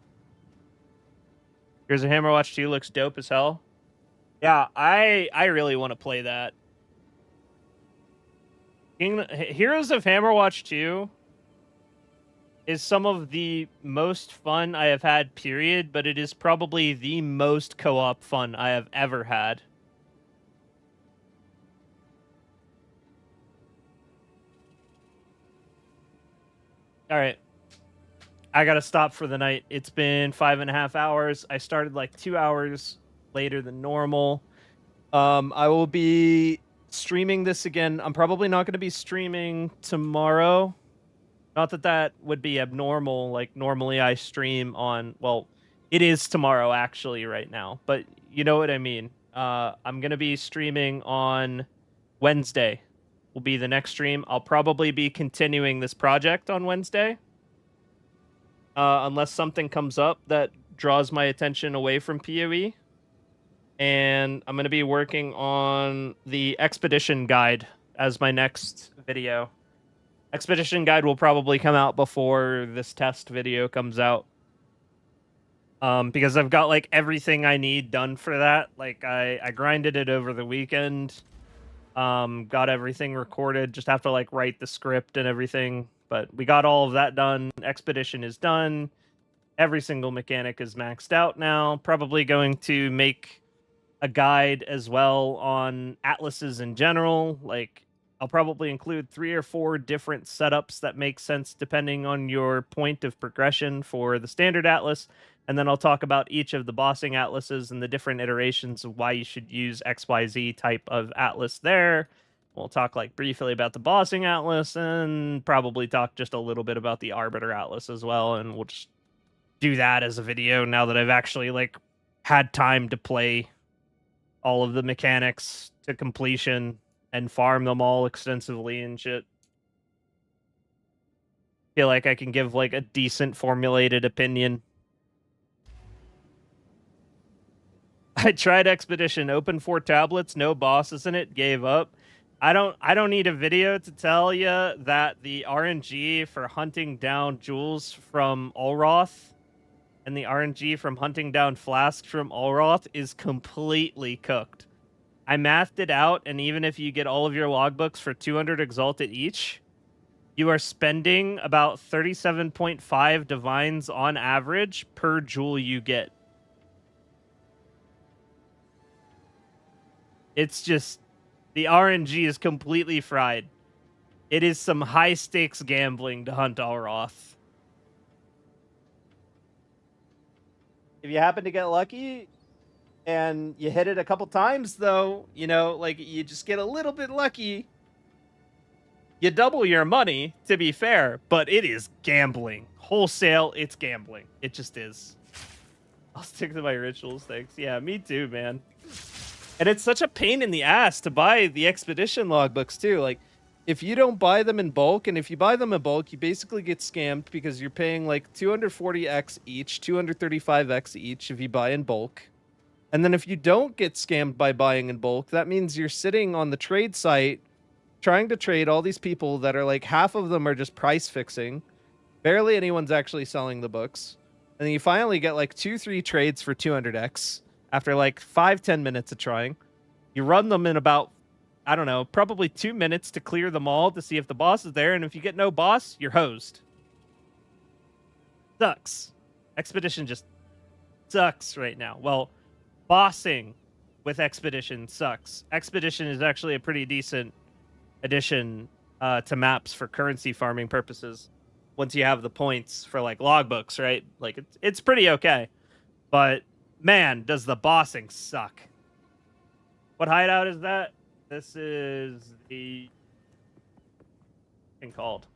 Here's a Hammerwatch 2, looks dope as hell. Yeah, I really want to play that. Heroes of Hammerwatch 2 is some of the most fun I have had, period, but it is probably the most co-op fun I have ever had. All right. I gotta stop for the night. It's been 5.5 hours. I started like 2 hours later than normal. I will be streaming this again. I'm probably not going to be streaming tomorrow. Not that that would be abnormal. Like, normally I stream on, well, it is tomorrow actually right now, but you know what I mean. I'm going to be streaming on Wednesday. Will be the next stream. I'll probably be continuing this project on Wednesday. Unless something comes up that draws my attention away from PoE. And I'm going to be working on the Expedition Guide as my next video. Expedition Guide will probably come out before this test video comes out. Because I've got like everything I need done for that. Like I grinded it over the weekend. Got everything recorded. Just have to like write the script and everything. But we got all of that done. Expedition is done. Every single mechanic is maxed out now. Probably going to make a guide as well on atlases in general. Like, I'll probably include 3 or 4 different setups that make sense depending on your point of progression for the standard atlas. And then I'll talk about each of the bossing atlases and the different iterations of why you should use XYZ type of atlas there. We'll talk like briefly about the bossing atlas and probably talk just a little bit about the arbiter atlas as well. And we'll just do that as a video now that I've actually like had time to play all of the mechanics to completion and farm them all extensively and shit. Feel like I can give like a decent formulated opinion. I tried Expedition, opened 4 tablets, no bosses in it, gave up. I don't need a video to tell you that the RNG for hunting down jewels from Ulroth and the RNG from hunting down flasks from Ulroth is completely cooked. I mathed it out, and even if you get all of your logbooks for 200 Exalted each, you are spending about 37.5 divines on average per jewel you get. It's just, the RNG is completely fried. It is some high-stakes gambling to hunt Ulroth. If you happen to get lucky and you hit it a couple times, though, you know, like, you just get a little bit lucky, you double your money, to be fair, but it is gambling. Wholesale, it's gambling. It just is. I'll stick to my rituals, thanks. Yeah, me too, man. And it's such a pain in the ass to buy the Expedition logbooks, too. Like, if you don't buy them in bulk, and if you buy them in bulk, you basically get scammed because you're paying like 240x each, 235x each if you buy in bulk. And then if you don't get scammed by buying in bulk, that means you're sitting on the trade site trying to trade all these people that are like, half of them are just price fixing. Barely anyone's actually selling the books. And then you finally get like 2-3 trades for 200x after like 5-10 minutes of trying. You run them in about, I don't know, probably 2 minutes to clear them all to see if the boss is there. And if you get no boss, you're hosed. Sucks. Expedition just sucks right now. Well, bossing with Expedition sucks. Expedition is actually a pretty decent addition to maps for currency farming purposes. Once you have the points for like logbooks, right? Like it's pretty okay. But man, does the bossing suck. What hideout is that? This is the thing called.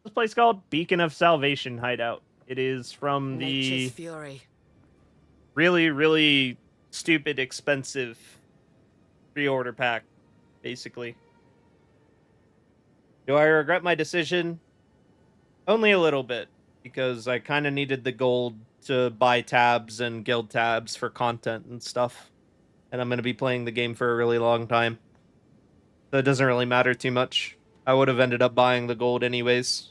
This place called Beacon of Salvation hideout. It is from the Nature's fury. really, really stupid, expensive pre-order pack, basically. Do I regret my decision? Only a little bit, because I kind of needed the gold to buy tabs and guild tabs for content and stuff. And I'm going to be playing the game for a really long time. So it doesn't really matter too much. I would have ended up buying the gold anyways.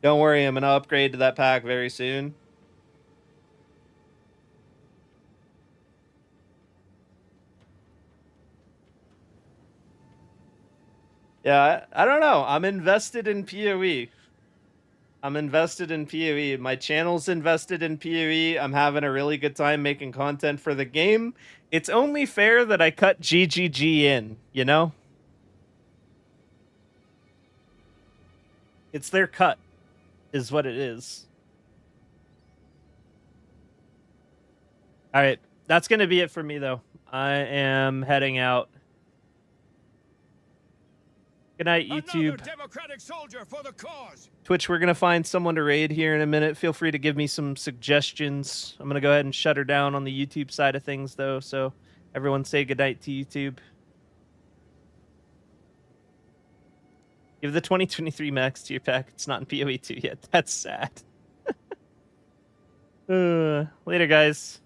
Don't worry, I'm going to upgrade to that pack very soon. Yeah, I don't know. I'm invested in PoE. I'm invested in PoE. My channel's invested in PoE. I'm having a really good time making content for the game. It's only fair that I cut GGG in, you know? It's their cut, is what it is. All right, that's going to be it for me, though. I am heading out. Good night, YouTube. Another democratic soldier for the cause. Twitch, we're going to find someone to raid here in a minute. Feel free to give me some suggestions. I'm going to go ahead and shut her down on the YouTube side of things, though. So everyone say goodnight to YouTube. Give the 2023 max to your pack. It's not in PoE 2 yet. That's sad. Later, guys.